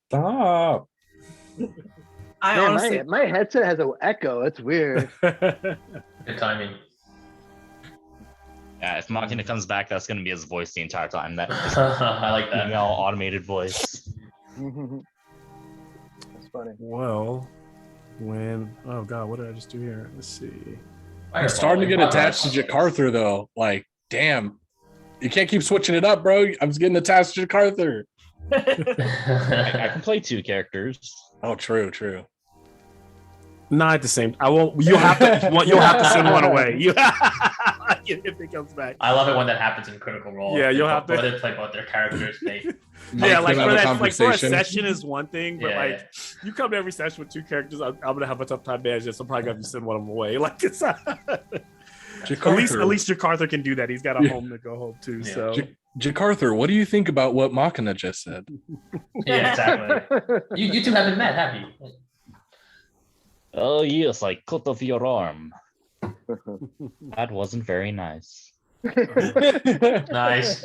Stop. Honestly, my headset has an echo. It's weird. Good timing. Yeah, if Machina comes back, that's gonna be his voice the entire time. That I like that. email automated voice. That's funny. well, oh god, what did I just do here? Let's see. I'm starting to get attached to Jakarthur though. Like, damn, you can't keep switching it up, bro. I'm just getting attached to Jakarthur. I can play 2 characters. Oh, true. Not at the same. I won't. You'll have to send one away. If it comes back. I love it when that happens in Critical Role. Yeah, you'll have to play both their characters. Yeah, like for a session is one thing, but like you come to every session with 2 characters, I'm gonna have a tough time managing this. I'm probably gonna have to send one of them away. Like it's at least Jakarthur can do that. He's got a home to go home to. Yeah. So Jakarthur, what do you think about what Machina just said? Yeah, exactly. You two haven't met, have you? Oh yes, I cut off your arm. That wasn't very nice. Nice.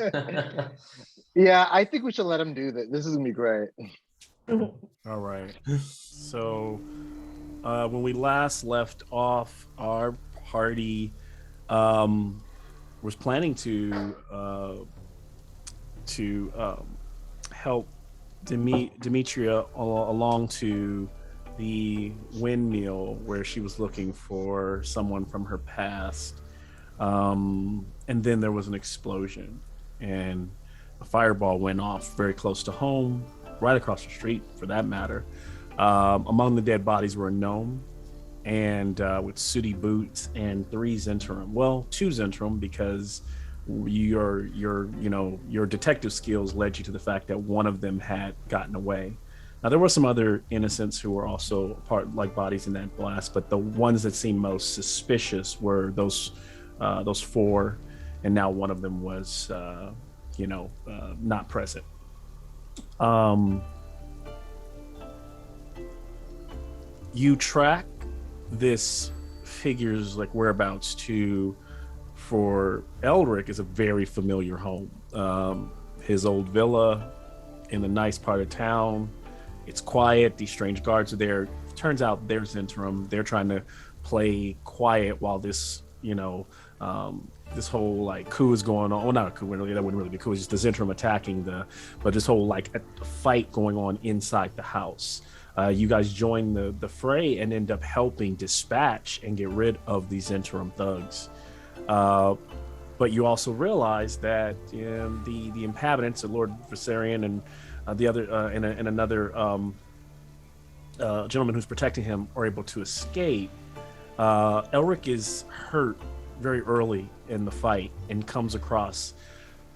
Yeah, I think we should let him do that. This is gonna be great. all right. So when we last left off, our party was planning to help Demetria along to the windmill where she was looking for someone from her past, and then there was an explosion and a fireball went off very close to home, right across the street for that matter. Among the dead bodies were a gnome and with sooty boots and 3 Zentrum. Well, 2 Zentrum because your detective skills led you to the fact that one of them had gotten away. Now, there were some other innocents who were also bodies in that blast, but the ones that seemed most suspicious were those 4, and now one of them was, not present. You track this figure's whereabouts for Elric is a very familiar home. His old villa in a nice part of town. It's quiet. These strange guards are there. Turns out they're Zentrum. They're trying to play quiet while this, this whole coup is going on. Well, not a coup. Really, that wouldn't really be a coup. It's just the Zentrum attacking but this whole a fight going on inside the house. You guys join the fray and end up helping dispatch and get rid of these Zentrum thugs. But you also realize that the inhabitants, the Lord Viserion and the other and another gentleman who's protecting him are able to escape. Elric is hurt very early in the fight and comes across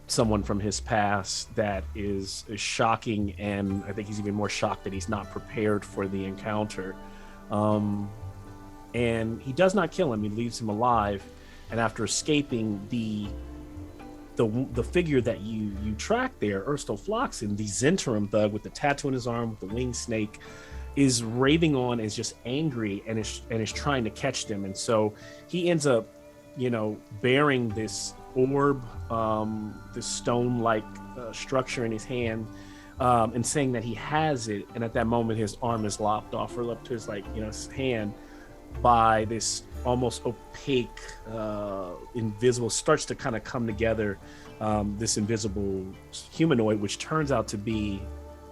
someone from his past that is shocking, and I think he's even more shocked that he's not prepared for the encounter. And he does not kill him. He leaves him alive, and after escaping, the figure that you track there, Erstol Floxen, the Zentrum thug with the tattoo on his arm with the winged snake, is raving on, is just angry and is trying to catch them. And so he ends up, bearing this orb, this stone-like structure in his hand, and saying that he has it. And at that moment, his arm is lopped off or up to his his hand by this almost opaque, invisible, starts to kind of come together, this invisible humanoid, which turns out to be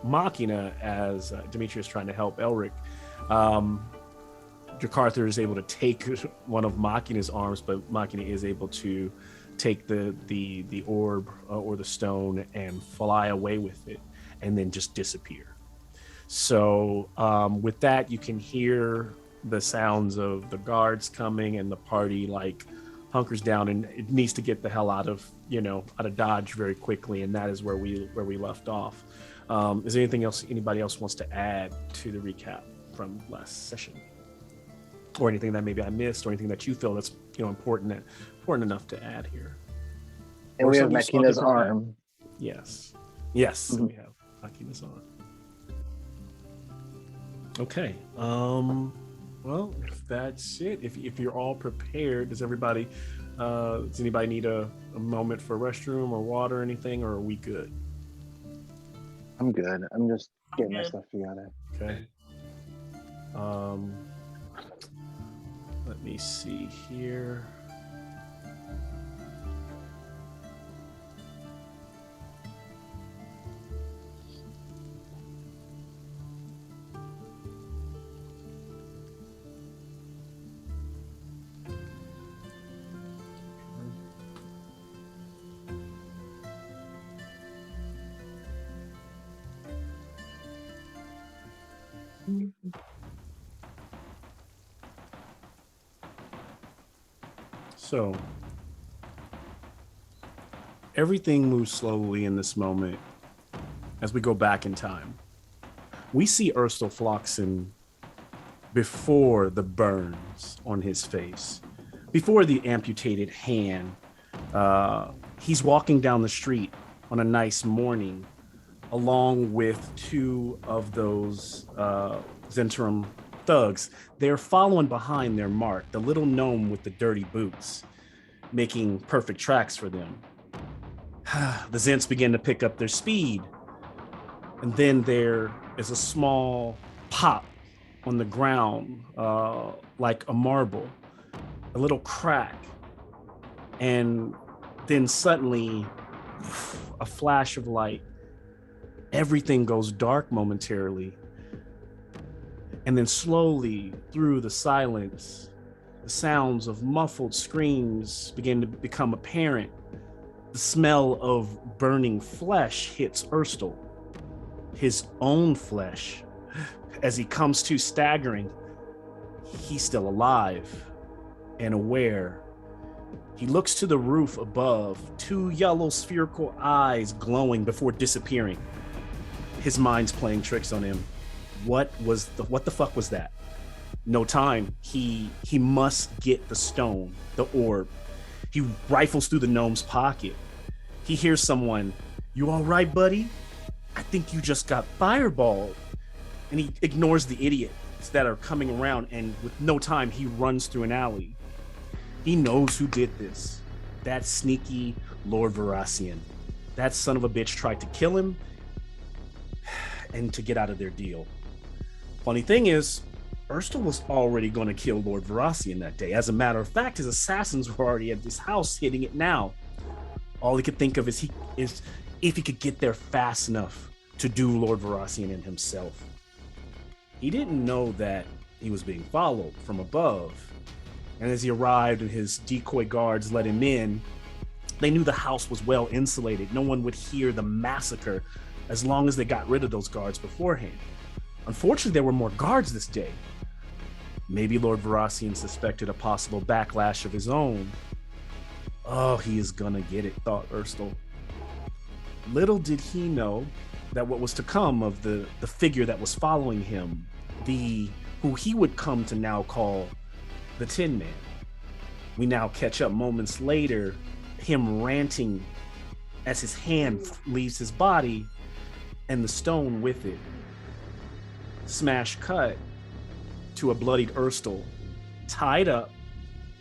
Machina, as Demetrius is trying to help Elric. Jakarthur is able to take one of Machina's arms, but Machina is able to take the orb or the stone and fly away with it and then just disappear. So with that, you can hear the sounds of the guards coming, and the party hunkers down and it needs to get the hell out of Dodge very quickly. And that is where we left off. Is there anything else anybody else wants to add to the recap from last session, or anything that maybe I missed, or anything that you feel that's important enough to add here? And we have Machina's arm. Yes. Mm-hmm. We have Machina's arm. Okay. Well, if that's it, if you're all prepared, does anybody need a moment for restroom or water or anything, or are we good? I'm good. I'm just getting my good. stuff together. Okay. Let me see here. So everything moves slowly in this moment as we go back in time. We see Urstel Floxen before the burns on his face, before the amputated hand. He's walking down the street on a nice morning along with two of those Zentrum thugs. They're following behind their mark, the little gnome with the dirty boots, making perfect tracks for them. The Zents begin to pick up their speed. And then there is a small pop on the ground, like a marble, a little crack. And then suddenly, a flash of light. Everything goes dark momentarily. And then slowly through the silence, the sounds of muffled screams begin to become apparent. The smell of burning flesh hits Urstel, his own flesh. As he comes to staggering, he's still alive and aware. He looks to the roof above, two yellow spherical eyes glowing before disappearing. His mind's playing tricks on him. What the fuck was that? No time. He must get the stone, the orb. He rifles through the gnome's pocket. He hears someone, "You all right, buddy? I think you just got fireballed." And he ignores the idiots that are coming around, and with no time, he runs through an alley. He knows who did this. That sneaky Lord Veracian. That son of a bitch tried to kill him and to get out of their deal. Funny thing is, Urstel was already going to kill Lord Veracian that day. As a matter of fact, his assassins were already at his house hitting it now. All he could think of is if he could get there fast enough to do Lord Veracian and himself. He didn't know that he was being followed from above. And as he arrived and his decoy guards let him in, they knew the house was well insulated. No one would hear the massacre as long as they got rid of those guards beforehand. Unfortunately, there were more guards this day. Maybe Lord Veracian suspected a possible backlash of his own. Oh, he is gonna get it, thought Urstel. Little did he know that what was to come of the figure that was following him, who he would come to now call the Tin Man. We now catch up moments later, him ranting as his hand leaves his body and the stone with it. Smash cut to a bloodied Urstel tied up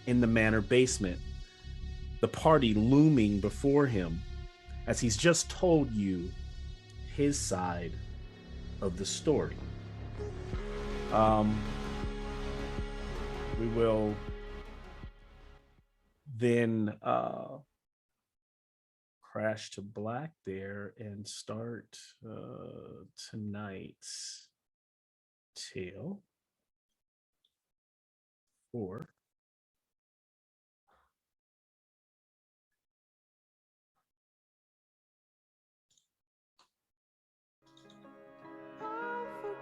in the manor basement, the party looming before him as he's just told you his side of the story. We will then crash to black there and start tonight's tale for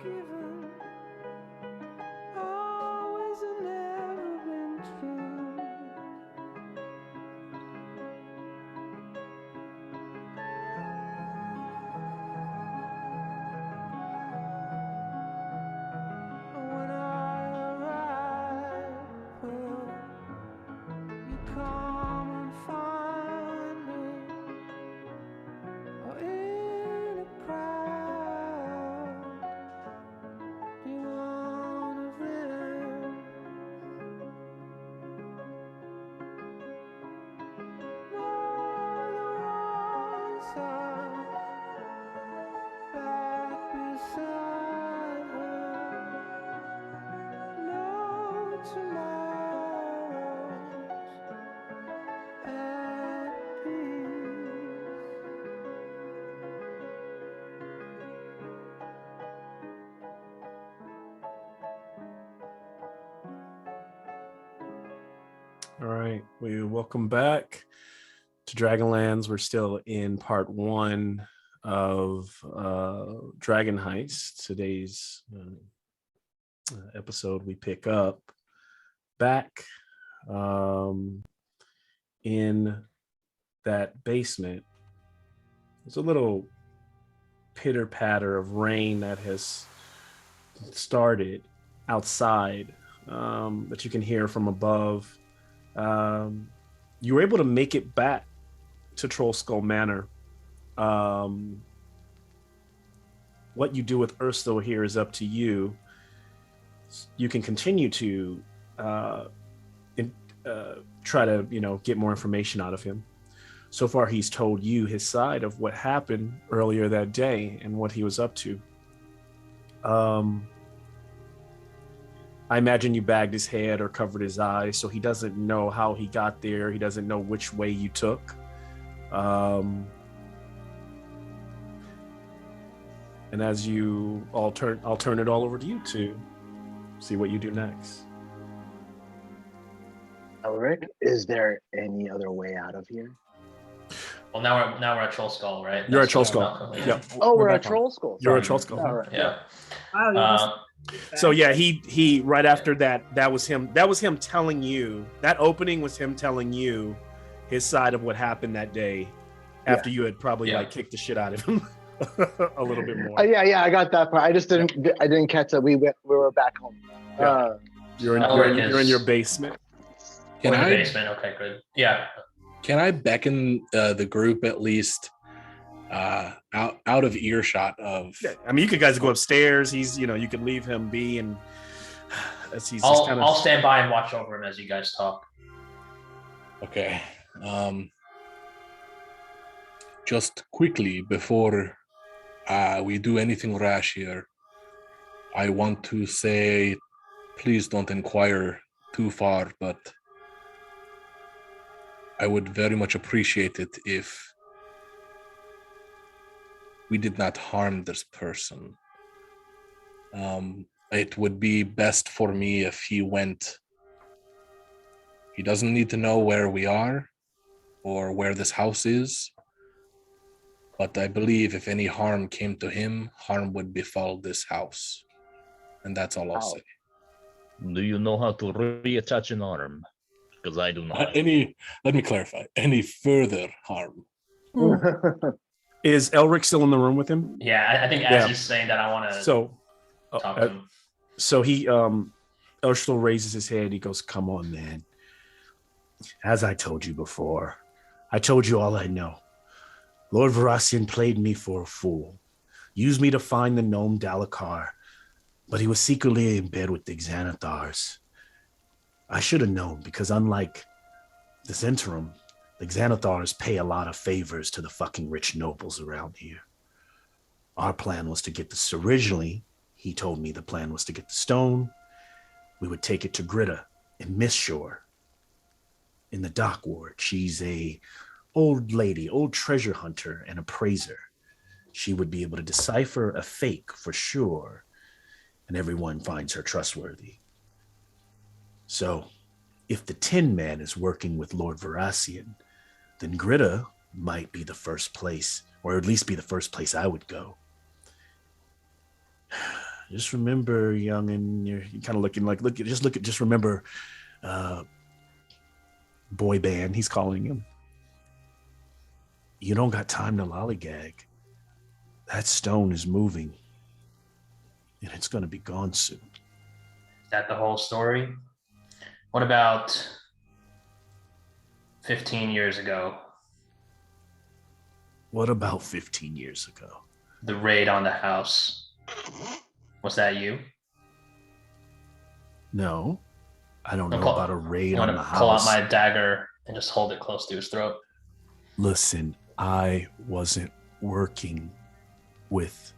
Forgiven, always and never been true. When I arrive, All right, we welcome back to Dragonlands. We're still in part 1 of Dragon Heist. Today's episode, we pick up back in that basement. There's a little pitter patter of rain that has started outside that you can hear from above. You were able to make it back to Troll Skull Manor. What you do with Ursto here is up to you. You can continue to try to, get more information out of him. So far, he's told you his side of what happened earlier that day and what he was up to. I imagine you bagged his head or covered his eyes, so he doesn't know how he got there. He doesn't know which way you took. And as you all turn, I'll turn it all over to you to see what you do next. Elric, is there any other way out of here? Well, now we're at Troll Skull, right? You're at That's Troll what Skull. I'm- Yep. Oh, we're back at on. Troll Skull. You're at Sorry. Troll Skull. All right. Yeah. Wow, So yeah, he right after that was him. That was him telling you. That opening was him telling you his side of what happened that day. After you had probably Yeah. kicked the shit out of him a little bit more. Yeah, I got that part. I didn't catch that. We were back home. Yeah. You're in your basement. We're Can in the I basement. Okay, good. Yeah. can I beckon the group at least out of earshot of? Yeah, I mean, you could guys go upstairs. He's, you could leave him be, and as he's I'll just kind I'll of. stand by and watch over him as you guys talk. Okay. Just quickly before we do anything rash here, I want to say, please don't inquire too far, but I would very much appreciate it if we did not harm this person. It would be best for me if he went. He doesn't need to know where we are or where this house is. But I believe if any harm came to him, harm would befall this house. And that's all I'll say. Do you know how to reattach an arm? Because I do not. Let me clarify, any further harm. Is Elric still in the room with him? Yeah, I think as he's saying that, I want to So, talk to him. so he Ursula raises his head. He goes, "Come on, man. As I told you before, I told you all I know. Lord Varassian played me for a fool, used me to find the gnome Dalakar, but he was secretly in bed with the Xanathars. I should have known, because unlike this interim, the Xanathars pay a lot of favors to the fucking rich nobles around here. Our plan was to get this. Originally, he told me the plan was to get the stone. We would take it to Gritta in Mistshore, in the dock ward. She's a old lady, old treasure hunter and appraiser. She would be able to decipher a fake for sure, and everyone finds her trustworthy. So, if the Tin Man is working with Lord Varassian, then Gritta might be the first place, or at least be the first place I would go. Just remember, youngin', you're kind of looking like, just remember, boy band, he's calling him. You don't got time to lollygag. That stone is moving, and it's going to be gone soon. Is that the whole story? What about 15 years ago? What about 15 years ago? The raid on the house. Was that you? No, I don't know I'll call- about a raid I'm on gonna the pull out house. my dagger and just hold it close to his throat. Listen, I wasn't working with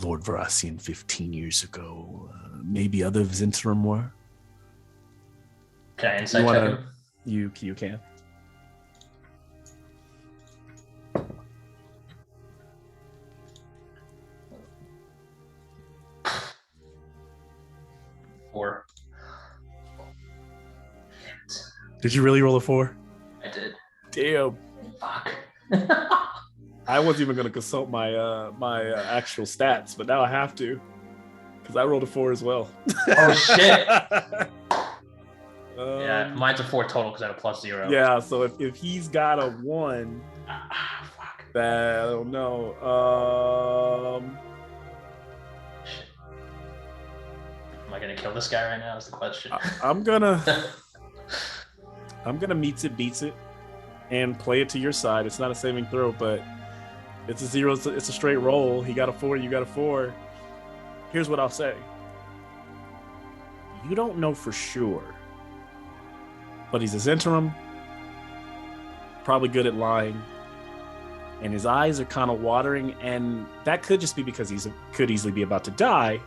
Lord Varassian 15 years ago. Maybe other Zintram were. Can I insight You check wanna- him? You can. Or Did you really roll a 4? I did. Damn. Fuck. I wasn't even going to consult my actual stats, but now I have to because I rolled a 4 as well. Oh shit. Um, Yeah, mine's a 4 total because I have a +0. Yeah, so if he's got a 1, Fuck. I don't know. Shit. Am I gonna kill this guy right now? Is the question. I'm gonna meets it, beats it, and play it to your side. It's not a saving throw, but it's a 0. It's a straight roll. He got a 4. You got a 4. Here's what I'll say. You don't know for sure, but he's his interim. Probably good at lying, and his eyes are kind of watering, and that could just be because could easily be about to die.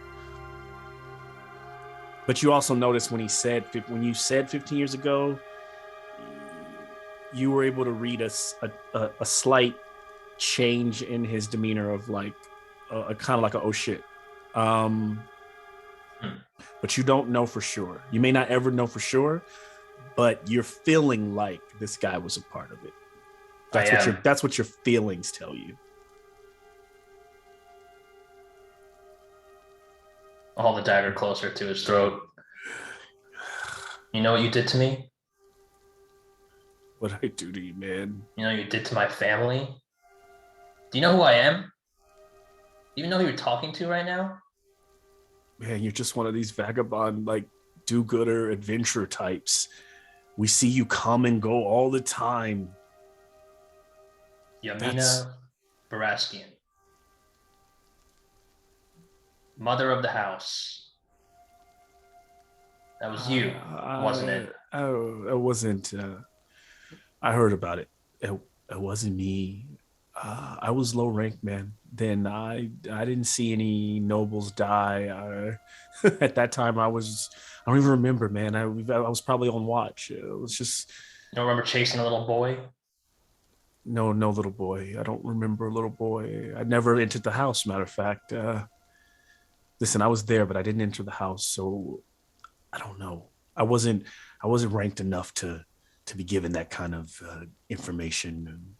But you also notice when you said 15 years ago, you were able to read a slight change in his demeanor of like a kind of like a oh shit. But you don't know for sure. You may not ever know for sure, but you're feeling like this guy was a part of it. That's what your feelings tell you. I'll hold the dagger closer to his throat. You know what you did to me? What I do to you, man? You know what you did to my family? Do you know who I am? Do you even know who you're talking to right now? Man, you're just one of these vagabond, like, do-gooder adventure types. We see you come and go all the time. Yamina Baraskian. Mother of the house. That was you, wasn't it? Oh, it wasn't. I heard about it. It wasn't me. I was low rank, man. Then I didn't see any nobles die. At that time, I don't even remember, man. I was probably on watch. It was just. You don't remember chasing a little boy? No little boy. I don't remember a little boy. I never entered the house. Matter of fact, listen, I was there, but I didn't enter the house, so I don't know. I wasn't ranked enough to be given that kind of information.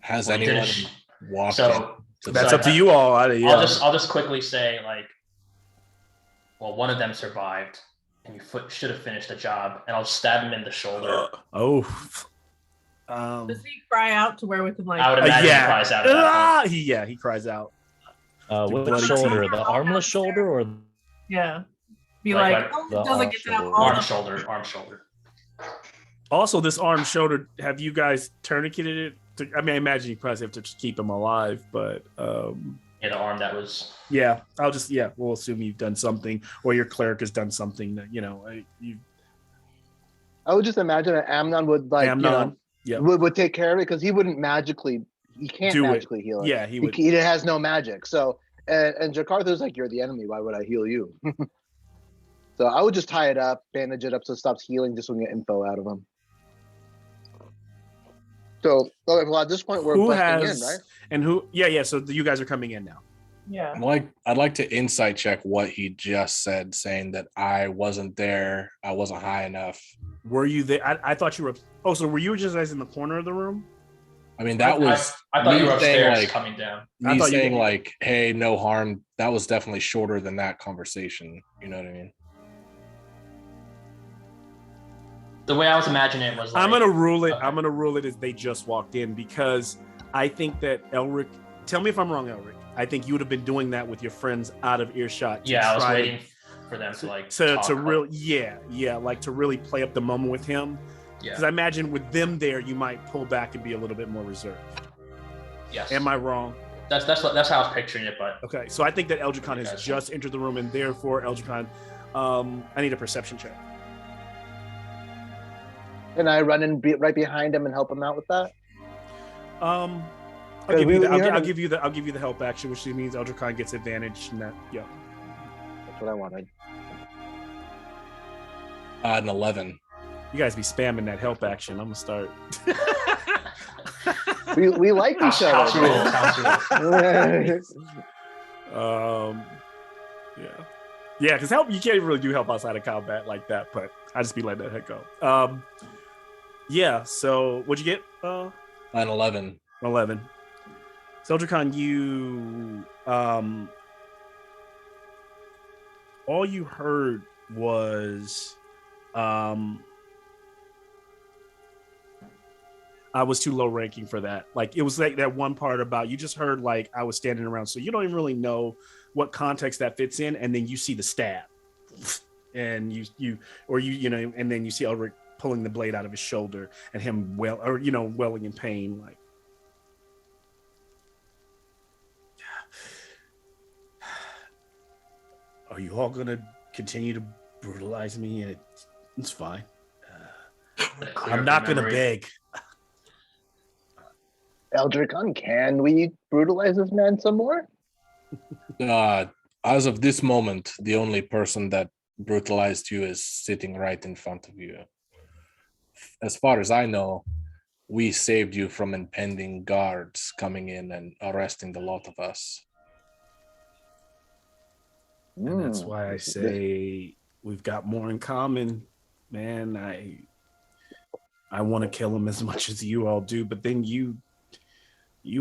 Has Well, anyone walked so, in? That's up to you all. I'll just quickly say, like, well, one of them survived, and you should have finished the job, and I'll stab him in the shoulder. Does he cry out to where we can like? I would imagine he cries out at that point. He cries out. Which shoulder? The armless shoulder or Yeah. Be Like, like, oh, it doesn't get to that Arm shoulder. Also, this arm shoulder, have you guys tourniqueted it? I imagine you probably have to just keep him alive, but Yeah, the arm that was. yeah, we'll assume you've done something, or your cleric has done something that, I would just imagine that Amnon would would take care of it, because he can't magically heal it. Yeah, he would. He has no magic. So and Jakarta's like, you're the enemy. Why would I heal you? So I would just tie it up, bandage it up so it stops healing, just so we can get info out of him. So okay, well at this point we're busting in, right? And who? Yeah. So you guys are coming in now. Yeah. I'd like to insight check what he just said, saying that I wasn't there, I wasn't high enough. Were you there? I thought you were. Oh, so were you just guys in the corner of the room? I mean, that was. I thought you were upstairs like, coming down. Me saying like, "Hey, no harm." That was definitely shorter than that conversation. You know what I mean? The way I was imagining it was like, I'm gonna rule it as they just walked in, because I think that Elric. Tell me if I'm wrong, Elric. I think you would have been doing that with your friends out of earshot. Yeah, I was waiting for them to like to really play up the moment with him. Yeah. Because I imagine with them there, you might pull back and be a little bit more reserved. Yes. Am I wrong? That's how I was picturing it, but okay. So I think that Eldricon has just entered the room, and therefore Eldricon, I need a perception check. Can I run and be right behind him and help him out with that? I'll give you the help action, which means Eldricon gets advantage. And that, yeah, that's what I wanted. An 11. You guys be spamming that help action. I'm gonna start. we like each other. House rules. Yeah, because help, you can't really do help outside of combat like that. But I just be letting that head go. Yeah. So what'd you get? 9/11. 11. Seldricon, you all you heard was I was too low ranking for that. Like it was like that one part about you just heard like I was standing around, so you don't even really know what context that fits in, and then you see the stab, and you know, and then you see Elric pulling the blade out of his shoulder and him welling in pain, like. Are you all gonna continue to brutalize me? It's fine. I'm not gonna beg. Eldricon, can we brutalize this man some more? As of this moment, the only person that brutalized you is sitting right in front of you. As far as I know, we saved you from impending guards coming in and arresting the lot of us. And that's why I say we've got more in common, man. I want to kill him as much as you all do, but then you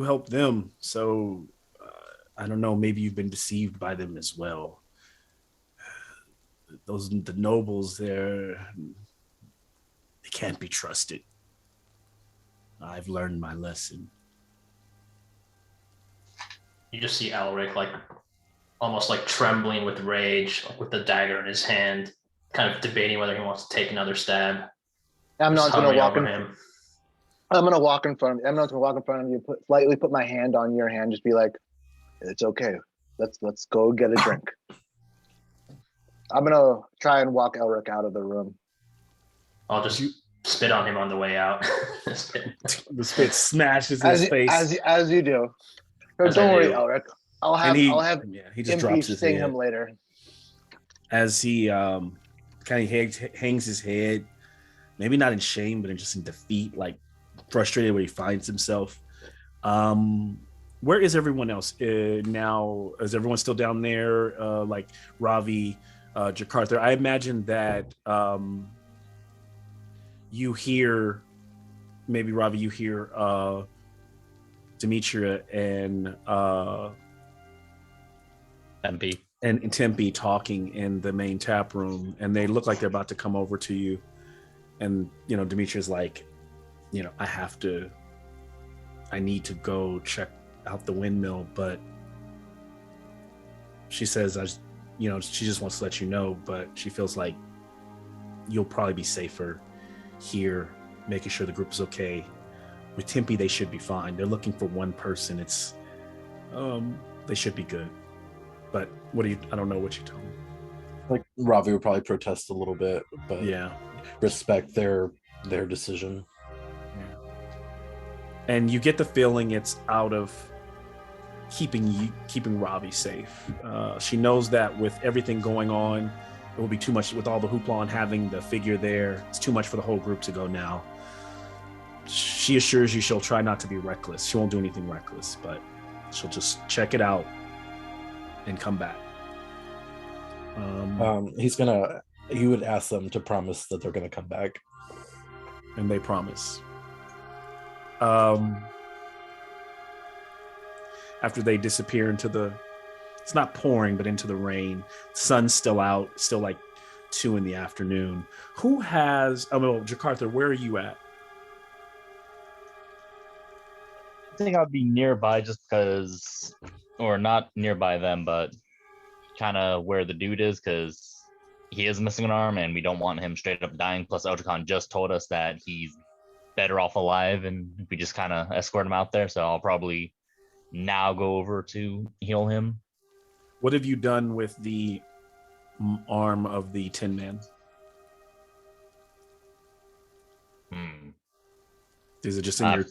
help them. So I don't know. Maybe you've been deceived by them as well. The nobles there, they can't be trusted. I've learned my lesson. You just see Elric like almost like trembling with rage, like with the dagger in his hand, kind of debating whether he wants to take another stab. I'm not going to walk in. him. I'm going to walk in front of you. I'm not going to walk in front of you. Slightly put my hand on your hand. Just be like, "It's okay. Let's go get a drink." I'm going to try and walk Elric out of the room. I'll just spit on him on the way out. The spit smashes his face. As you do. Don't worry, Elric. I'll have he just drops his sting head. him later. As he kind of hangs his head, maybe not in shame, but just in defeat, like frustrated where he finds himself. Where is everyone else now? Is everyone still down there? Like Ravi, Jakarta? I imagine that you hear, maybe Ravi, you hear Demetria and Tempe talking in the main tap room, and they look like they're about to come over to you. And Demetria's like, I need to go check out the windmill, but she says, she just wants to let you know, but she feels like you'll probably be safer here, making sure the group is okay. With Tempe, they should be fine. They're looking for one person. It's, they should be good. But I don't know what you tell me. Like Ravi would probably protest a little bit, but yeah, respect their decision. Yeah. And you get the feeling it's out of keeping Ravi safe. She knows that with everything going on, it will be too much with all the hoopla and having the figure there. It's too much for the whole group to go now. She assures you she'll try not to be reckless. She won't do anything reckless, but she'll just check it out and come back. He would ask them to promise that they're gonna come back, and they promise. After they disappear into it's not pouring, but into the rain. Sun's still out, still like 2 p.m. Who has? Jakarta, where are you at? I think I'd be nearby just because, or not nearby them, but kind of where the dude is, because he is missing an arm and we don't want him straight up dying. Plus, Eldricon just told us that he's better off alive, and we just kind of escort him out there. So I'll probably now go over to heal him. What have you done with the arm of the Tin Man? Is it just in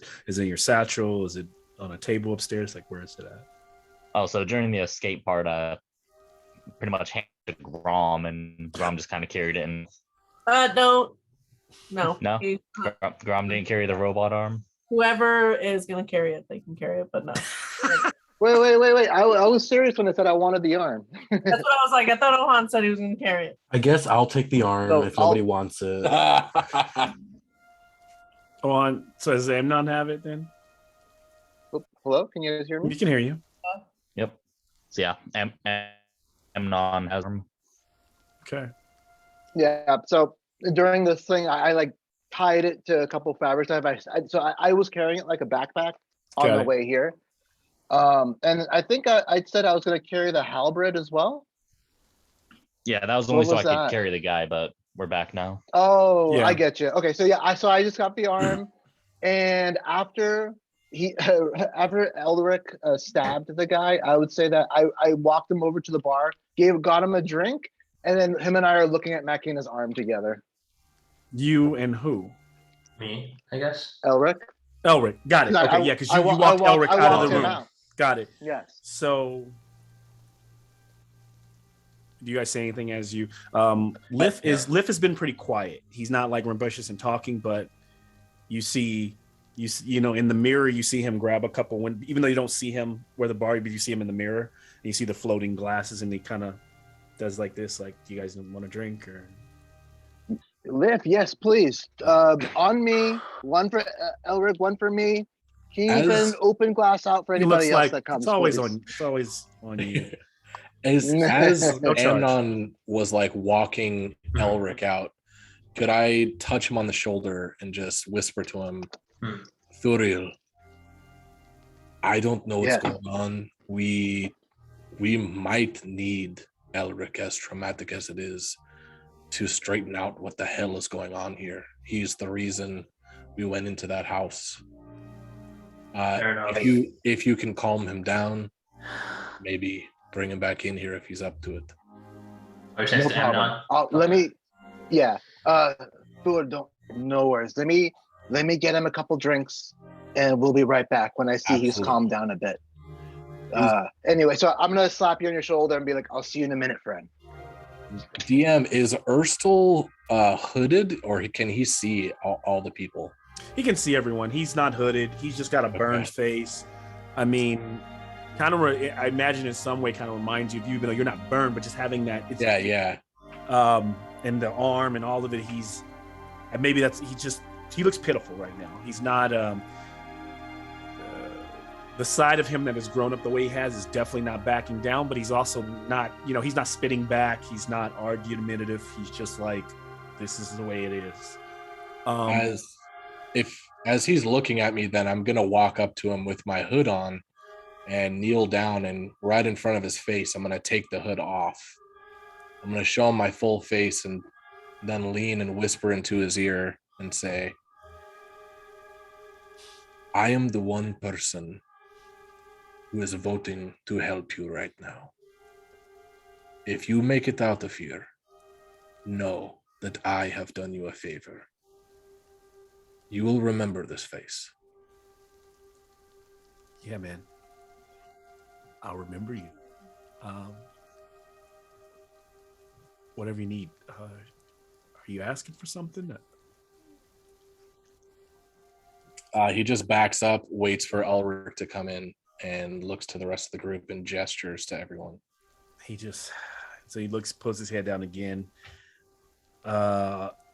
your satchel? Is it on a table upstairs? Like, where is it at? Oh, so during the escape part, pretty much handed to Grom, and Grom just kind of carried it. And No. Grom didn't carry the robot arm. Whoever is gonna carry it, they can carry it, but no. Wait. I was serious when I said I wanted the arm. That's what I was like. I thought Ohan said he was going to carry it. I guess I'll take the arm So if nobody wants it. On. So does Amnon have it then? Oh, hello, can you guys hear We me? can hear you. Yep. So yeah, Amnon has him. Okay. Yeah. So during this thing, I like tied it to a couple fabrics. I was carrying it like a backpack on Got the it. way here. And I think I said I was going to carry the halberd as well. Yeah, that was What only so was I could that? carry the guy, but we're back now. Oh, Yeah. I get you. Okay, so yeah, I just got the arm, and after after Elric stabbed the guy, I would say that I walked him over to the bar, got him a drink, and then him and I are looking at Makina's arm together. You and who? Me, I guess. Elric. Elric. Got it. Okay. Yeah, because you walked Elric out of the him room. out. Got it. Yes. So, do you guys say anything as you? Lif has been pretty quiet. He's not like rambunctious and talking, but you see, you know, in the mirror, you see him grab a couple. Even though you don't see him where the bar, but you see him in the mirror, and you see the floating glasses, and he kind of does like this, like, "Do you guys want a drink?" Or Liv, yes, please. On me, one for Elric, one for me. Keep an open glass out for he looks anybody else like that comes. it's always please. on. It's always on you. As No charge. Amnon was like walking Elric out, could I touch him on the shoulder and just whisper to him, Thuriel, I don't know what's going on. We might need Elric, as traumatic as it is, to straighten out what the hell is going on here. He's the reason we went into that house. Fair enough. If you can calm him down, maybe bring him back in here if he's up to it. Or chance to Amnon. Let me, Thor, no worries. Let me get him a couple drinks, and we'll be right back when I see he's Absolutely. calmed down a bit. Anyway, so I'm gonna slap you on your shoulder and be like, "I'll see you in a minute, friend." DM, is Erstal hooded, or can he see all the people? He can see everyone. He's not hooded. He's just got a burned face. I mean, kind of. I imagine in some way, kind of reminds you of you, but you're not burned, but just having that. It's, Yeah. And the arm and all of it. And maybe he looks pitiful right now. He's not. The side of him that has grown up the way he has is definitely not backing down, but he's also not. He's not spitting back. He's not argumentative. He's just like, this is the way it is. As he's looking at me, then I'm gonna walk up to him with my hood on and kneel down, and right in front of his face, I'm gonna take the hood off. I'm gonna show him my full face and then lean and whisper into his ear and say, I am the one person who is voting to help you right now. If you make it out of here, know that I have done you a favor. You will remember this face. Yeah, man. I'll remember you. Whatever you need. Are you asking for something? He just backs up, waits for Elric to come in, and looks to the rest of the group and gestures to everyone. He pulls his head down again.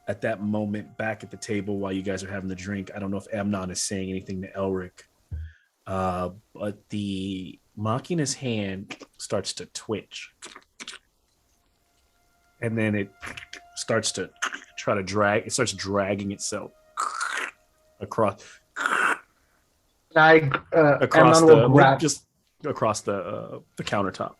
At that moment, back at the table while you guys are having the drink, I don't know if Amnon is saying anything to Elric, but the Machina's hand starts to twitch. And then it starts to try to drag. It starts dragging itself across across the countertop.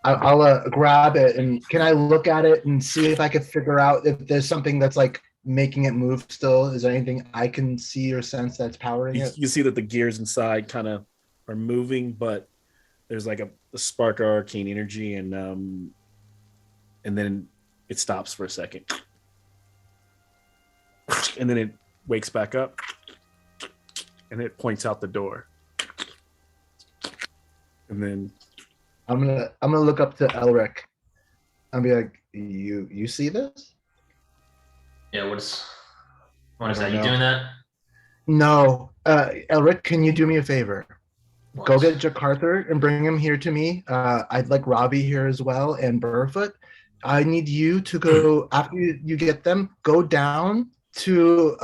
I'll grab it, and can I look at it and see if I could figure out if there's something that's like making it move still? Is there anything I can see or sense that's powering it? You see that the gears inside kind of are moving, but there's like a spark of arcane energy, and then it stops for a second. And then it wakes back up, and it points out the door. And then I'm gonna look up to Elric and be like, "You see this?" Yeah, what is that? don't You know. doing that? No, Elric, can you do me a favor? Go What? get Jakarta and bring him here to me. I'd like Robbie here as well and Burfoot. I need you to go after you get them. Go down to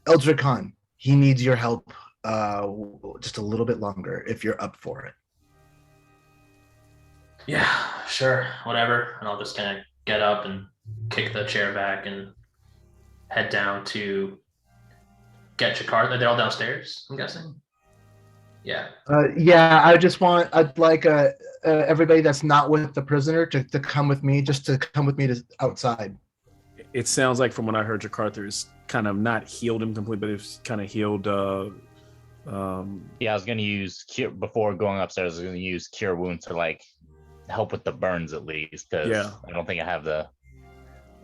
Eldrick Khan. He needs your help just a little bit longer if you're up for it. Yeah, sure, whatever. And I'll just kind of get up and kick the chair back and head down to get Jakarta. They're all downstairs, I'm guessing. Yeah. Yeah, I'd like everybody that's not with the prisoner to come with me, just to come with me to outside. It sounds like from what I heard, Jakarta's kind of not healed him completely, but it's kind of healed. Yeah, I was gonna use cure before going upstairs. I was gonna use cure wounds to like help with the burns at least, because Yeah. I don't think I have the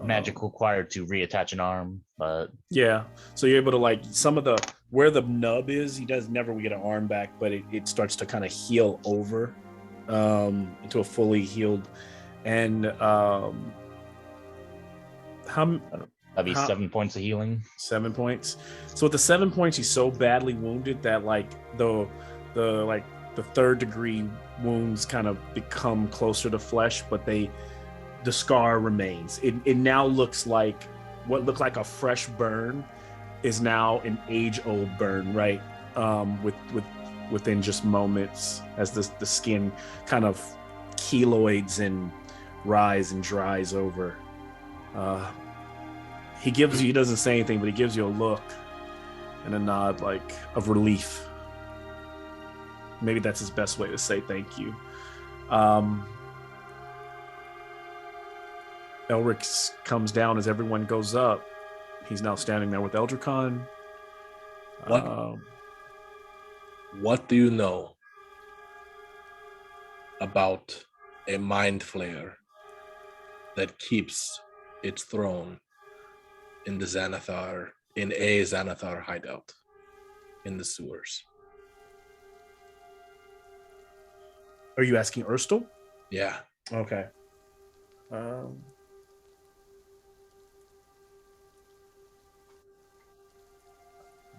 magic required to reattach an arm. But Yeah, so you're able to like some of the where the nub is. He does never get an arm back, but it starts to kind of heal over into a fully healed. And that'd be 7 points of healing. 7 points. So with the 7 points, he's so badly wounded that like the third degree wounds kind of become closer to flesh, but the scar remains. It now looks like what looked like a fresh burn is now an age-old burn, right? Within just moments as the skin kind of keloids and rise and dries over. He doesn't say anything, but he gives you a look and a nod like of relief. Maybe that's his best way to say thank you. Elric comes down as everyone goes up. He's now standing there with Eldricon. What do you know about a mind flayer that keeps its throne in a Xanathar hideout in the sewers? Are you asking Erstal? Yeah. Okay.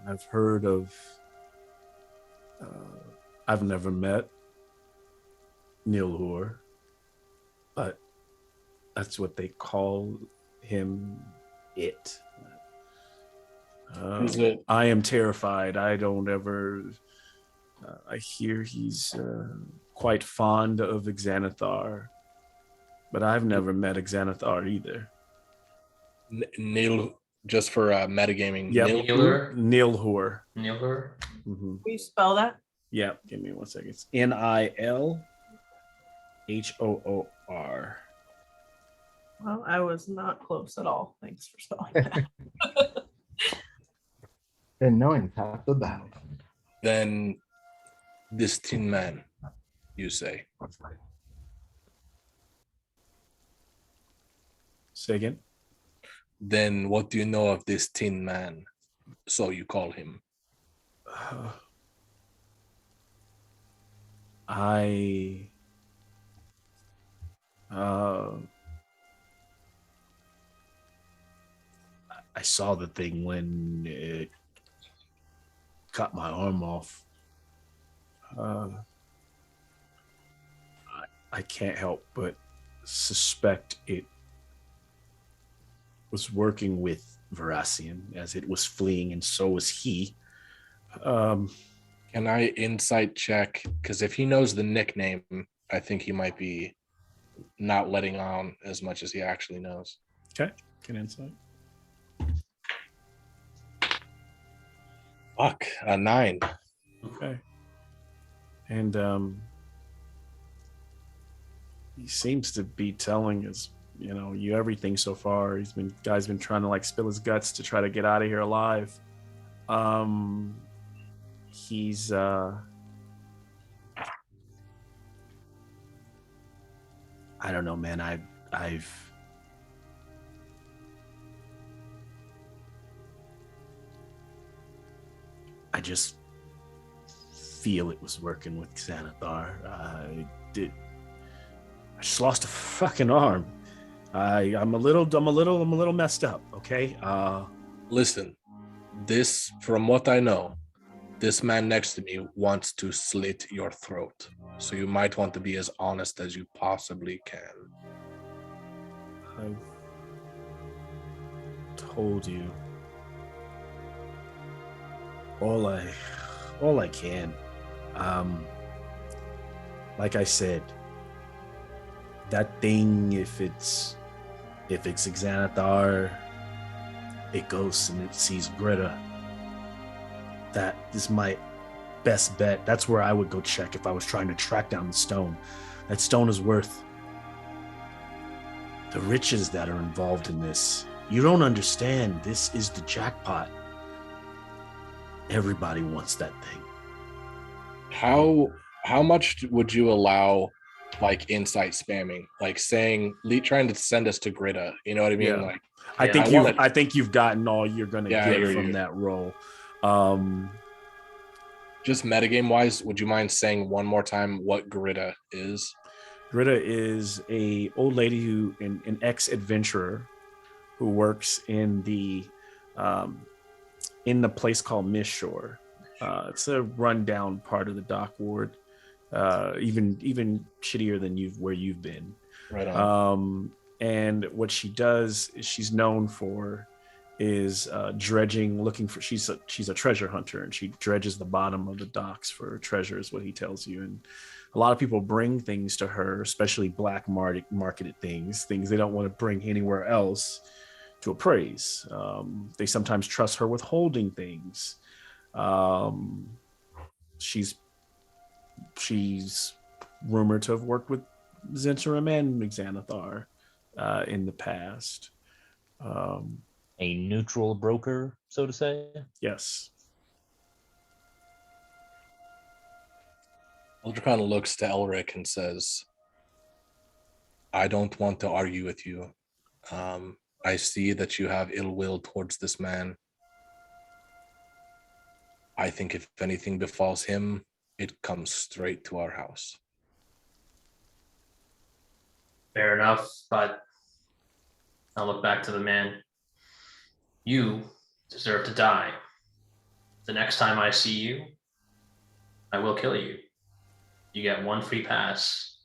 I've heard of. I've never met Nilhur, but that's what they call him. Is it? I am terrified. I don't ever. I hear he's quite fond of Xanathar, but I've never met Xanathar either. Nil, just for metagaming. Yep. Nilhur? Nilhur. Nilhur? Mm-hmm. Will you spell that? Yeah, give me 1 second. It's Nilhoor. Well, I was not close at all. Thanks for spelling that. And knowing half the battle. Then this tin man, you say. Say again. Then what do you know of this tin man? So you call him. I saw the thing when it cut my arm off. I can't help but suspect it was working with Veracian as it was fleeing, and so was he. Can I insight check? Because if he knows the nickname, I think he might be not letting on as much as he actually knows. Okay, can insight. Fuck, a 9. Okay. And he seems to be telling us, you everything so far. Guy's been trying to like spill his guts to try to get out of here alive. He's I don't know, man. I just feel it was working with Xanathar. I just lost a fucking arm. I'm a little messed up. Okay. Listen, this, from what I know, This man next to me wants to slit your throat. So you might want to be as honest as you possibly can. I've told you all I can. Like I said, that thing, if it's Xanathar, it goes and it sees Greta. That is my best bet. That's where I would go check if I was trying to track down the stone. That stone is worth the riches that are involved in this. You don't understand. This is the jackpot. Everybody wants that thing. How much would you allow like insight spamming? Like saying trying to send us to Greta. You know what I mean? Yeah. Like I think you've gotten all you're gonna Yeah, I get hear from you. that roll. Just metagame wise, would you mind saying one more time what Greta is? Greta is a old lady who an ex-adventurer who works in the place called Miss Shore. It's a rundown part of the dock ward, even shittier than where you've been. Right on. And what she does is she's known for is dredging, looking for. She's a treasure hunter, and she dredges the bottom of the docks for treasure, is what he tells you. And a lot of people bring things to her, especially black marketed things they don't want to bring anywhere else to appraise. They sometimes trust her with holding things. She's rumored to have worked with Zentrum and Xanathar in the past. A neutral broker, so to say. Yes. Eldricon looks to Elric and says, I don't want to argue with you. I see that you have ill will towards this man. I think if anything befalls him, it comes straight to our house. Fair enough, but I'll look back to the man. You deserve to die. The next time I see you, I will kill you. You get one free pass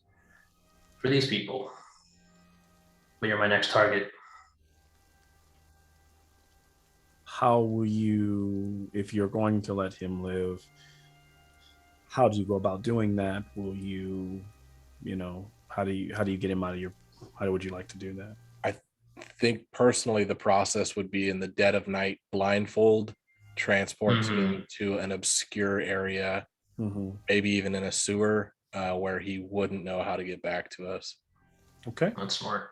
for these people. But you're my next target. How will you, if you're going to let him live, how do you go about doing that? Will you, how do you get him out of how would you like to do that? I think personally the process would be in the dead of night, blindfold, transport him to an obscure area, maybe even in a sewer where he wouldn't know how to get back to us. Okay. That's smart.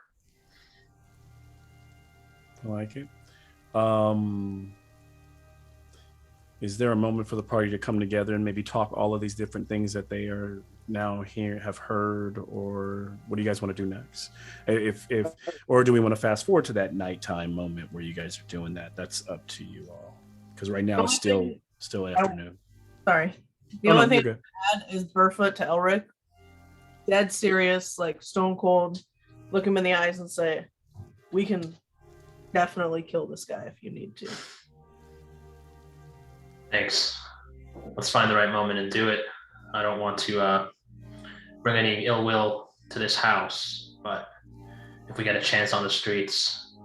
I like it. Is there a moment for the party to come together and maybe talk all of these different things that they are now have heard, or what do you guys want to do next? Or do we want to fast forward to that nighttime moment where you guys are doing that? That's up to you all. Because right now it's still afternoon. Sorry. The only thing I add is Burfoot to Elric. Dead serious, like stone cold. Look him in the eyes and say, we can definitely kill this guy if you need to. Thanks. Let's find the right moment and do it. I don't want to bring any ill will to this house, but if we get a chance on the streets,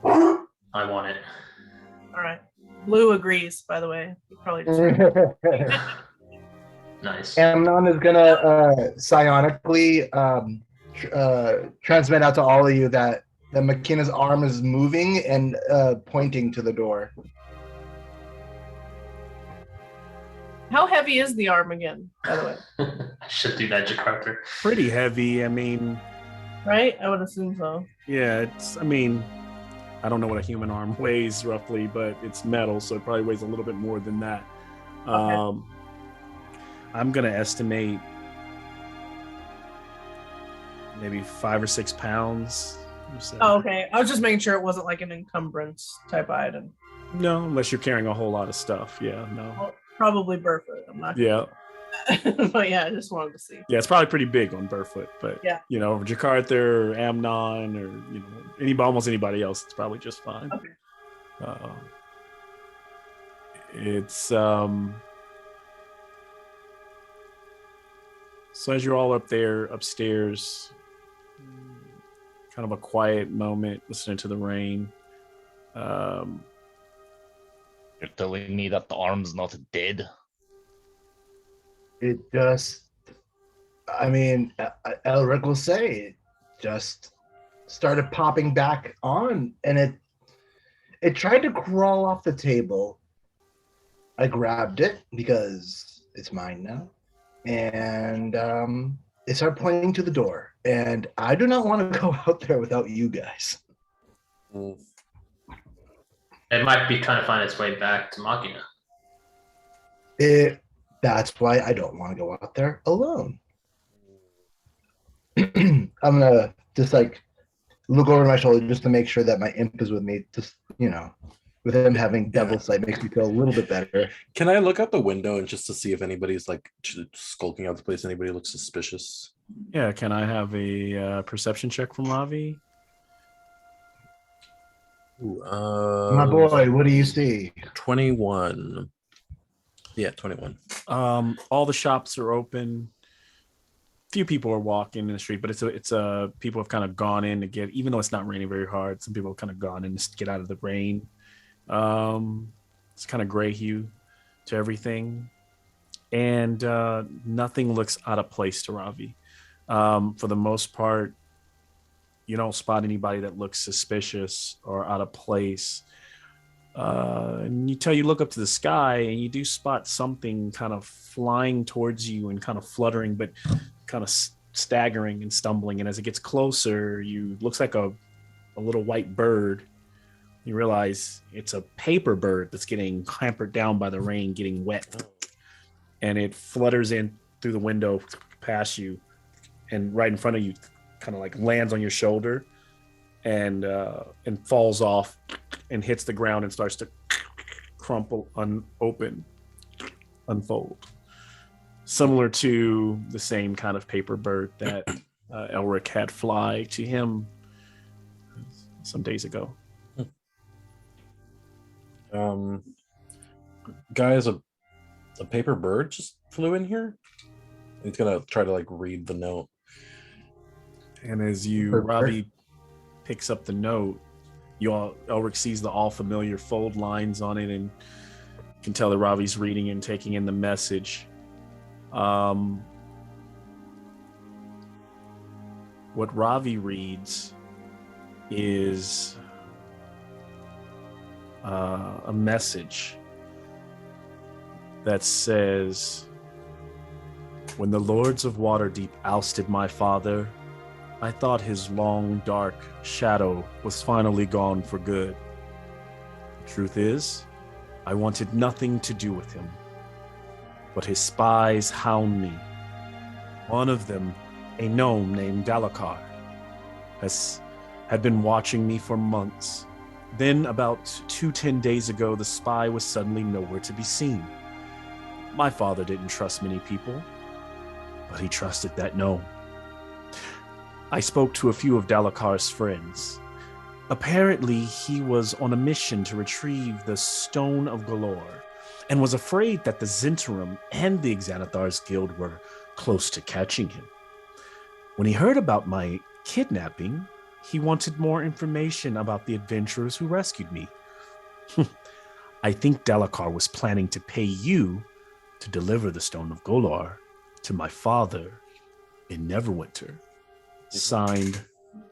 I want it. All right. Blue agrees, by the way. You probably just Nice. Amnon is gonna psionically transmit out to all of you that McKenna's arm is moving and pointing to the door. How heavy is the arm again, by the way? I should do that, Jakarta. Pretty heavy. I mean, right? I would assume so. Yeah, I don't know what a human arm weighs roughly, but it's metal, so it probably weighs a little bit more than that. Okay. I'm gonna estimate maybe 5 or 6 pounds. Oh, okay. I was just making sure it wasn't like an encumbrance type item. No, unless you're carrying a whole lot of stuff. Yeah, no. Well, probably Burfoot. I'm not. Yeah. But yeah, I just wanted to see. Yeah, it's probably pretty big on Burfoot, but yeah, Jakarta or Amnon or almost anybody else, it's probably just fine. Okay. It's so as you're all up there upstairs, kind of a quiet moment, listening to the rain. You're telling me that the arm's not dead? It just, I mean, Elric will say, it just started popping back on, and it tried to crawl off the table. I grabbed it because it's mine now, and it started pointing to the door. And I do not want to go out there without you guys. It might be trying to find its way back to Machina. That's why I don't want to go out there alone. I'm gonna just like look over my shoulder just to make sure that my imp is with me. Just with him having devil sight makes me feel a little bit better. Can I look out the window and just to see if anybody's like skulking out the place? Anybody looks suspicious? Yeah, can I have a perception check from Ravi? Ooh, My boy, what do you see? 21. Yeah, 21. All the shops are open. Few people are walking in the street, but it's people have kind of gone in to get, even though it's not raining very hard, some people have kind of gone in to get out of the rain. It's kind of gray hue to everything, and nothing looks out of place to Ravi. For the most part, you don't spot anybody that looks suspicious or out of place. And you look up to the sky and you do spot something kind of flying towards you and kind of fluttering, but kind of staggering and stumbling. And as it gets closer, looks like a little white bird. You realize it's a paper bird that's getting hampered down by the rain, getting wet. And it flutters in through the window past you and right in front of you, kind of like lands on your shoulder and falls off and hits the ground and starts to crumple, unfold. Similar to the same kind of paper bird that Elric had fly to him some days ago. Guys, a paper bird just flew in here. He's gonna try to like read the note. And as Robbie picks up the note, Elric sees the all familiar fold lines on it, and you can tell that Robbie's reading and taking in the message. What Ravi reads is a message that says, "When the lords of Waterdeep ousted my father, I thought his long, dark shadow was finally gone for good. The truth is, I wanted nothing to do with him. But his spies hound me. One of them, a gnome named Dalakar, had been watching me for months. Then, about 10 days ago, the spy was suddenly nowhere to be seen. My father didn't trust many people, but he trusted that gnome. I spoke to a few of Dalakar's friends. Apparently, he was on a mission to retrieve the Stone of Galore, and was afraid that the Zhentarim and the Xanathar's Guild were close to catching him. When he heard about my kidnapping, he wanted more information about the adventurers who rescued me. I think Dalakar was planning to pay you to deliver the Stone of Golor to my father in Neverwinter. Signed,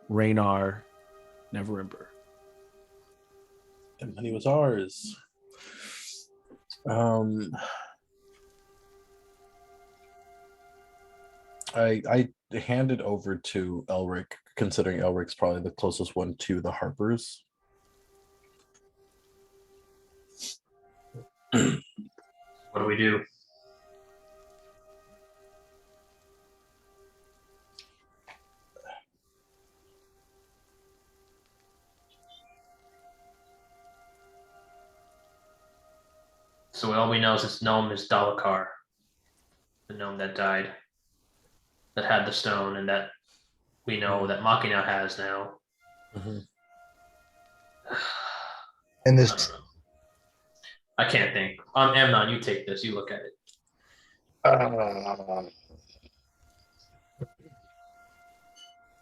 Raynar Neverember." The money was ours. I hand it over to Elric, considering Elric's probably the closest one to the Harpers. What do we do? So all we know is this gnome is Dalakar, the gnome that died, that had the stone, and that we know that Machina has now. Mm-hmm. And this I can't think. Amnon, you take this. You look at it.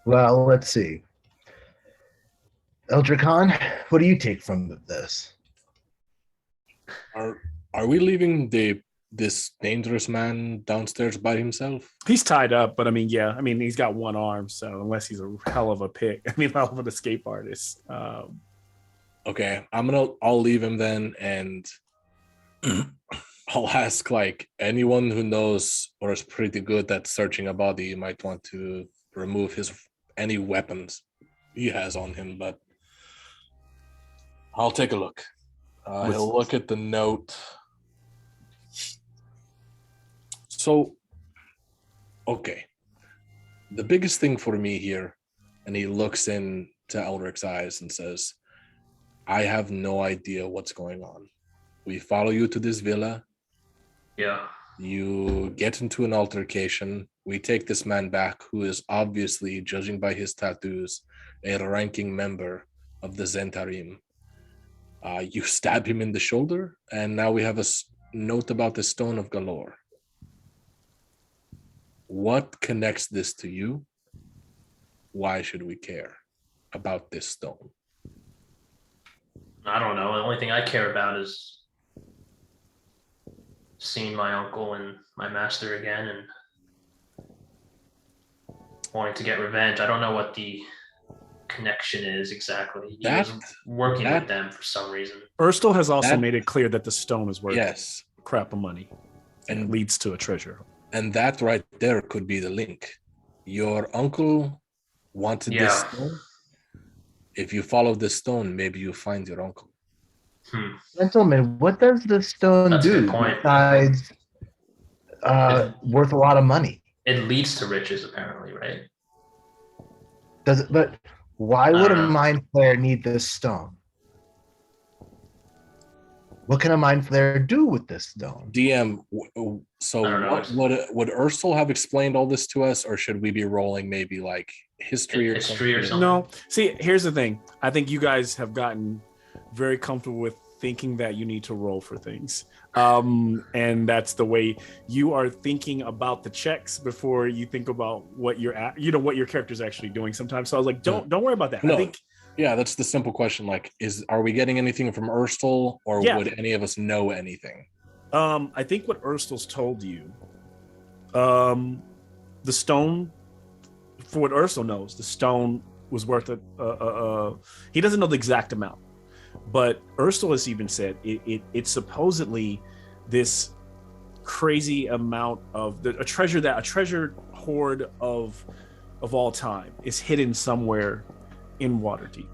Well, let's see. Eldricon, what do you take from this? Are we leaving this dangerous man downstairs by himself? He's tied up, but I mean, yeah, I mean, he's got one arm, so unless he's a hell of a pick, I mean, hell of an escape artist. Okay, I'll leave him then, and I'll ask like anyone who knows or is pretty good at searching a body might want to remove any weapons he has on him, but I'll take a look. He'll look at the note. So, okay. The biggest thing for me here, and he looks into Elric's eyes and says, I have no idea what's going on. We follow you to this villa. Yeah. You get into an altercation. We take this man back, who is obviously, judging by his tattoos, a ranking member of the Zentarim. You stab him in the shoulder, and now we have a note about the Stone of Galore. What connects this to you? Why should we care about this stone? I don't know. The only thing I care about is seeing my uncle and my master again and wanting to get revenge. I don't know what the connection is exactly. He was working with them for some reason. Urstel has also made it clear that the stone is worth crap of money and And leads to a treasure. And that right there could be the link. Your uncle wanted this stone. If you follow this stone, maybe you find your uncle. Gentlemen, what does the stone That's a do good point. besides worth a lot of money? It leads to riches, apparently, right? Does it? But why would a mind flayer need this stone? What can a mind flayer do with this stone? DM, so would Ursel have explained all this to us, or should we be rolling maybe like history or something? No. See, here's the thing. I think you guys have gotten very comfortable with thinking that you need to roll for things. And that's the way you are thinking about the checks before you think about what what your character's actually doing sometimes. So I was like, don't worry about that. No. I think that's the simple question. Like, are we getting anything from Urstel, or would any of us know anything? I think what Urstel's told you, the stone, for what Urstel knows, the stone was worth he doesn't know the exact amount, but Urstel has even said it's supposedly this crazy amount of a treasure hoard of all time is hidden somewhere in Waterdeep.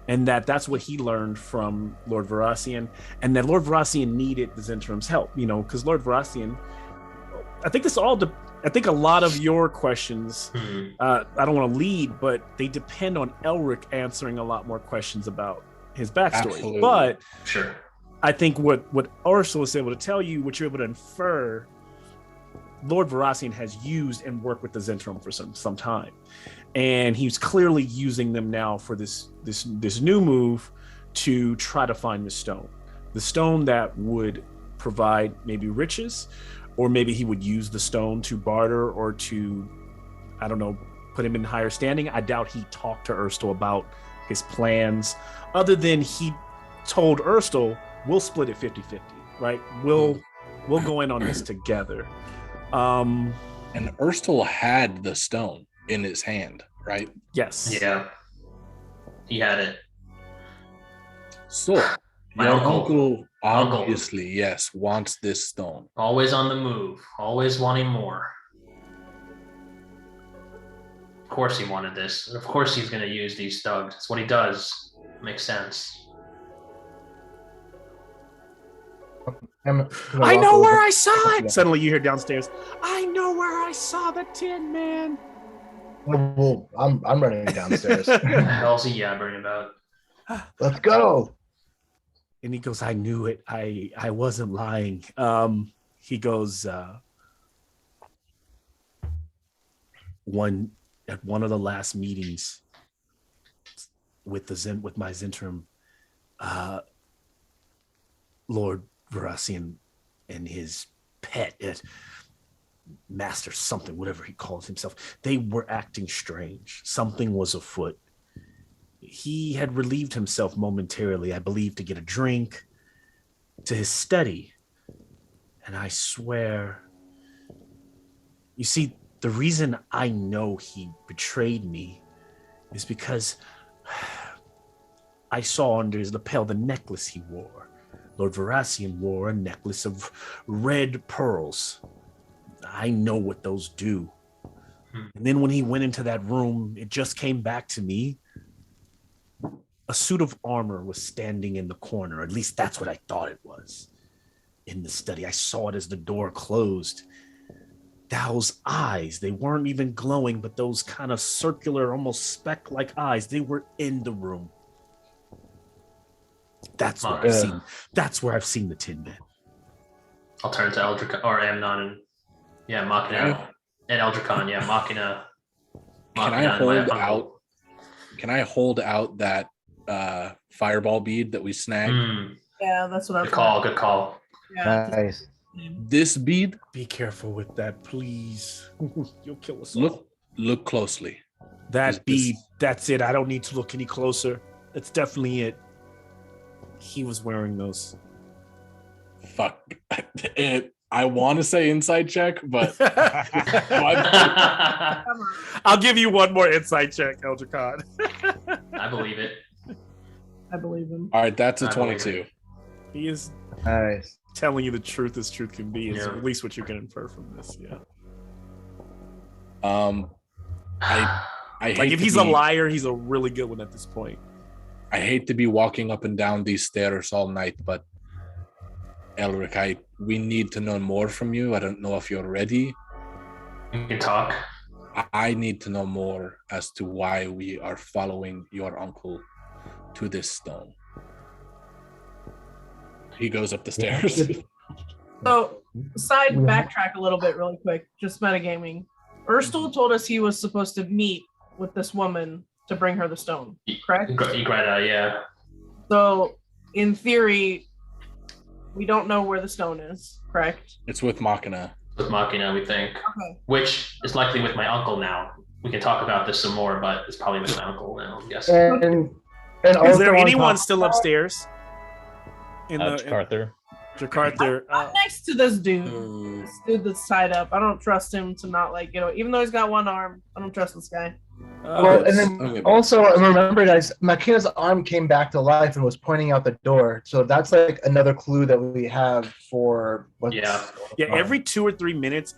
And that's what he learned from Lord Varassian, and that Lord Varassian needed the Zentrim's help, because Lord Varassian, I think a lot of your questions, I don't want to lead, but they depend on Elric answering a lot more questions about his backstory. Absolutely. But sure, I think what Ursula was able to tell you, what you're able to infer, Lord Varassian has used and worked with the Zentrum for some time. And he's clearly using them now for this new move to try to find the stone that would provide maybe riches, or maybe he would use the stone to barter or to, I don't know, put him in higher standing. I doubt he talked to Urstel about his plans, other than he told Urstel, we'll split it 50-50, right? We'll go in on this together. And Urstel had the stone in his hand, right? Yes. Yeah. He had it. So My your uncle. uncle obviously, yes, wants this stone. Always on the move. Always wanting more. Of course he wanted this. And of course he's going to use these thugs. It's what he does. Makes sense. I know where I saw it. Suddenly you hear downstairs, I know where I saw the Tin Man. Well, I'm running downstairs. What the hell's he yabbering about? Let's go. And he goes, I knew it. I wasn't lying. He goes, at one of the last meetings with my Zentrum, Lord Verasian and his pet, master something, whatever he calls himself, they were acting strange. Something was afoot. He had relieved himself momentarily, I believe, to get a drink, to his study. And I swear, you see, the reason I know he betrayed me is because I saw under his lapel the necklace he wore. Lord Verasian wore a necklace of red pearls. I know what those do. And then when he went into that room, it just came back to me. A suit of armor was standing in the corner. At least that's what I thought it was. In the study, I saw it as the door closed. Those eyes, they weren't even glowing, but those kind of circular, almost speck-like eyes, they were in the room. That's where I've seen. That's where I've seen the Tin Man. I'll turn to Eldrick or Amnon and Machina and Eldricon. Yeah, Machina. Can I hold out? Can I hold out that fireball bead that we snagged? Yeah, that's what I was. Good call. Yeah. Nice. This bead. Be careful with that, please. You'll kill us. Look closely. That bead. That's it. I don't need to look any closer. That's definitely it. He was wearing those. Fuck. I want to say inside check, but I'll give you one more insight check, Eldricon. I believe it. I believe him. All right, that's a 22. He is nice. Telling you the truth as truth can be is at least what you can infer from this. Yeah. I hate like if he's a liar, he's a really good one at this point. I hate to be walking up and down these stairs all night, but Elric, we need to know more from you. I don't know if you're ready. You can talk. I need to know more as to why we are following your uncle to this stone. He goes up the stairs. So, backtrack a little bit really quick, just metagaming. Erstul told us he was supposed to meet with this woman to bring her the stone, correct? Greta, yeah. So, in theory, we don't know where the stone is, correct? It's with Machina. With Machina, we think. Okay. Which is likely with my uncle now. We can talk about this some more, but it's probably with my uncle now, I'm guessing. And is there anyone still upstairs? Jakartha. Jakartha. I'm next to this dude. This dude that's tied up. I don't trust him to not even though he's got one arm, I don't trust this guy. Well, and then also remember, guys, Machina's arm came back to life and was pointing out the door. So that's like another clue that we have for what's every 2 or 3 minutes,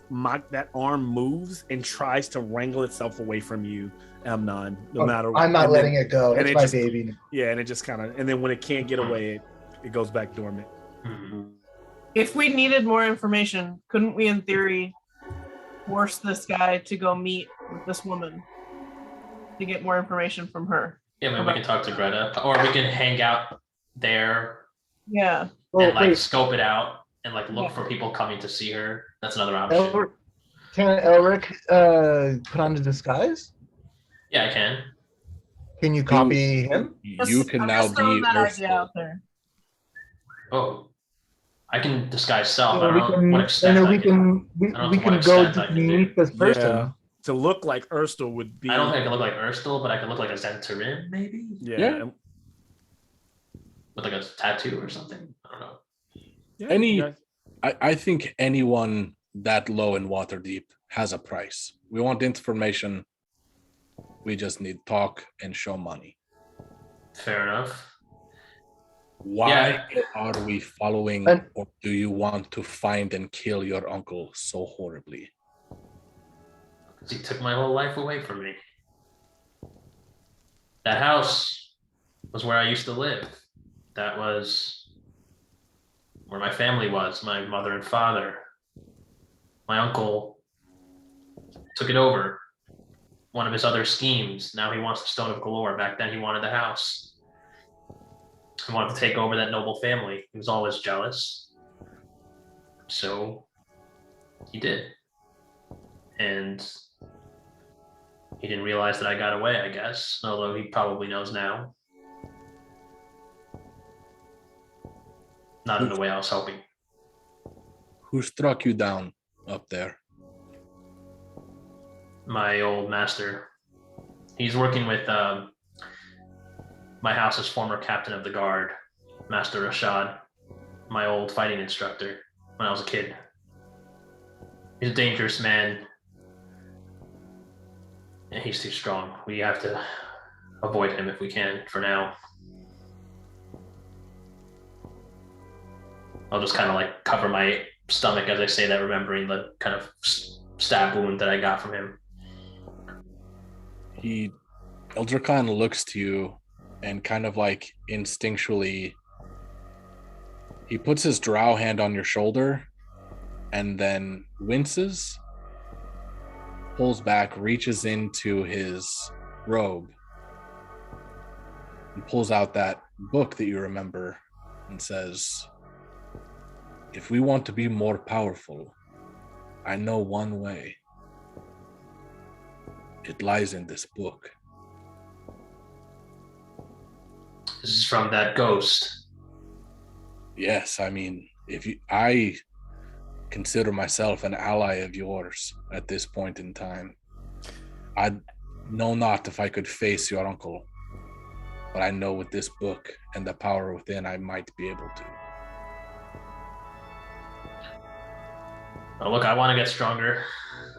that arm moves and tries to wrangle itself away from you, Amnon. No matter what. I'm not letting it go. It's my baby. Yeah, and it just kind of, and then when it can't get away, it goes back dormant. If we needed more information, couldn't we, in theory, force this guy to go meet with this woman to get more information from her? Yeah, maybe we can talk to Greta, or we can hang out there. Yeah. And scope it out and look for people coming to see her. That's another option. Can Elric put on the disguise? Yeah, I can. Can you copy him? You can now be out there. Oh, I can disguise self. Yeah, I don't know what extent. We can go to meet this person. Yeah. To look like Erstul would be. I don't think I can look like Erstul, but I can look like a Zentarim, maybe. Yeah. With a tattoo or something. I don't know. I think anyone that low in Waterdeep has a price. We want information. We just need talk and show money. Fair enough. Why are we following, or do you want to find and kill your uncle so horribly? Because he took my whole life away from me. That house was where I used to live. That was where my family was, my mother and father. My uncle took it over. One of his other schemes. Now he wants the Stone of Galore. Back then he wanted the house. He wanted to take over that noble family. He was always jealous. So he did. And he didn't realize that I got away, I guess, although he probably knows now. not in the way I was hoping. Who struck you down up there? My old master. He's working with my house's former captain of the guard, Master Rashad, my old fighting instructor when I was a kid. He's a dangerous man, and he's too strong. We have to avoid him if we can for now. I'll just kind of like cover my stomach as I say that, remembering the kind of stab wound that I got from him. Eldra Khan looks to you and kind of like instinctually, he puts his drow hand on your shoulder and then winces, pulls back, reaches into his robe, and pulls out that book that you remember and says, "If we want to be more powerful, I know one way. It lies in this book." This is from that ghost. Yes, I mean, I consider myself an ally of yours at this point in time. I know not if I could face your uncle, but I know with this book and the power within, I might be able to. Well, look, I want to get stronger.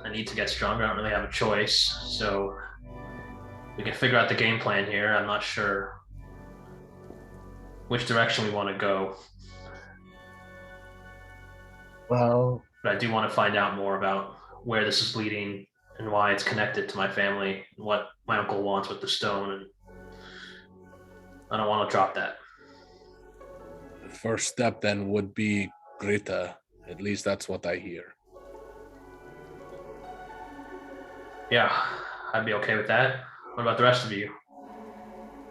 I need to get stronger. I don't really have a choice. So we can figure out the game plan here. I'm not sure which direction we want to go. Well, But I do want to find out more about where this is leading and why it's connected to my family and what my uncle wants with the stone. And I don't want to drop that. The first step then would be Greta. At least that's what I hear. Yeah, I'd be okay with that. What about the rest of you?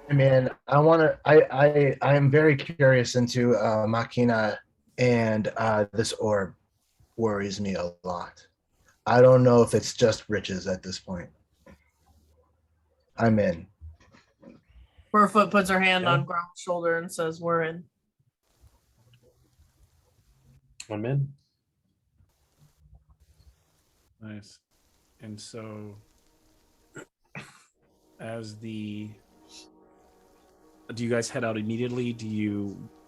I mean, I am very curious into Machina, and this orb worries me a lot. I don't know if it's just riches at this point. I'm in. Burfoot puts her hand on Grom's shoulder and says, "We're in." I'm in. Nice. And so, do you guys head out immediately?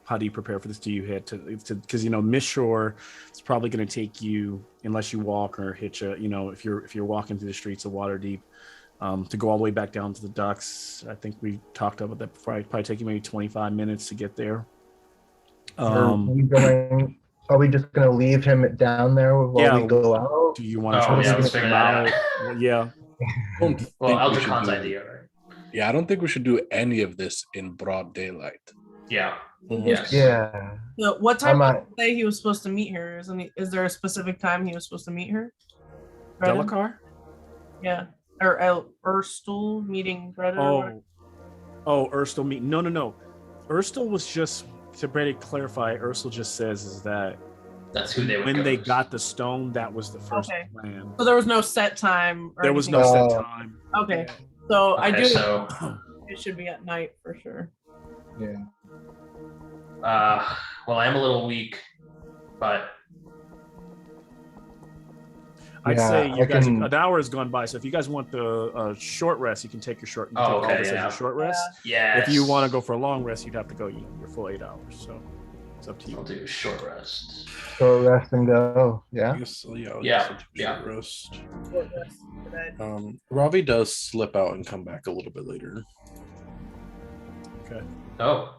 How do you prepare for this? Do you head to, because Miss Shore, it's probably going to take you, unless you walk or hitch if you're walking through the streets of Waterdeep, to go all the way back down to the docks. I think we talked about that before. It'd probably take you maybe 25 minutes to get there. Are we just going to leave him down there while we go out? Do you want to try to let's figure figure that that out? Well, yeah. Well, Eldra Khan's idea, right? Yeah, I don't think we should do any of this in broad daylight. Yeah. Yes. Yeah. So what time did he say he was supposed to meet her? Is there a specific time he was supposed to meet her? Brennan? Delacar? Yeah. Or Erstul meeting Brennan? Erstul meeting. No. Erstul was just, to Brady clarify, Ursula just says is that that's who they were. When they got the stone, that was the first plan. So there was no set time. There was no set time. Okay. So I do. So it should be at night for sure. Yeah. Well, I am a little weak, but I'd say you guys. An hour has gone by, so if you guys want the short rest, you can take your short. You take all this as your short rest. Yeah. If you want to go for a long rest, you'd have to go your full 8 hours. So it's up to you. I'll do short rest. Short rest and go. Yeah. Yeah. Rest. Ravi does slip out and come back a little bit later. Okay. Oh.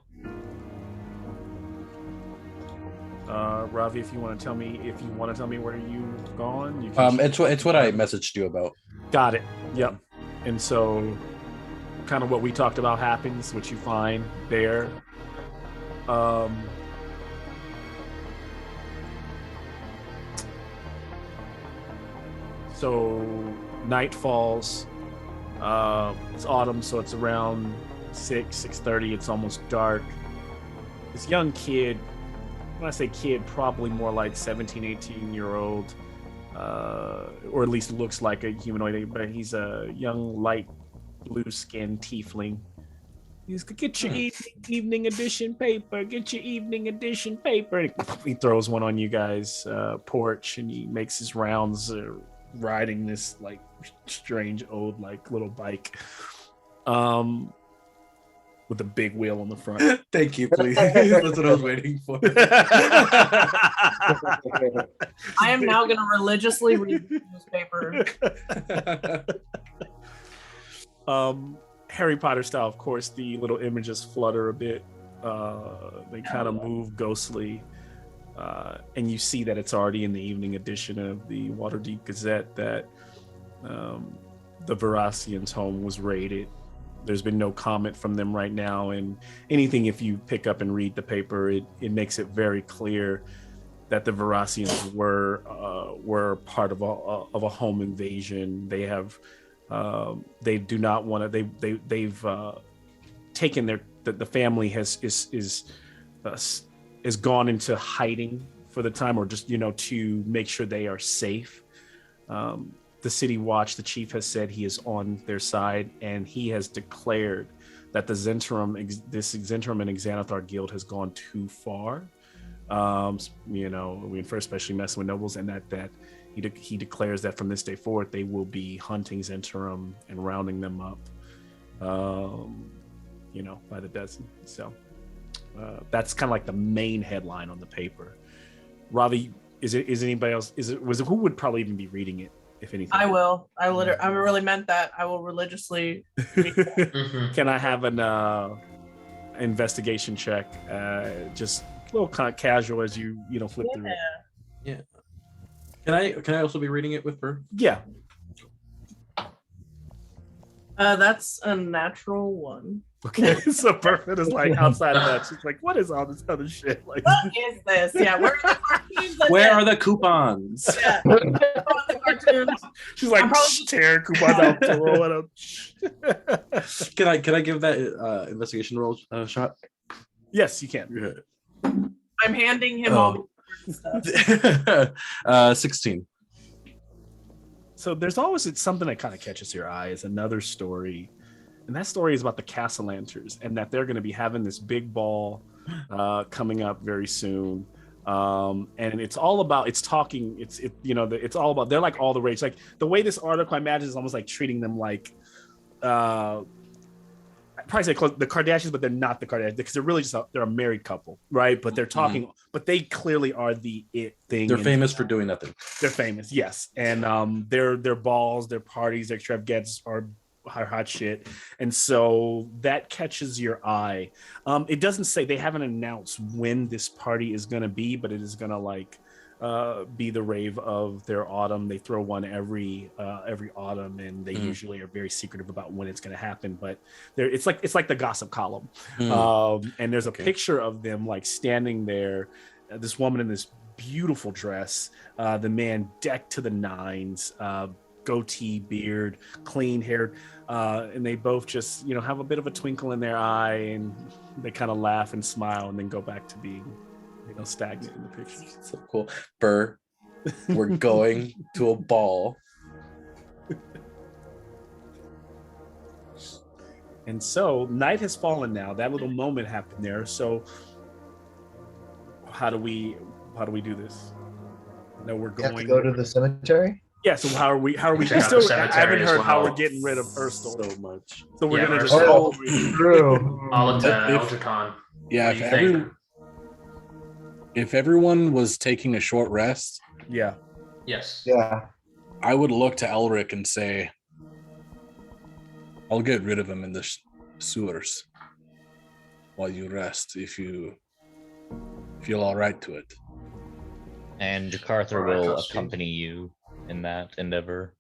Ravi, if you want to tell me where you've gone, you can it's what I messaged you about. Got it. Yep. And so, kind of what we talked about happens, which you find there. So night falls. It's autumn, so it's around 6:30. It's almost dark. This young kid, when I say kid, probably more like 17, 18-year-old, or at least looks like a humanoid, but he's a young, light blue-skinned tiefling. He's like, get your evening edition paper. Get your evening edition paper. And he throws one on you guys' porch, and he makes his rounds riding this like strange old like little bike, with a big wheel on the front. Thank you, please. That's what I was waiting for. I am now going to religiously read the newspaper. Harry Potter style, of course, the little images flutter a bit. They kind of move ghostly. And you see that it's already in the evening edition of the Waterdeep Gazette that the Veracians' home was raided. There's been no comment from them right now, and anything, if you pick up and read the paper, it makes it very clear that the Veracians were part of a home invasion. They have they do not want to. They've taken the family has gone into hiding for the time, or just to make sure they are safe. The City Watch, the chief has said he is on their side, and he has declared that this Zentrum and Xanathar guild has gone too far. Especially messing with nobles, and that he declares that from this day forward they will be hunting Zentrum and rounding them up, by the dozen. So that's kind of like the main headline on the paper. Ravi, is anybody else? Who would probably even be reading it? If anything, I will. I really meant that. I will religiously. Can I have an investigation check? Just a little kind of casual as you flip through it. Yeah. Can I also be reading it with her? Yeah. That's a natural one. Okay, so Perfect is like outside of that. She's like, "What is all this other shit? Like, what is this? Yeah, where are the cartoons? Where are the coupons?" Yeah. The cartoons. She's like tearing coupons out, throwing them. Can I give that investigation roll a shot? Yes, you can. I'm handing him all the stuff. 16. So there's always something that kind of catches your eye. Is another story. And that story is about the Castellanters, and that they're going to be having this big ball coming up very soon. And it's all about, it's all about, they're like all the rage. Like the way this article I imagine is almost like treating them like, I'd probably say the Kardashians, but they're not the Kardashians because they're really just they're a married couple, right? But they're talking, but they clearly are the it thing. They're famous for doing nothing. They're famous, yes. And their balls, their parties, their extravagances are hot shit, and so that catches your eye. It doesn't say, they haven't announced when this party is going to be, but it is going to be the rave of their autumn. They throw one every autumn, and they usually are very secretive about when it's going to happen. But it's like the gossip column. And there's a picture of them like standing there. This woman in this beautiful dress, the man decked to the nines. Goatee, beard, clean hair, and they both just have a bit of a twinkle in their eye, and they kind of laugh and smile, and then go back to being stagnant in the picture. So cool. Burr, we're going to a ball. And so night has fallen now. That little moment happened there. So how do we do this? No, we're going to go to the cemetery. Yeah, so how are we Check out the still, I cemetery haven't as heard how well. we're getting rid of Urstel. So much. So we're gonna just Urstel. True. All of the If- Eldricon. Yeah, What do you think? if everyone was taking a short rest, yeah. Yes. Yeah. I would look to Elric and say, "I'll get rid of him in the sewers while you rest, if you feel all right to it." And Jakarthar Alright, will trust you. accompany you in that endeavor.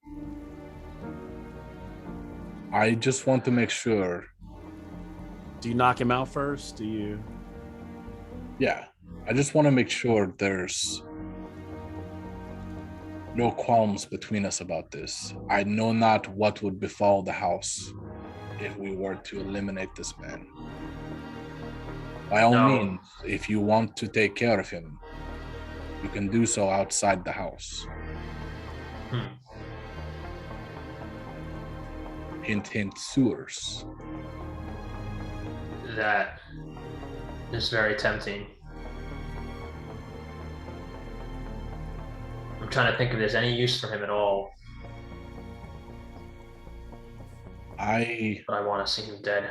I just want to make sure. Do you knock him out first? Do you? Yeah, I just want to make sure there's no qualms between us about this. I know not what would befall the house if we were to eliminate this man. By all No. means, if you want to take care of him, you can do so outside the house. Hint, hint, sewers. That is very tempting. I'm trying to think if there's any use for him at all, but I want to see him dead.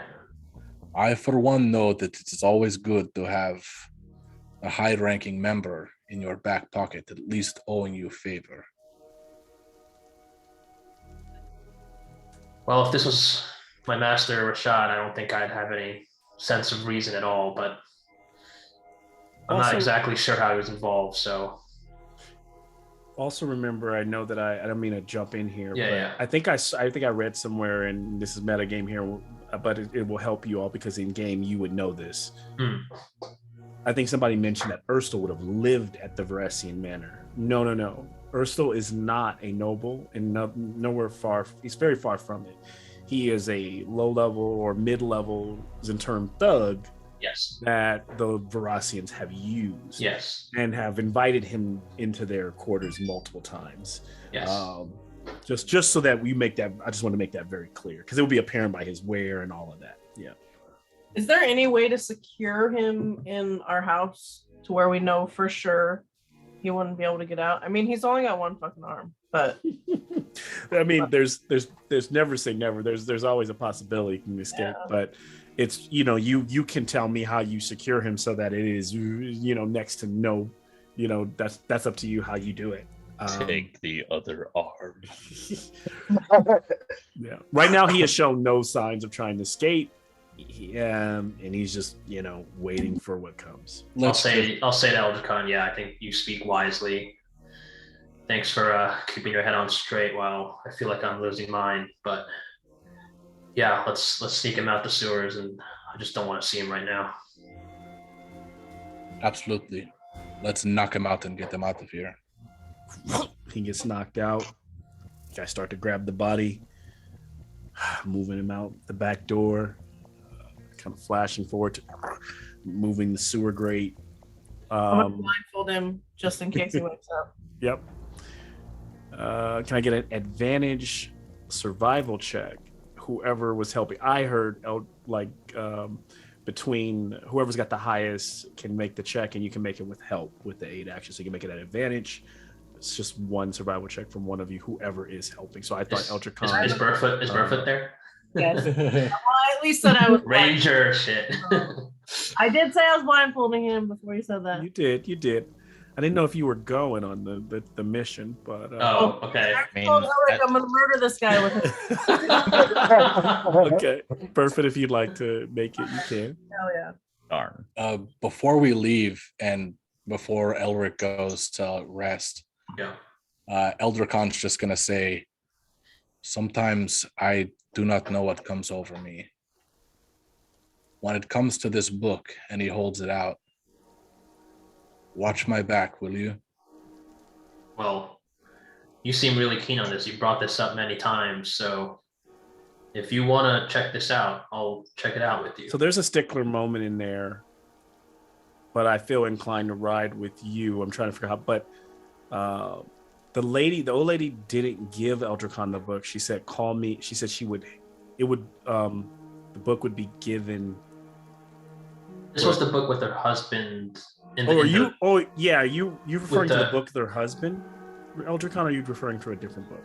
I, for one, know that it is always good to have a high-ranking member in your back pocket, at least owing you a favor. Well, if this was my master Rashad, I don't think I'd have any sense of reason at all, but I'm not Also- exactly sure how he was involved, so Also remember, I know that I don't mean to jump in here, Yeah, but yeah. I think I read somewhere, and this is metagame here, but it will help you all because in game you would know this. Hmm. I think somebody mentioned that Urstel would have lived at the Veresian Manor. No. Urstel is not a noble, and nowhere far. He's very far from it. He is a low-level or mid-level Zenturn thug yes. that the Verasians have used. Yes. And have invited him into their quarters multiple times. Yes. Just so that we make that, I just want to make that very clear because it will be apparent by his wear and all of that. Yeah. Is there any way to secure him in our house to where we know for sure he wouldn't be able to get out? I mean, he's only got one fucking arm, but I mean, there's never say never. There's always a possibility he can escape, but it's you can tell me how you secure him so that it is next to no, that's up to you how you do it. Take the other arm. Yeah. Right now, he has shown no signs of trying to escape, and he's just waiting for what comes. I'll say to Elder Khan, yeah, I think you speak wisely. Thanks for keeping your head on straight while I feel like I'm losing mine. But yeah, let's sneak him out the sewers, and I just don't want to see him right now. Absolutely. Let's knock him out and get him out of here. He gets knocked out. Guys start to grab the body, moving him out the back door, kind of flashing forward, moving the sewer grate. I'm gonna blindfold him just in case he wakes up. Yep. Can I get an advantage survival check? Whoever was helping. I heard between whoever's got the highest can make the check, and you can make it with help with the 8 action, so you can make it an advantage. It's just one survival check from one of you, whoever is helping. So I thought Eldrick Khan. Is Burfoot there? Yes. Well, I at least said I was Ranger shit. I did say I was blindfolding him before you said that. You did. I didn't know if you were going on the mission, but Oh, okay. I told Elric I'm gonna murder this guy with it. okay. Perfect. If you'd like to make it, you can. Hell yeah. Darn. Before we leave and before Elric goes to rest, Elder Khan's just gonna say, sometimes I do not know what comes over me. When it comes to this book, and he holds it out, watch my back, will you? Well, you seem really keen on this. You brought this up many times, so if you want to check this out, I'll check it out with you. So there's a stickler moment in there, but I feel inclined to ride with you. I'm trying to figure out, but the old lady didn't give Eldrick Khan the book. She said, call me. She said the book would be given. This was the book with her husband. You referring to the book with her husband, Eldrick Khan, or are you referring to a different book?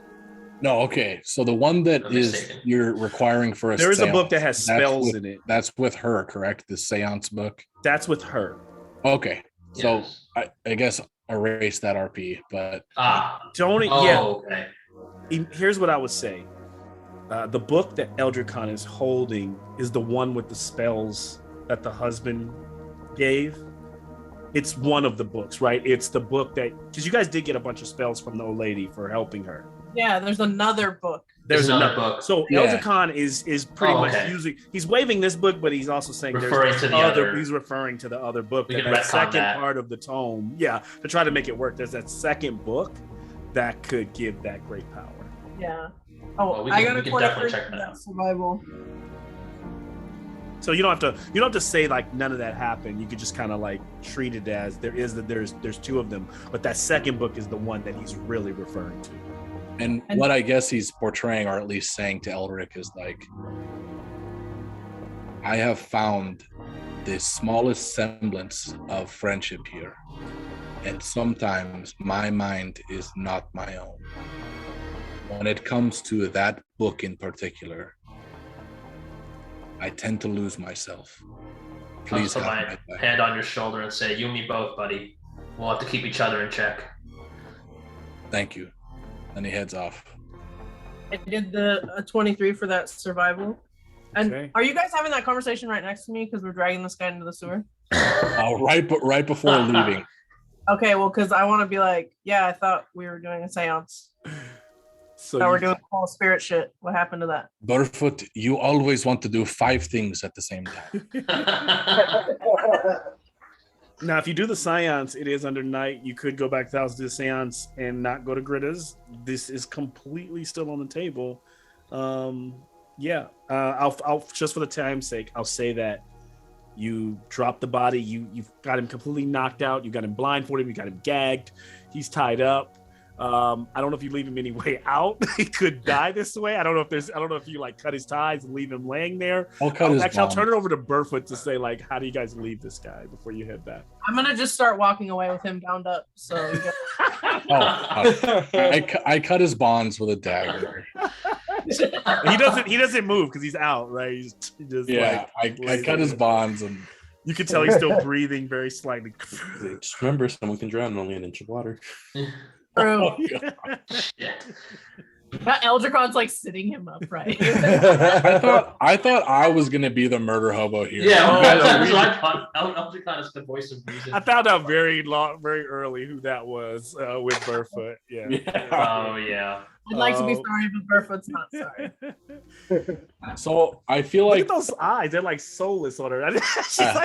No, okay. So the one that is you're requiring for there is a book that seance, has that's spells with- in it. That's with her, correct? The seance book. That's with her. Okay. So Yes. I guess erase that RP, but Don't it? Oh, Yeah. okay. Here's what I would say. The book that Eldrick Khan is holding is the one with the spells that the husband gave. It's one of the books, right? It's the book that, because you guys did get a bunch of spells from the old lady for helping her. Yeah, there's another book. There's another book. So Yeah. Eldrick Khan is pretty much okay. using. He's waving this book, but he's also saying Referring there's to the other. other. He's referring to the other book. We That can retcon second that. part of the tome, yeah, to try to make it work. There's that second book that could give that great power. Yeah. Oh, Well, we I can- got we a can 23 definitely check for that out. survival. So you don't have to say like none of that happened. You could just kind of like treat it as there's two of them, but that second book is the one that he's really referring to. and what I guess he's portraying, or at least saying to Elric, is like, I have found the smallest semblance of friendship here. And sometimes my mind is not my own. When it comes to that book in particular, I tend to lose myself. I'll just Please put have my my back. hand on your shoulder and say, "You and me both, buddy. We'll have to keep each other in check." Thank you. And he heads off. I did the 23 for that survival. And Okay. are you guys having that conversation right next to me because we're dragging this guy into the sewer? Right before leaving. Okay, well, because I want to be like, yeah, I thought we were doing a seance. So We're doing whole spirit shit. What happened to that? Burfoot, you always want to do 5 things at the same time. now, if you do the seance, it is under night. You could go back to the house, do the seance, and not go to Gritta's. This is completely still on the table. I'll just for the time's sake, I'll say that you drop the body. You've got him completely knocked out. You got him blindfolded. You got him gagged. He's tied up. I don't know if you leave him any way out. He could die this way. I don't know if you like cut his ties and leave him laying there. I'll turn it over to Burfoot to say, like, how do you guys leave this guy before you head back? I'm gonna just start walking away with him bound up. So I cut his bonds with a dagger. He doesn't move because he's out, right? He's just I cut his bonds, and you can tell he's still breathing very slightly. Just remember, someone can drown in only an inch of water. true. Shit. That Eldricon's like sitting him up, right? I thought I was gonna be the murder hobo here. Yeah, that's what I thought. Eldricon is the voice of reason. I found out very early who that was with Burfoot. Yeah. Oh yeah. I'd like to be sorry, but Burfoot's not sorry. So I feel Look like at those eyes; they're like soulless on her.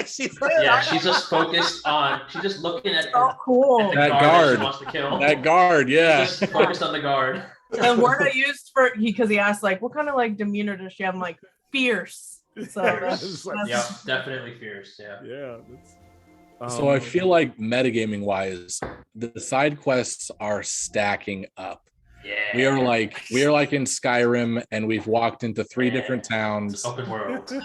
she's Yeah, she's just focused on. She's just looking at So cool. the That guard guard. she wants to kill. that guard, yeah. She's just focused on the guard. The word I used because he asked like, what kind of like demeanor does she have? I'm like, fierce. So that's Yeah, definitely fierce. Yeah. Yeah. So I feel like metagaming wise, the side quests are stacking up. Yeah. We are like in Skyrim, and we've walked into 3 different towns. Open world. You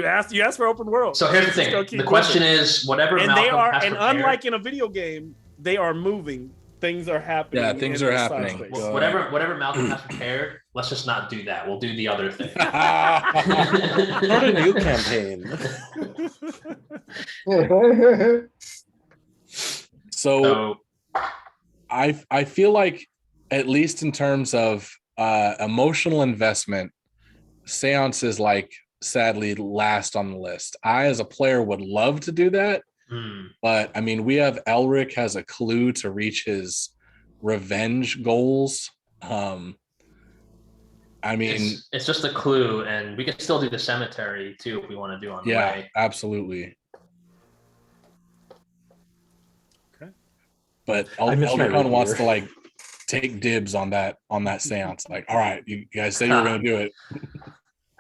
asked for open world. So here's the Just go thing. keep The question moving. is, whatever and Malcolm they are, has and prepared, unlike in a video game, they are moving. Things are happening. Yeah, things in are the side happening. space. whatever Malcolm has prepared, let's just not do that. We'll do the other thing. Start a new campaign. So I feel like, at least in terms of emotional investment, seance is like sadly last on the list. I as a player would love to do that, but I mean, we have Elric has a clue to reach his revenge goals. I mean, it's just a clue, and we can still do the cemetery too if we want to do on the yeah, way. absolutely. Okay. But I miss my Eldricon wants rapier. to like take dibs on that seance. Like, all right, you guys said you were gonna do it.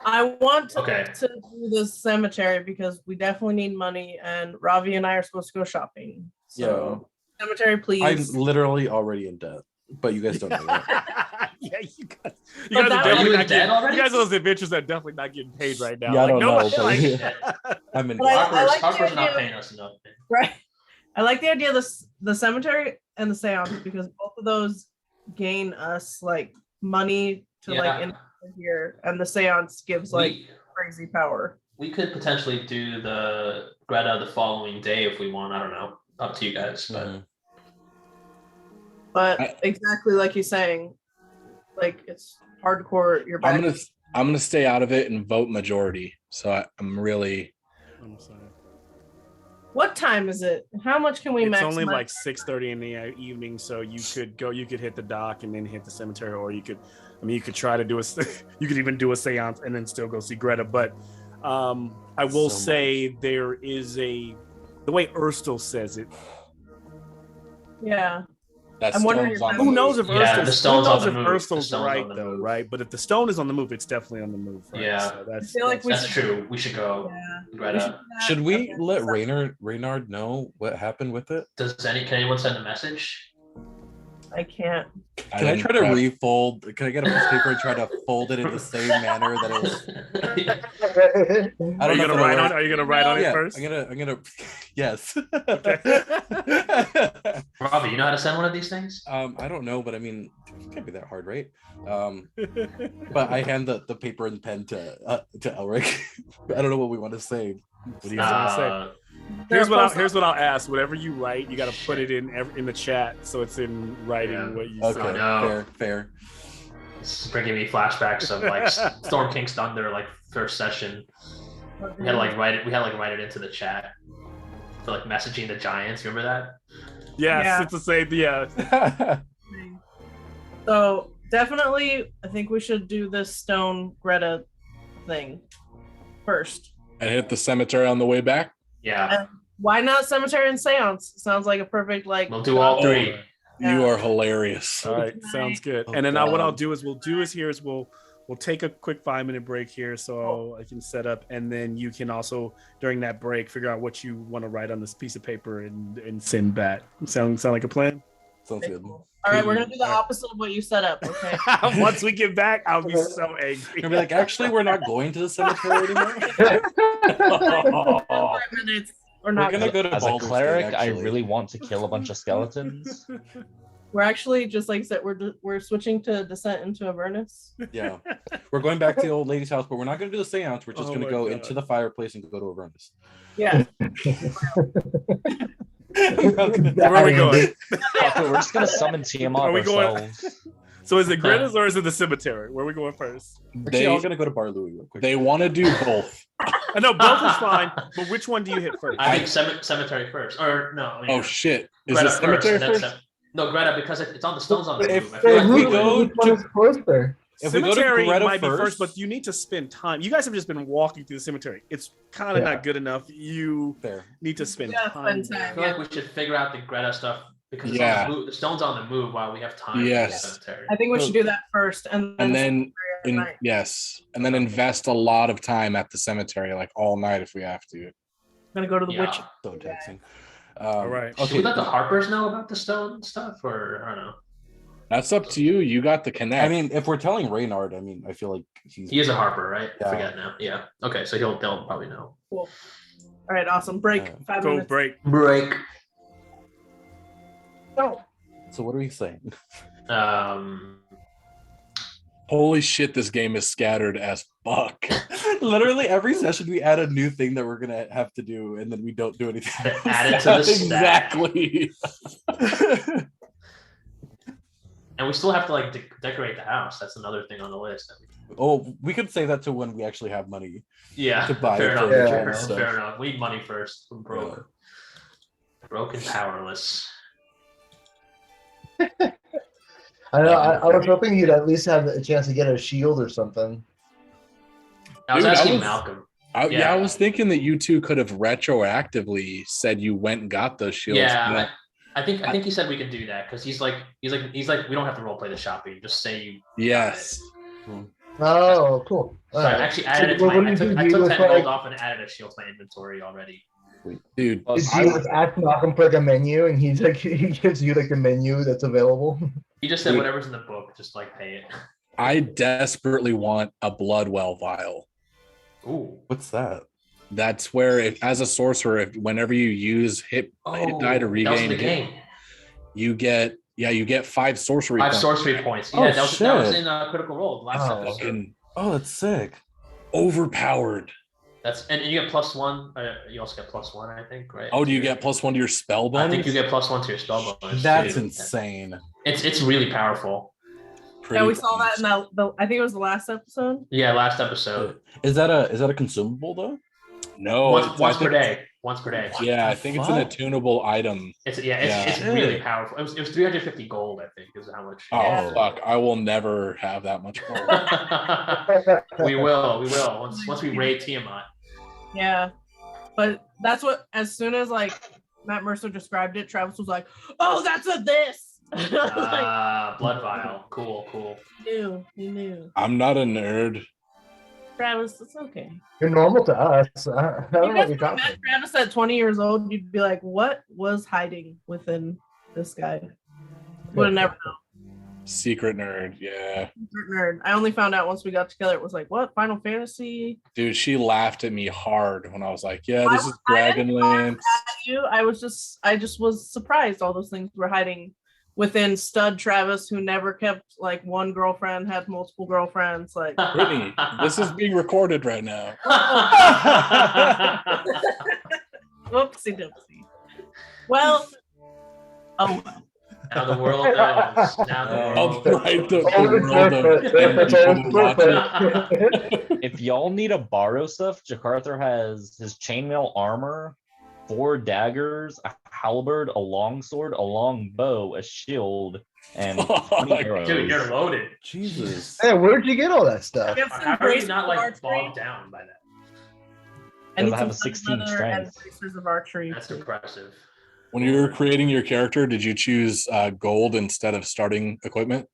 I want to Okay. do the cemetery because we definitely need money, and Ravi and I are supposed to go shopping. So cemetery, please. I'm literally already in debt, but you guys don't know that. Yeah, you guys But are that- Are definitely you in not debt getting. already? You guys are those adventures that definitely not getting paid right now. Yeah, I Like, don't know, nobody- but like- I'm in But I- debt. like the Harper's not idea- paying us enough. Right. I like the idea of the cemetery and the seance because both of those gain us like money to like invest here, and the seance gives like crazy power. We could potentially do the Greta the following day if we want. I don't know. Up to you guys. But But exactly like he's saying, like it's hardcore. You're back. I'm gonna stay out of it and vote majority. So I'm really. I'm sorry. What time is it? How much can we It's maximize? only like 6:30 in the evening, so you could hit the dock and then hit the cemetery, or you could try to do you could even do a seance and then still go see Greta. But I will So say there is the way Erstil says it. Yeah. That I'm wondering stone's if on that- the Who knows move. if Yeah, Erstil's, the stone's on the move. The Erstil's stone's right on the though, move. right? But if the stone is on the move, it's definitely on the move. Right? Yeah. So that's, I feel like we that's should- true. We should go. Yeah. Greta. Should we let Reynard know what happened with it? Can anyone send a message? I can't. Can I try to refold? Can I get a piece of paper and try to fold it in the same manner that it was? I Are you don't know. gonna write on? Are you gonna write on it Yeah, first? I'm gonna. Yes. Okay. Robbie, you know how to send one of these things? I don't know, but I mean, it can't be that hard, right? But I hand the paper and pen to Elric. I don't know what we want to say. What do you guys want to say? Here's what I'll ask. Whatever you write, you got to put it in the chat so it's in writing what you Okay, say. no. fair. It's bringing me flashbacks of like Storm King's Thunder, like first session. We had to like write it into the chat for like messaging the giants. Remember that? Yes, Yeah. it's the same. Yeah. So definitely, I think we should do this Stone Greta thing first. And hit the cemetery on the way back. Yeah, And why not cemetery and seance? Sounds like a perfect like. we'll do all three. You are hilarious. All right, sounds good. Oh, And then what I'll God. do is we'll take a quick 5-minute break here so I can set up, and then you can also during that break figure out what you want to write on this piece of paper and send back. Sound like a plan? Sounds good. All right, we're gonna do the opposite of what you set up. Okay. Once we get back, I'll be so angry. You're gonna be like, actually, we're not going to the cemetery anymore. 5 minutes. We're not. We're gonna go to As a Baldur's Gate, cleric, I actually. really want to kill a bunch of skeletons. We're actually just like I said. We're switching to Descent into Avernus. Yeah, we're going back to the old lady's house, but we're not going to do the seance. We're just Oh going to my go God. into the fireplace and go to Avernus. Yeah. Where are we going? Fuck it, we're just gonna summon Tiamat Are we going- ourselves. So is it Greta's or is it the cemetery? Where are we going first? Actually, I'm going to go to Bar Louie real quick. They want to do both. I know both is fine, but which one do you hit first? I think cemetery first, or no? I mean, Oh shit! Is Greta the cemetery and then first? No, Greta, because it's on the stones on the If- move. I feel if like we we go Which one is closer? If we go to Cemetery Greta might be first- first, but you need to spend time. You guys have just been walking through the cemetery. It's kind of Yeah. not good enough. You There. need to spend Yeah, time. spend I time. feel like we should figure out the Greta stuff because it's Yeah. on the, move. The stone's on the move while we have time. Yes. For the cemetery. I think we should do that first, and And then cemetery at night. yes, and then invest a lot of time at the cemetery, like all night if we have to. I'm gonna go to the Yeah. witch. So texting. All right. Should Okay. we let the Harpers know about the stone stuff, or I don't know? That's up to you. You got the connect. I mean, if we're telling Reynard, I mean, I feel like he's. He is a Harper, right? Yeah. I forget now. Yeah. Okay, so they'll probably know. Cool. All right, awesome. Break. 5 Go minutes. break. Break. Oh, So what are we saying? holy shit, this game is scattered as fuck. Literally every session we add a new thing that we're gonna have to do, and then we don't do anything. Add it to the stack. Exactly. And we still have to like decorate the house. That's another thing on the list. Oh, we could say that to when we actually have money. Yeah, To buy fair enough. furniture Fair and enough. stuff. Fair enough. We need money first. We're broke. Broke and powerless. I know. I was hoping you'd at least have a chance to get a shield or something. I was Dude, I asking was- Malcolm. I Yeah. was thinking that you two could have retroactively said you went and got those shields. Yeah, I think he said we can do that because he's like we don't have to role play the shopping. Just say you. Yes. Oh, cool. So I actually added it to What my. do I you took, do? I You took just 10 like- gold off and added a shield to my inventory already. Dude, Did you like ask Malcolm for like a menu, and he's like he gives you like the menu that's available? He just said Dude. whatever's in the book, just like pay it. I desperately want a Bloodwell vial. Ooh. What's that? That's where, as a sorcerer, whenever you use hit die to Oh, that was regain, the hit, game. you get 5 sorcery 5 points. sorcery points. Yeah, Oh, that was shit. in Critical Role the last Oh. episode. Fucking Oh, that's sick. overpowered. That's and you get +1. You also get +1, I think, right? Oh, do you get +1 to your spell bonus? I think you get +1 to your spell bonus. That's too. insane. It's really powerful. yeah, we saw that in I think it was the last episode. Yeah, last episode. Is that a consumable though? No, once it's- once I per think- day. Once per day. Yeah, I think it's an Fuck? attunable item. It's Yeah. it's really powerful. It was 350 gold, I think, is how much. Oh Yeah. fuck! I will never have that much gold. we will. Once we raid Tiamat. Yeah, but that's what. As soon as like Matt Mercer described it, Travis was like, "Oh, that's a this." Blood vial. Cool. He knew. I'm not a nerd. Travis, it's okay. You're normal to us. I don't know You what guys you're talking met Travis at 20 years old, you'd be like, "What was hiding within this guy?" Would have never known. Secret nerd, yeah. Nerd. I only found out once we got together. It was like, what? Final Fantasy? Dude, she laughed at me hard when I was like, yeah, this is I didn't laugh Dragonlance. at you. I just was surprised all those things were hiding within Stud Travis, who never kept like one girlfriend, had multiple girlfriends. Like, Brittany, this is being recorded right now. whoopsie doopsie. Well, oh well. Now the world knows. Now the Oh, world right, the knows. world of If y'all need to borrow stuff, Jakarta has his chainmail armor, 4 daggers, a halberd, a longsword, a long bow, a shield, and 20 arrows. Dude, you're loaded. Jesus. Hey, where'd you get all that stuff? I have some How are you bracers not of like archery. bogged down by that? I need I have some a 16 leather and strength. bracers of archery. That's impressive. When you were creating your character, did you choose gold instead of starting equipment?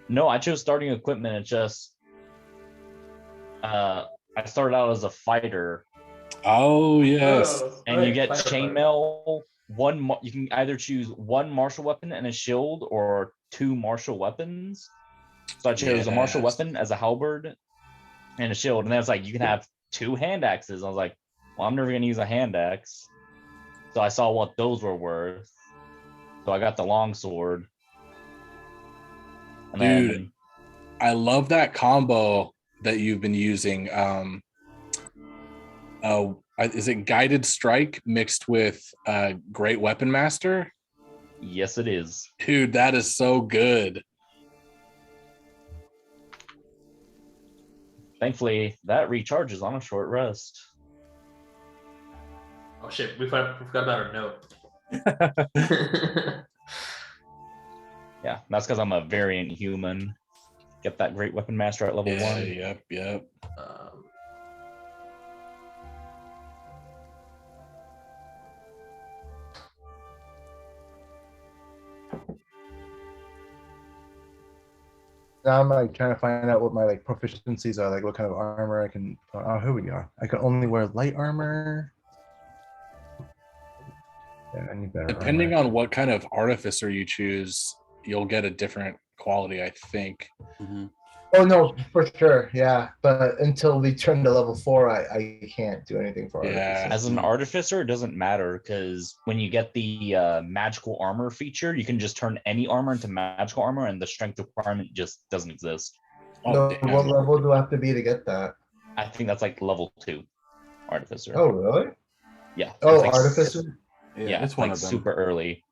No, I chose starting equipment. It's just I started out as a fighter, Oh, yes. and you get chainmail. You can either choose 1 martial weapon and a shield, or 2 martial weapons. So I chose a martial Yes. weapon as a halberd and a shield, and then it's like you can have 2 hand axes. I was like, well, I'm never gonna use a hand axe, so I saw what those were worth. So I got the longsword. And Dude. then I love that combo that you've been using. Is it guided strike mixed with great weapon master? yes, it is. Dude, that is so good. Thankfully, that recharges on a short rest. Oh shit, we forgot about our note. Yeah, that's because I'm a variant human. Get that great weapon master at level Yeah, 1. yep. Um, Now I'm like trying to find out what my like proficiencies are, like what kind of armor I can. Oh, here we go. I can only wear light armor. Yeah, I need better. Depending armor. on what kind of artificer you choose, you'll get a different quality, I think. Mhm. Oh no, for sure, yeah. But until we turn to level 4, I can't do anything for Yeah. artificer. As an artificer, it doesn't matter because when you get the magical armor feature, you can just turn any armor into magical armor, and the strength requirement just doesn't exist. Oh, No, damn. what level do I have to be to get that? I think that's like level 2 artificer. Oh really? Yeah. Oh, it's like, artificer. Yeah, it's one like of them. super early.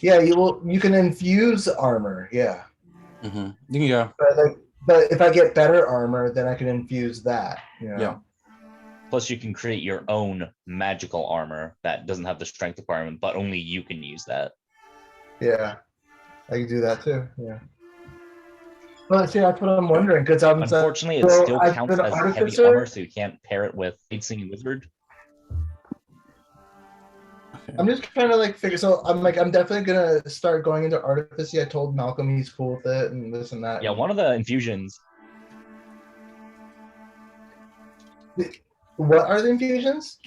Yeah, you can infuse armor. Yeah, Mhm. Yeah. but if I get better armor, then I can infuse that. You know? Yeah. Plus, you can create your own magical armor that doesn't have the strength requirement, but only you can use that. Yeah, I can do that too. Yeah. Well, see, that's what I'm wondering because I'm. Unfortunately, it so still I've counts been as heavy artificer. armor, so you can't pair it with Blade Singing Wizard. I'm just trying to like figure. So I'm definitely gonna start going into artifice. I told Malcolm he's cool with it and this and that. Yeah, one of the infusions. What are the infusions?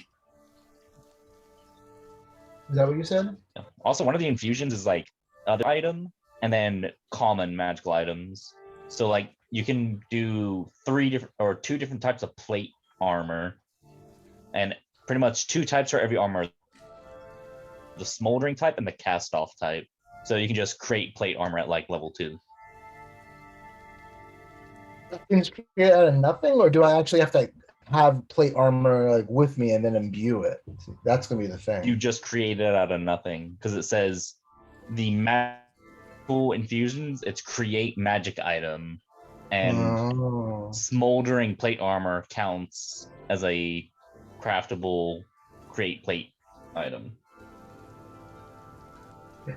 Is that what you said? Also, one of the infusions is like other item and then common magical items. So like you can do 2 different types of plate armor, and pretty much 2 types for every armor: the smoldering type and the cast off type. So you can just create plate armor at like level 2. I can just create out of nothing, or do I actually have to have plate armor like with me and then imbue it? That's gonna be the thing. You just create it out of nothing because it says the magical infusions. It's create magic item, and Oh. smoldering plate armor counts as a craftable create plate item.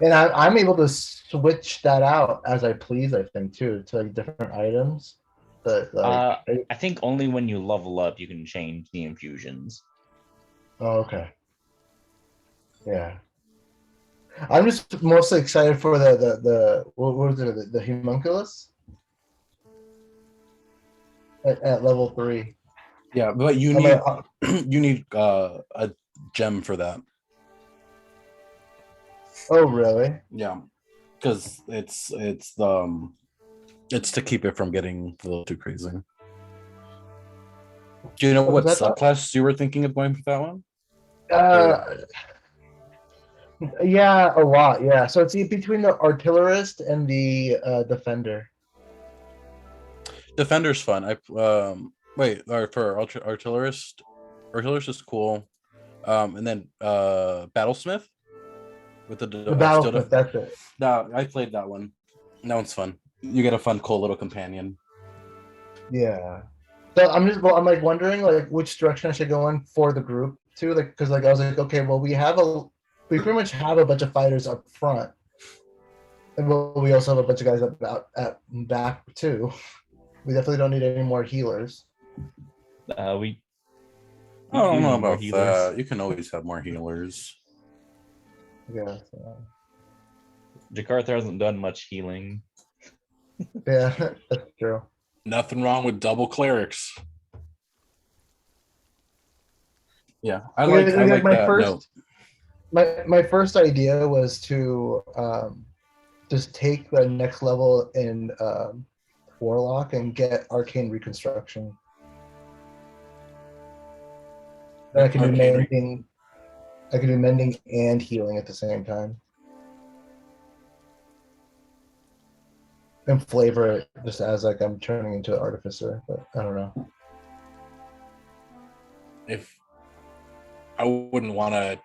And I'm able to switch that out as I please, I think, too, to like different items. But like, I think only when you level up you can change the infusions. oh, okay. Yeah. I'm just mostly excited for the what was it, the homunculus at level 3. Yeah, but you I'm need gonna- you need a gem for that. oh, really? Yeah. because it's to keep it from getting a little too crazy. Do you know what was that? subclass you were thinking of going for that one? Yeah, a lot. Yeah, so it's between the artillerist and the defender. Defender's fun. For artillerist, artillerist is cool. And then battlesmith with the The battlesmith. That's it. No, I played that one. That one's fun. You get a fun, cool little companion. Yeah. So I'm like wondering like which direction I should go in for the group too, like because like I was like, okay, well we pretty much have a bunch of fighters up front, and we also have a bunch of guys at back too. We definitely don't need any more healers. We I don't do know need more about healers. that. You can always have more healers. Yeah. Jakarta hasn't done much healing. Yeah, that's true. Nothing wrong with double clerics. Yeah, I like my that. first my first idea was to just take the next level in Warlock and get Arcane Reconstruction. Then I can do mending. I can do mending and healing at the same time. And flavor it just as like I'm turning into an artificer, but I don't know. If I wouldn't want to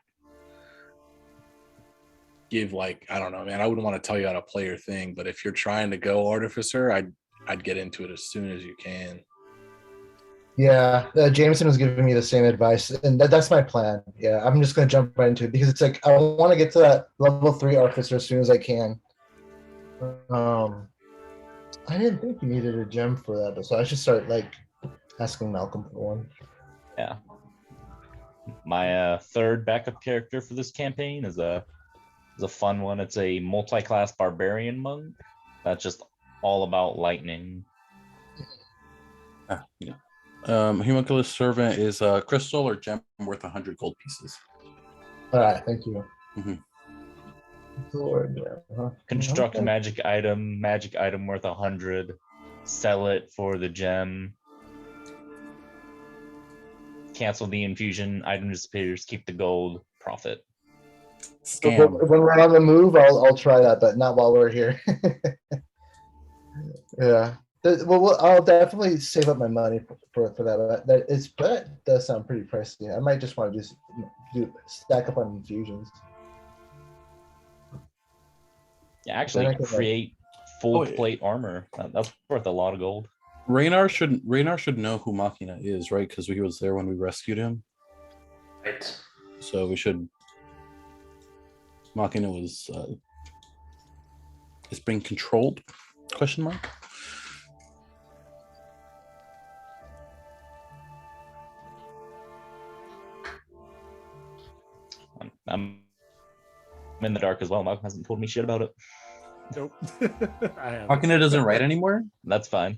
give like, I don't know, man, I wouldn't want to tell you how to play your thing, but if you're trying to go artificer, I'd get into it as soon as you can. Yeah, Jameson was giving me the same advice, and that's my plan. Yeah, I'm just gonna jump right into it because it's like I want to get to that level 3 artificer as soon as I can. I didn't think you needed a gem for that, so I should start like asking Malcolm for one. Yeah. My third backup character for this campaign is a fun one. It's a multi-class barbarian monk. That's just all about lightning. Yeah. Homunculus servant is a crystal or gem worth 100 gold pieces. All right, thank you. Mm-hmm. Construct a magic item worth 100. Sell it for the gem. Cancel the infusion. Item disappears. Keep the gold. Profit. Scam. When we're on the move, I'll try that, but not while we're here. Yeah. Well, I'll definitely save up my money for that. That does sound pretty pricey. I might just want to just stack up on infusions. Yeah, actually create full plate armor. That's worth a lot of gold. Raynar should know who Machina is, right? Because he was there when we rescued him. Right. So we should. Machina was is being controlled? Question mark. I'm in the dark as well. Malcolm hasn't told me shit about it. Nope. Machina doesn't write anymore? That's fine.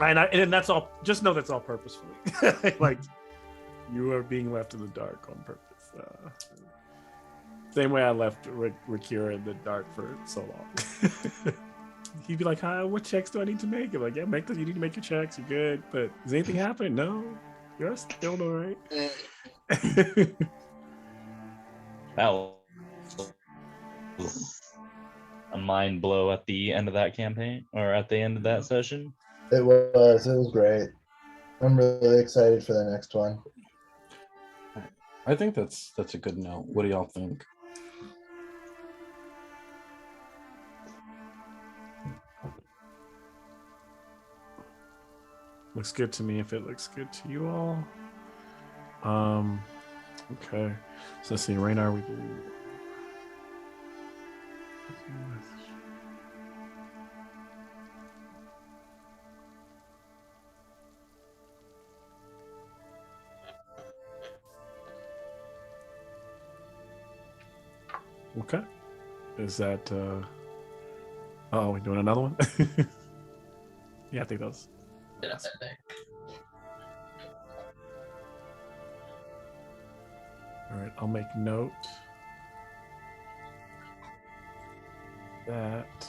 And that's all. Just know that's all purposefully. Like you are being left in the dark on purpose. Same way I left Rakira in the dark for so long. He'd be like, "Hi, what checks do I need to make?" I'm like, "Yeah, make them. You need to make your checks. You're good. But is anything happening? No, you're still all right." That was a mind blow at the end of that campaign, or at the end of that session. It was great. I'm really excited for the next one. I think that's a good note. What do y'all think? Looks good to me if it looks good to you all. Okay. So let's see, Raynar, we do. Okay. Is that oh, we doing another one? Yeah, I think that was. Yeah. All right, I'll make note. that.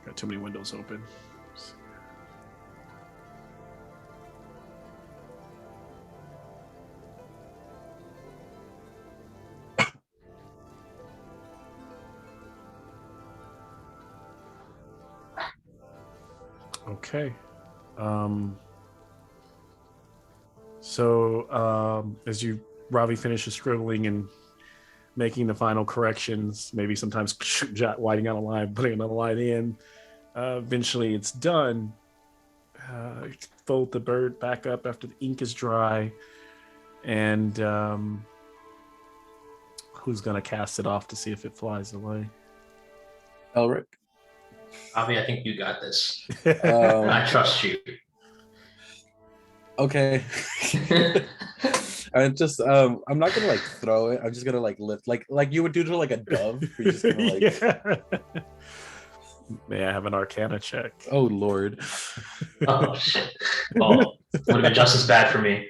Got too many windows open. Okay. As Ravi finishes scribbling and making the final corrections, maybe sometimes whiting out a line, putting another line in, eventually it's done. Fold the bird back up after the ink is dry, and who's going to cast it off to see if it flies away? Elric. Avi, I think you got this. I trust you. Okay. I'm just I'm not gonna like throw it. I'm just gonna like lift like you would do to like a dove. You're just gonna like Yeah. May I have an Arcana check? oh Lord. Oh shit. Oh, would have been just as bad for me.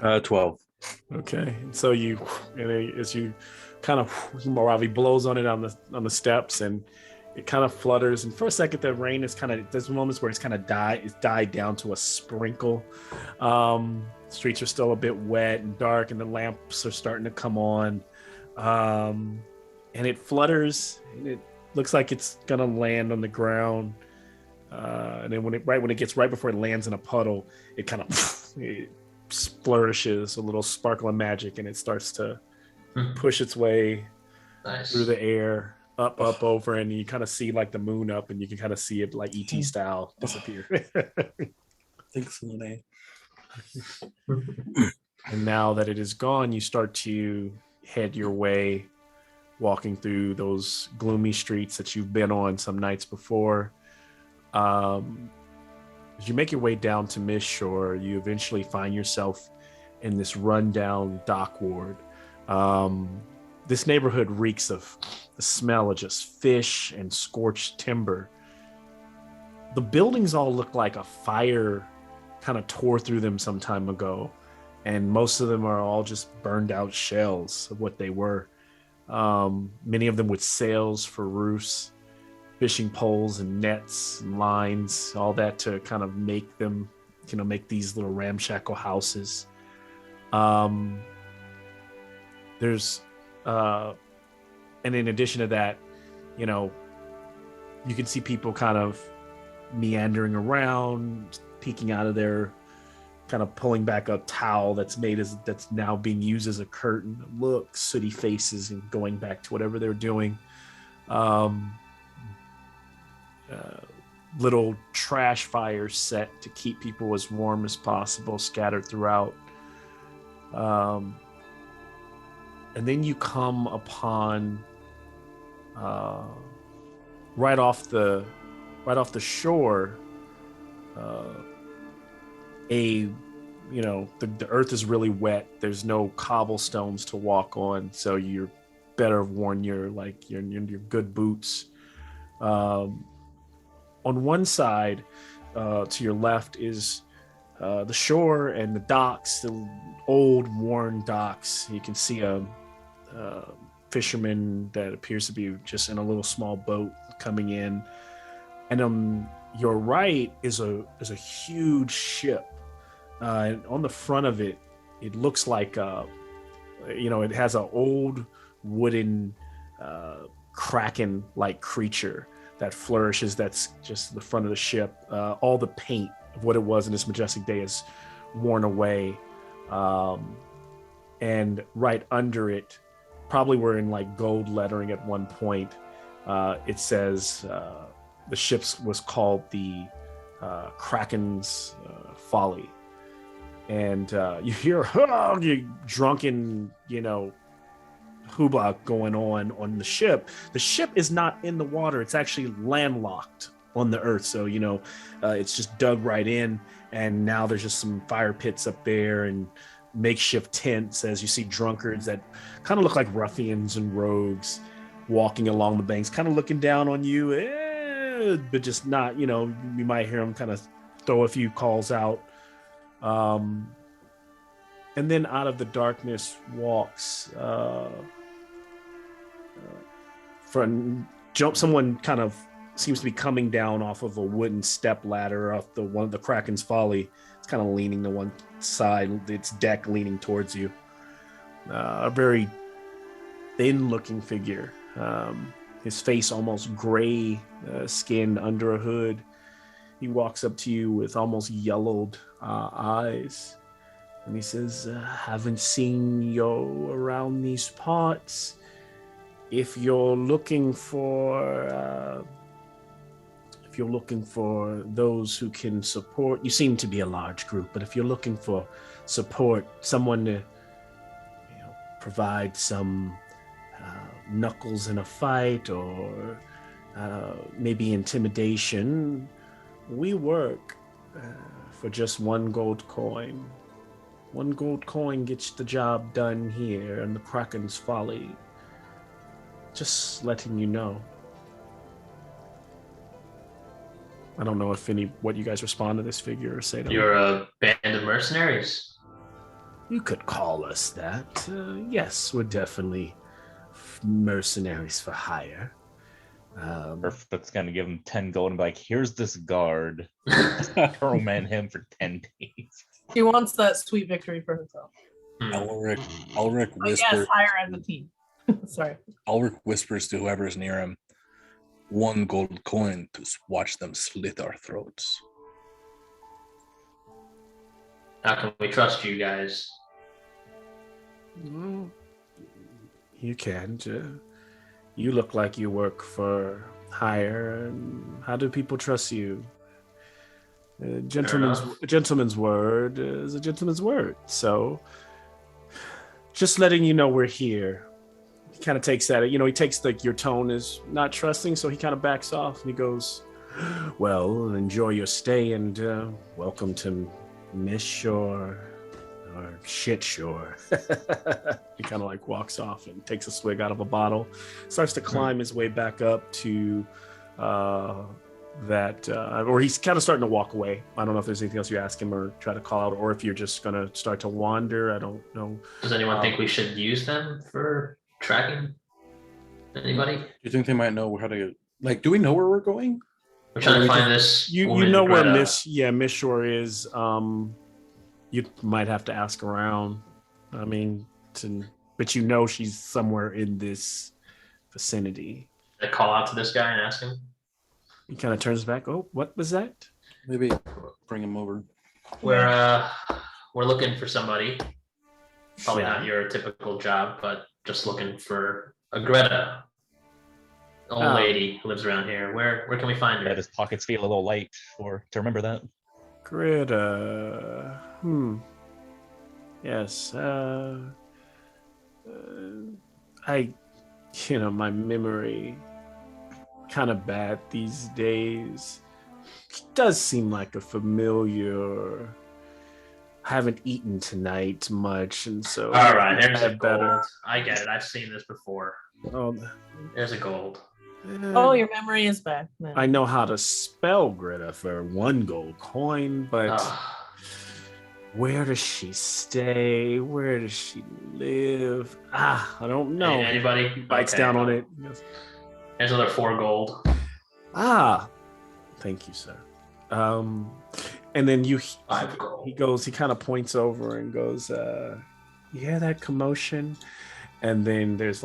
12. Okay, and so as you kind of Ravi blows on it on the steps, and it kind of flutters, and for a second the rain is there's moments where it's kind of died down to a sprinkle. Streets are still a bit wet and dark, and the lamps are starting to come on, and it flutters, and it looks like it's gonna land on the ground, and then when it gets right before it lands in a puddle, it kind of it flourishes a little sparkle of magic, and it starts to push its way through the air up over, and you kind of see like the moon up, and you can kind of see it like ET style disappear. Thanks, Lene. And now that it is gone, you start to head your way, walking through those gloomy streets that you've been on some nights before. As you make your way down to Mistshore, you eventually find yourself in this rundown dock ward. This neighborhood reeks of the smell of just fish and scorched timber. The buildings all look like a fire kind of tore through them some time ago, and most of them are all just burned out shells of what they were. Many of them with sails for roofs, fishing poles and nets and lines, all that to kind of make them, make these little ramshackle houses. And in addition to that, you can see people kind of meandering around, peeking out of there, kind of pulling back a towel that's now being used as a curtain. Look, sooty faces, and going back to whatever they're doing. Little trash fires set to keep people as warm as possible, scattered throughout. And then you come upon right off the shore, the earth is really wet. There's no cobblestones to walk on, so you're better worn your good boots. On one side, to your left, is the shore and the docks, the old worn docks. You can see a fisherman that appears to be just in a little small boat coming in, and on your right is a huge ship. And on the front of it, it looks like it has an old wooden kraken-like creature that flourishes. That's just the front of the ship. All the paint of what it was in this majestic day is worn away, and right under it, probably were in like gold lettering at one point, it says the ship was called the Kraken's Folly. And you hear you drunken hoopla going on the ship. The ship is not in the water. It's actually landlocked on the earth. So, it's just dug right in. And now there's just some fire pits up there and makeshift tents as you see drunkards that kind of look like ruffians and rogues walking along the banks, kind of looking down on you. but just not, you might hear him kind of throw a few calls out. And then out of the darkness walks someone kind of seems to be coming down off of a wooden step ladder off one of the Kraken's Folly. It's kind of leaning to one side, its deck leaning towards you. A very thin looking figure. His face almost gray skinned under a hood. He walks up to you with almost yellowed eyes. And he says, haven't seen you around these parts. If you're looking for those who can support, you seem to be a large group, but if you're looking for support, someone to provide some knuckles in a fight or maybe intimidation, we work for just 1 gold coin. 1 gold coin gets the job done here in the Kraken's Folly. Just letting you know. I don't know what you guys respond to this figure or say to You're a band of mercenaries. You could call us that. Yes, we're definitely mercenaries for hire. Perfect's gonna give him 10 gold and be like, here's this guard. Torment him for 10 days. He wants that sweet victory for himself. Elric But whispers. yes, hire as a team. Sorry. Elric whispers to whoever's near him, 1 gold coin to watch them slit our throats. How can we trust you guys? Well, you can. You look like you work for hire. And how do people trust you? A gentleman's word is a gentleman's word. So, just letting you know we're here. He kind of takes that. He takes your tone is not trusting, so he kind of backs off and he goes, "Well, enjoy your stay and welcome to Miss Shore or Shit Shore." He kind of walks off and takes a swig out of a bottle, starts to climb his way back up to or he's kind of starting to walk away. I don't know if there's anything else you ask him or try to call out, or if you're just gonna start to wander. I don't know. Does anyone think we should use them for tracking anybody? Do you think they might know how to do we know where we're going? We're trying to find this. You woman, know where Greta. Miss Shore is. You might have to ask around. I mean, but she's somewhere in this vicinity. I call out to this guy and ask him. He kind of turns back. Oh, what was that? Maybe bring him over. We're looking for somebody. Probably Sure. not your typical job, but just looking for a Greta, old Oh. lady who lives around here. Where can we find her? Let his pockets feel a little light to remember that. Greta. Yes. My memory kind of bad these days. It does seem like a familiar. I haven't eaten tonight much, and so All right, there's a I better. gold. I get it. I've seen this before. Oh, There's a gold. Oh, your memory is back. Man. I know how to spell Greta for 1 gold coin, but Ugh. where does she stay? Where does she live? I don't know. Anybody? He bites Okay, down on well, it. He goes, There's another 4 gold. Thank you, sir. And then 5 gold. he kind of points over and goes, you hear that commotion? And then there's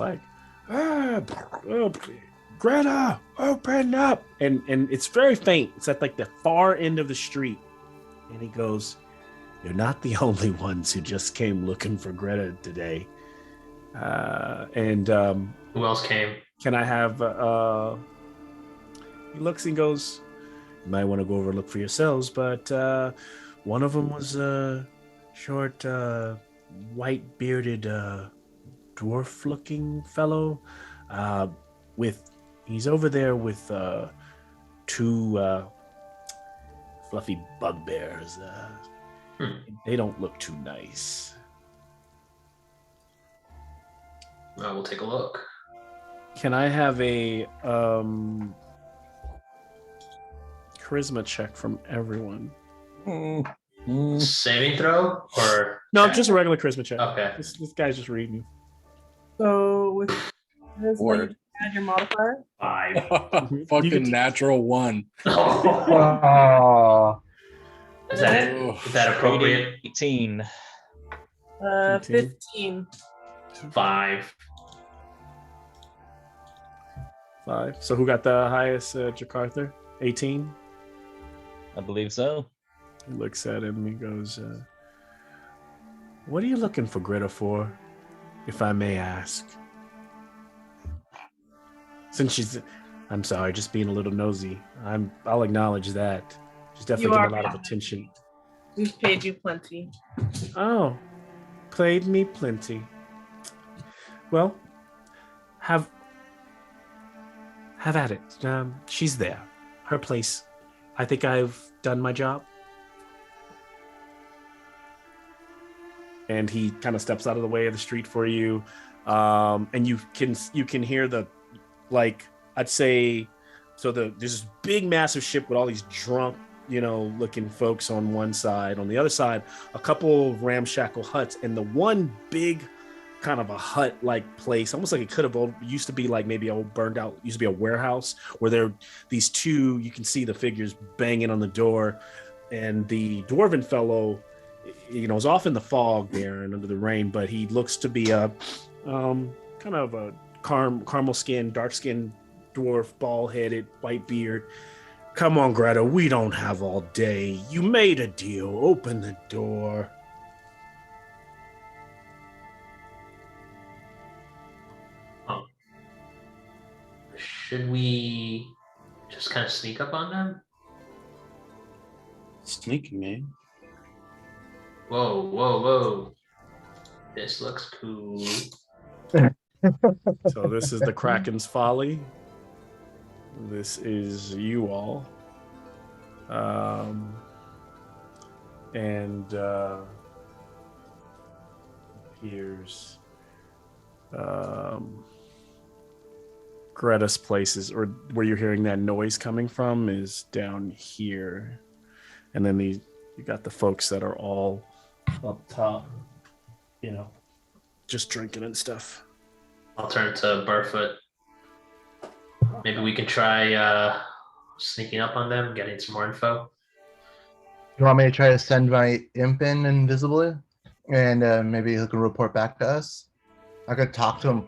Greta, open up. And it's very faint. It's at the far end of the street. And he goes, you're not the only ones who just came looking for Greta today. Who else came? Can I have he looks and goes, you might want to go over and look for yourselves, but one of them was a short white bearded dwarf looking fellow he's over there with 2 fluffy bugbears. They don't look too nice. We'll take a look. Can I have a charisma check from everyone. Saving throw or No, check? just a regular charisma check. Okay. This guy's just reading. So with this, Or- you add your modifier. 5. You Fucking get to- natural one. Oh, Is that appropriate? 18. 15. 5. 5. So who got the highest, Jakarta? 18? I believe so. He looks at him and he goes, what are you looking for Greta for, if I may ask? Since I'm sorry, just being a little nosy. I'll acknowledge that. She's definitely getting a lot of attention. We've paid you plenty. Oh, played me plenty. Well, have at it. She's there. Her place. I think I've done my job. And he kind of steps out of the way of the street for you, and you can hear the, like, I'd say, so there's this big massive ship with all these drunk, looking folks on one side. On the other side, a couple of ramshackle huts, and the one big kind of a hut like place, almost like it could have used to be like maybe old burned out, used to be a warehouse, where there these two, you can see the figures banging on the door, and the dwarven fellow, is off in the fog there and under the rain, but he looks to be a kind of a caramel skin, dark skinned dwarf, bald headed, white beard. Come on, Greta, we don't have all day. You made a deal. Open the door. Should we just kind of sneak up on them? Sneaking, man. Whoa. This looks cool. So this is the Kraken's Folly. This is you all. And here's Greta's places, or where you're hearing that noise coming from, is down here. And then you got the folks that are all up top, just drinking and stuff. I'll turn to Burfoot. Maybe we can try sneaking up on them, getting some more info. You want me to try to send my imp in invisibly, and maybe he can report back to us? I could talk to him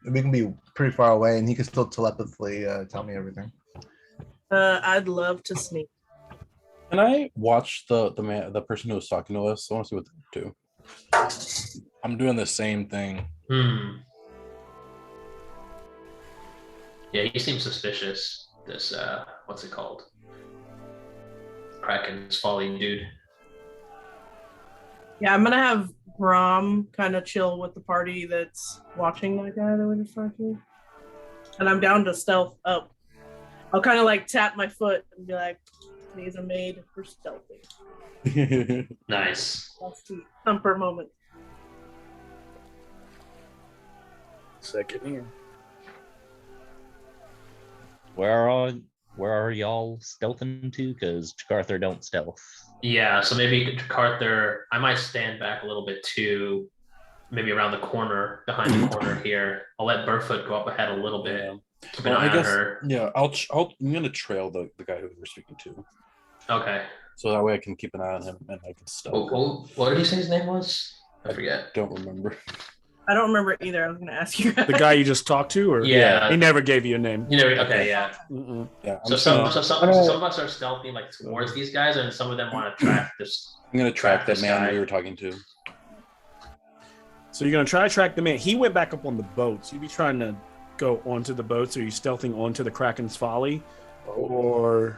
we can be pretty far away, and he can still telepathically tell me everything. I'd love to sneak. Can I watch the person who was talking to us? I want to see what they do. I'm doing the same thing. Yeah, he seems suspicious. This what's it called? Kraken's Folly dude. Yeah, I'm gonna have Brom kind of chill with the party that's watching that guy that we just talked to. And I'm down to stealth up. I'll kind of like tap my foot and be like, these are made for stealthing. Nice. That's the thumper moment. Second here. Where are y'all stealthing to? Because Jakarta don't stealth. Yeah, so maybe Carter, I might stand back a little bit too, maybe around the corner, behind the corner here. I'll let Burfoot go up ahead a little bit. Keep an eye on her. Yeah, I'm gonna trail the guy who we're speaking to. Okay. So that way I can keep an eye on him and I can stealth. What did he say his name was? I forget. Don't remember. I don't remember either. I was gonna ask you. The guy you just talked to, or Yeah. he never gave you a name. You know, okay, yeah. Mm-mm. Yeah, So some of us are stealthy like towards these guys, and some of them want to track this. I'm gonna track that this man guy. we were talking to. So you're gonna try to track the man. He went back up on the boat. So you'd be trying to go onto the boats. Are you stealthing onto the Kraken's Folly, or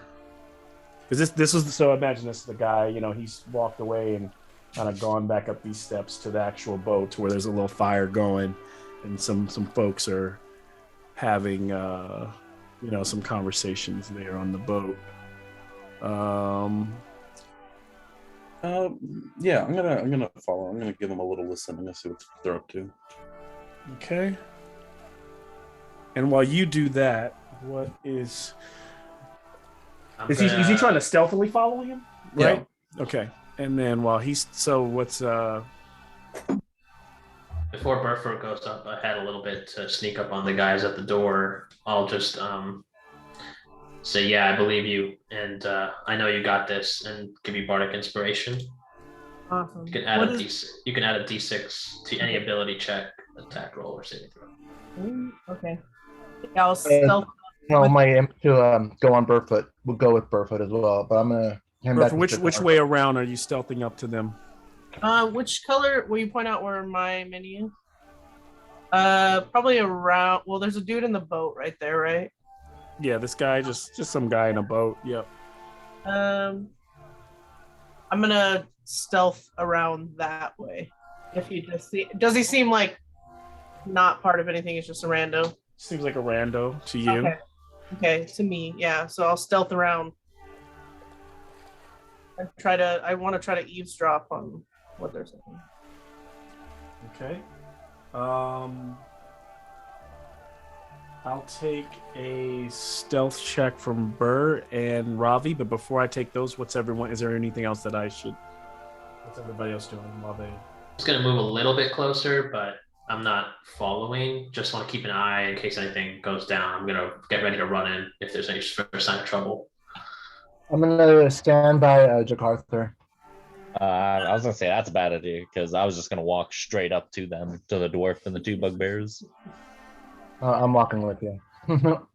because this was so? Imagine this is the guy. He's walked away and kind of gone back up these steps to the actual boat where there's a little fire going, and some folks are having some conversations there on the boat. Yeah, I'm gonna follow. I'm gonna give them a little listen. I'm gonna see what they're up to. Okay. And while you do that, what is Is he trying to stealthily follow him? Right. Yeah. Okay. And then while he's what's Before Burford goes up ahead a little bit to sneak up on the guys at the door, I'll just say, yeah, I believe you, and I know you got this, and give you bardic inspiration. Awesome. You can add You can add a d6 to any ability check, attack roll, or saving throw. Okay. Yeah, I'll stealth. No, my aim to go on Burfoot. We'll go with Burfoot as well, but I'm gonna hand back. which way around are you stealthing up to them? Which color will you point out where my mini is? Probably around. Well, there's a dude in the boat right there, right? Yeah, this guy, just some guy in a boat. Yep. I'm gonna stealth around that way. If you just see, does he seem like not part of anything? He's just a rando. Seems like a rando to you. Okay. Okay, to me, yeah. So I'll stealth around. I want to try to eavesdrop on what they're saying. Okay. I'll take a stealth check from Burr and Ravi, but before I take those, is there anything else that what's everybody else doing while they... It's going to move a little bit closer, but I'm not following. Just want to keep an eye in case anything goes down. I'm going to get ready to run in if there's any sign of trouble. I'm gonna stand by Jakarta. I was gonna say that's a bad idea because I was just gonna walk straight up to them, to the dwarf and the two bugbears. I'm walking with you. All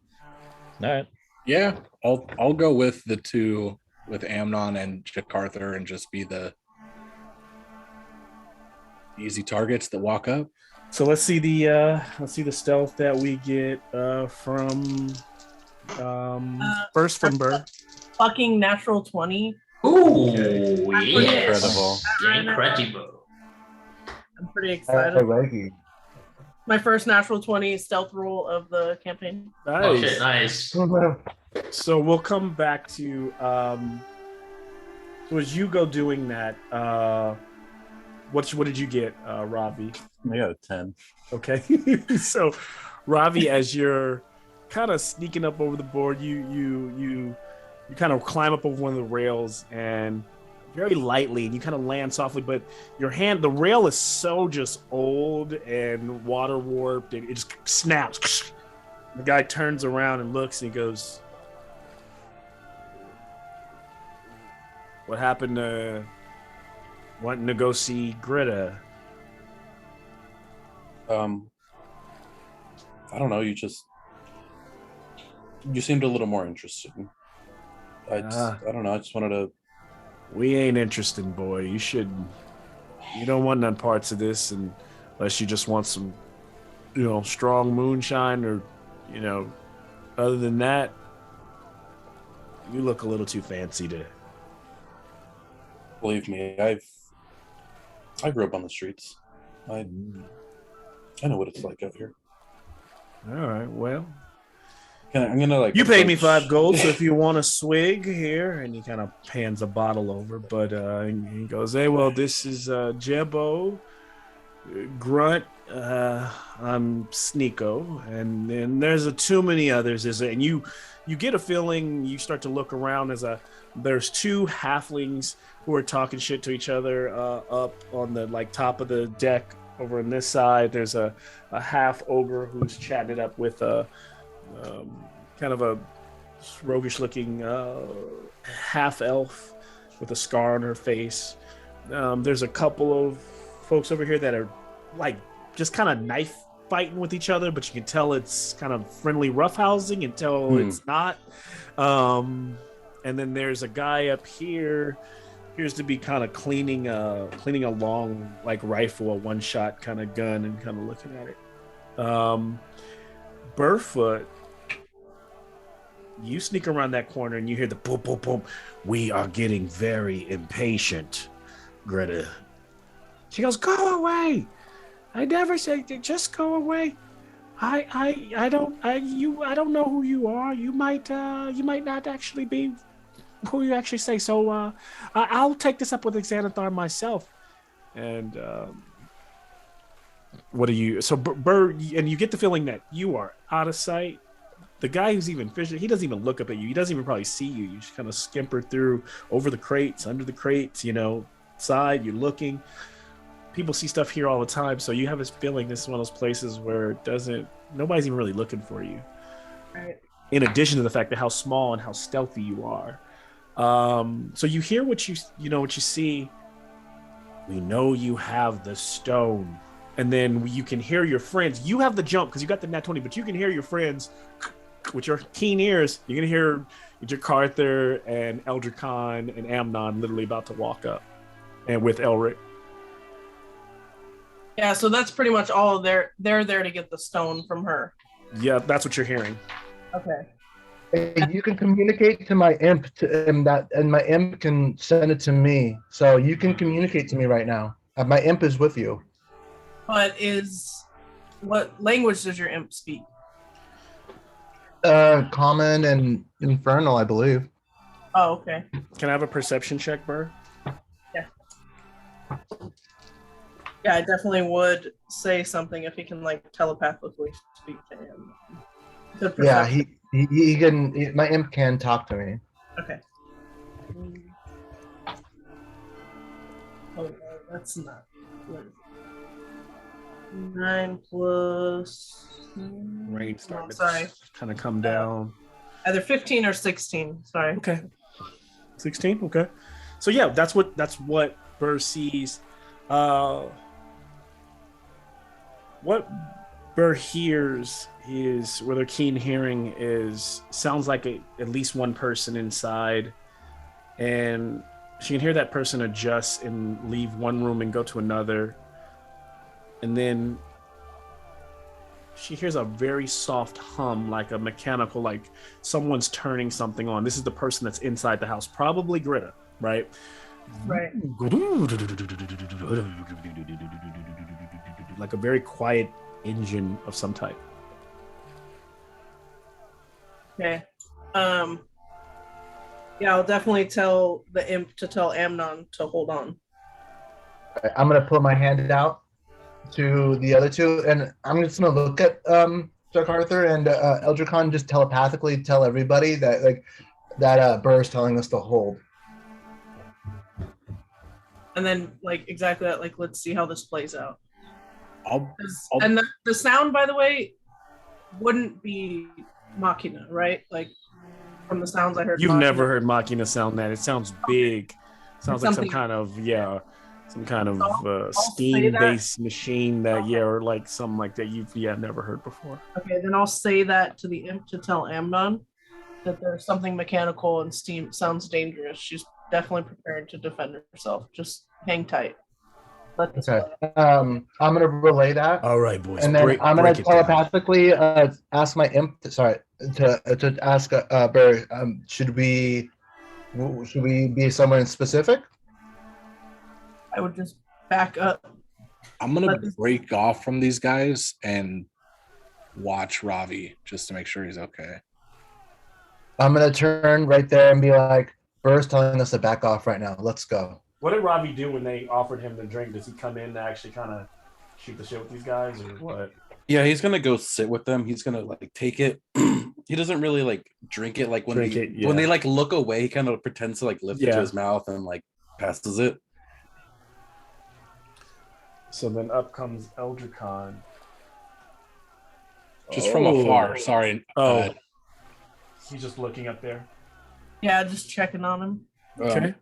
right. Yeah, I'll go with the two, with Amnon and Jakarta, and just be the easy targets that walk up. So let's see the stealth that we get from first from Burr. Fucking natural 20. Ooh, Incredible. Incredible. I'm pretty excited. Alrighty. My first natural 20 stealth roll of the campaign. Nice. Oh shit, nice. So we'll come back to so as you go doing that, what did you get, Ravi? I got a 10. Okay. So Ravi, as you're kind of sneaking up over the board, you kind of climb up over one of the rails and very lightly, and you kind of land softly, but the rail is so just old and water warped, and it just snaps. The guy turns around and looks, and he goes, "What happened to wanting to go see Greta?" I don't know. You seemed a little more interested. I don't know. I just wanted to. We ain't interested, boy. You don't want none parts of this, and unless you just want some, strong moonshine, or, other than that, you look a little too fancy to. Believe me, I grew up on the streets. I know what it's like out here. All right, well. I'm gonna You paid me 5 gold, so if you want a swig here, and he kind of pans a bottle over, but he goes, "Hey, well, this is Jebo, Grunt, I'm Sneeko, and then there's too many others." And you get a feeling, you start to look around, there's 2 halflings who are talking shit to each other up on the top of the deck over on this side. There's a half ogre who's chatting it up with a kind of a roguish looking half elf with a scar on her face. There's a couple of folks over here that are just kind of knife fighting with each other, but you can tell it's kind of friendly roughhousing until it's not. And then there's a guy up here, appears to be kind of cleaning a long rifle, a one-shot kind of gun, and kind of looking at it. Burfoot, you sneak around that corner and you hear the boom, boom, boom. "We are getting very impatient, Greta." She goes, "Go away! I never said just go away. I don't know who you are. You might not actually be who you actually say. So I'll take this up with Xanathar myself." And what are you? So Burr, and you get the feeling that you are out of sight. the guy who's even fishing, he doesn't even look up at you. He doesn't even probably see you. You just kind of skimper through over the crates, under the crates, side. You're looking. People see stuff here all the time, so you have this feeling this is one of those places where nobody's even really looking for you. Right. In addition to the fact that how small and how stealthy you are. So you hear what you see. We know you have the stone. And then you can hear your friends. You have the jump because you got the nat 20, but you can hear your friends with your keen ears. You're going to hear Jakartha and Elder Khan and Amnon literally about to walk up. And with Elric. Yeah, so that's pretty much all they're there to get the stone from her. Yeah, that's what you're hearing. Okay. Hey, you can communicate to my imp, and my imp can send it to me. So you can communicate to me right now. My imp is with you. But what language does your imp speak? Common and infernal, I believe. Oh, okay. Can I have a perception check, Burr? Yeah, I definitely would say something if he can telepathically speak to him. Yeah, he can. My imp can talk to me. Okay. Oh, that's not. 9 plus. Rain starts sorry. kind of come down. Either 15 or 16. Sorry. Okay. 16. Okay. So yeah, that's what Burr sees. What Burr hears is, where their keen hearing is, sounds like at least one person inside, and she can hear that person adjust and leave one room and go to another, and then she hears a very soft hum, like a mechanical, like someone's turning something on. This is the person that's inside the house, probably Greta, right? Right. Like a very quiet engine of some type. Okay. Yeah, I'll definitely tell the imp to tell Amnon to hold on. I'm gonna put my hand out to the other two, and I'm just gonna look at Jakartha and Eldritch Khan, just telepathically tell everybody that Burr is telling us to hold. And then exactly that, let's see how this plays out. I'll And the sound, by the way, wouldn't be Machina, right? From the sounds I heard. You've Machina. never heard Machina sound that. It sounds big. Sounds like some kind of steam-based machine that, or something like that you've never heard before. Okay, then I'll say that to the imp to tell Amnon that there's something mechanical and steam sounds dangerous. She's definitely prepared to defend herself. Just hang tight. Let this Okay. play. I'm gonna relay that. All right, boys. And then I'm gonna telepathically ask my imp. To ask Burr. Should we be somewhere specific? I would just back up. I'm gonna break off from these guys and watch Ravi just to make sure he's okay. I'm gonna turn right there and be like, Burr's telling us to back off right now. Let's go. What did Ravi do when they offered him the drink? Does he come in to actually kind of shoot the shit with these guys, or what? Yeah, he's gonna go sit with them. He's gonna take it. He doesn't really drink it. When they look away, he kind of pretends to lift it to his mouth and passes it. So then up comes Eldritch Khan. Just from afar. Sorry. He's just looking up there. Yeah, just checking on him. Okay.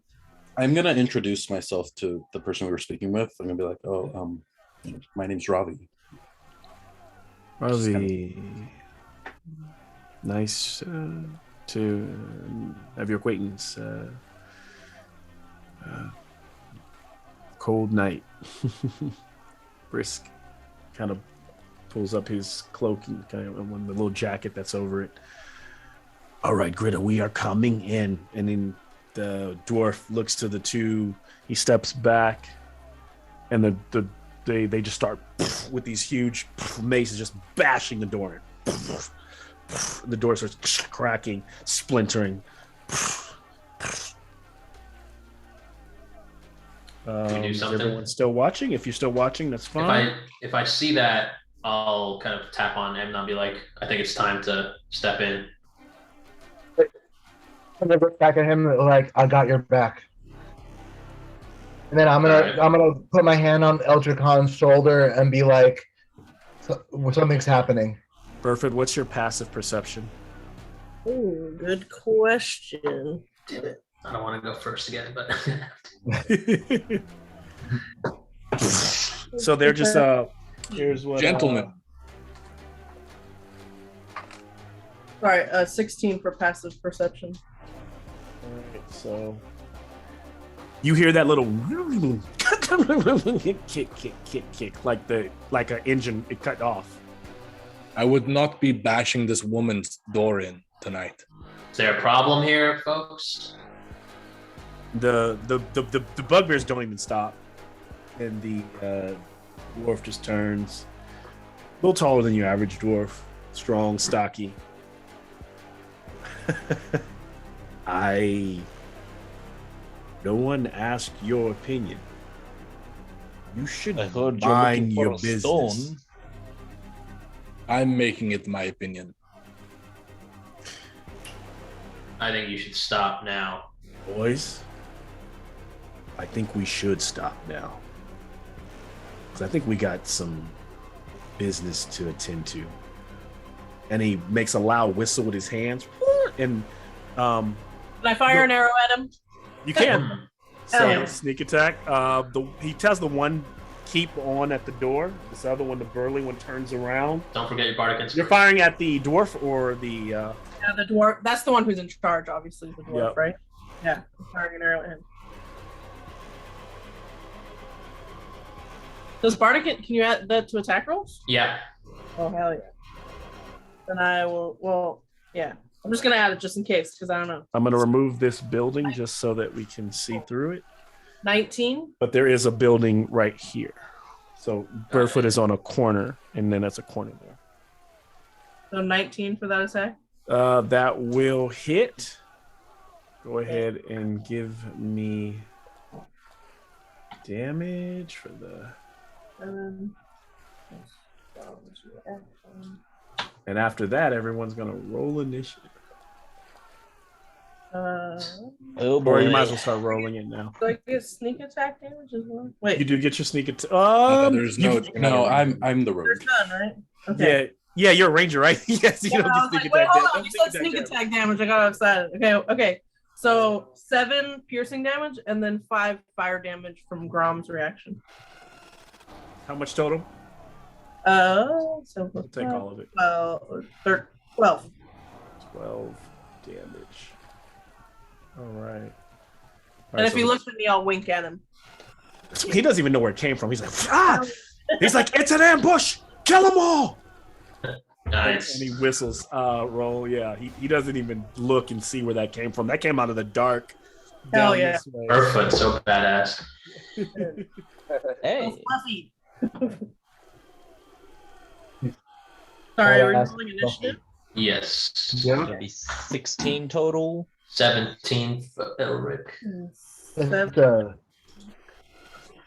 I'm gonna introduce myself to the person we were speaking with. I'm gonna be like, my name's Ravi. Ravi, nice to have your acquaintance. Cold night. Brisk. Kind of pulls up his cloak and kind of the little jacket that's over it. All right, Greta, we are coming in. And then the dwarf looks to the two. He steps back, and they just start with these huge maces, just bashing the door. The door starts cracking, splintering. Do we do something? Is everyone still watching? If you're still watching, that's fine. If I see that, I'll kind of tap on him and I'll be like, I think it's time to step in. I'm gonna look back at him like, I got your back. And then I'm Alright. gonna put my hand on Eldrick Khan's shoulder and be like, something's happening. Burford, what's your passive perception? Oh, good question. Damn it. I don't want to go first again, but So they're just here's what Gentlemen. All right, 16 for passive perception. All right, so you hear that little kick, like an engine it cut off. I would not be bashing this woman's door in tonight. is there a problem here, folks? The bugbears don't even stop, and the dwarf just turns. A little taller than your average dwarf, strong, stocky. No one asked your opinion. You should I heard you're mind looking for your a business. stone. I'm making it my opinion. I think you should stop now. Boys, I think we should stop now. Because I think we got some business to attend to. And he makes a loud whistle with his hands. And Can I fire an arrow at him? you can. So Hell yeah. sneak attack. He tells the one keep on at the door. This other one, the burly one, turns around. Don't forget your bardic inspiration. You're firing at the dwarf or the Yeah, the dwarf. That's the one who's in charge, obviously, the dwarf, Yep. right? Yeah, I'm firing an arrow at him. Does Bardic, can you add that to attack rolls? Yeah. Oh, hell yeah. Then I will, well, yeah. I'm just going to add it just in case, because I don't know. I'm going to remove this building just so that we can see through it. 19? But there is a building right here. So Burfoot is on a corner, and then that's a corner there. So 19 for that attack? That will hit. Go ahead and give me damage for the... And after that, everyone's going to roll initiative. Oh boy. Or you might as well start rolling it now. Do I get sneak attack damage as well? Wait, You do get your sneak attack. There's No, I'm the rogue. there's none, right? Okay. Yeah, you're a ranger, right? Yes, you Yeah, don't I get was sneak like, wait, attack hold damage. on. You said sneak attack damage. I got excited. Okay. So 7 piercing damage and then 5 fire damage from Grom's reaction. How much total? So I'll take all of it. 12. 12 damage. All right. And if he looks at me, I'll wink at him. He doesn't even know where it came from. He's like, ah! He's like, it's an ambush! Kill them all! Nice. And he whistles. Roll, yeah. He doesn't even look and see where that came from. That came out of the dark. Hell down yeah. this way. Burfoot, so badass. Hey. Fluffy. Sorry, are we rolling initiative? Yes. It'll be 16 total. 17 for Elric. Seven.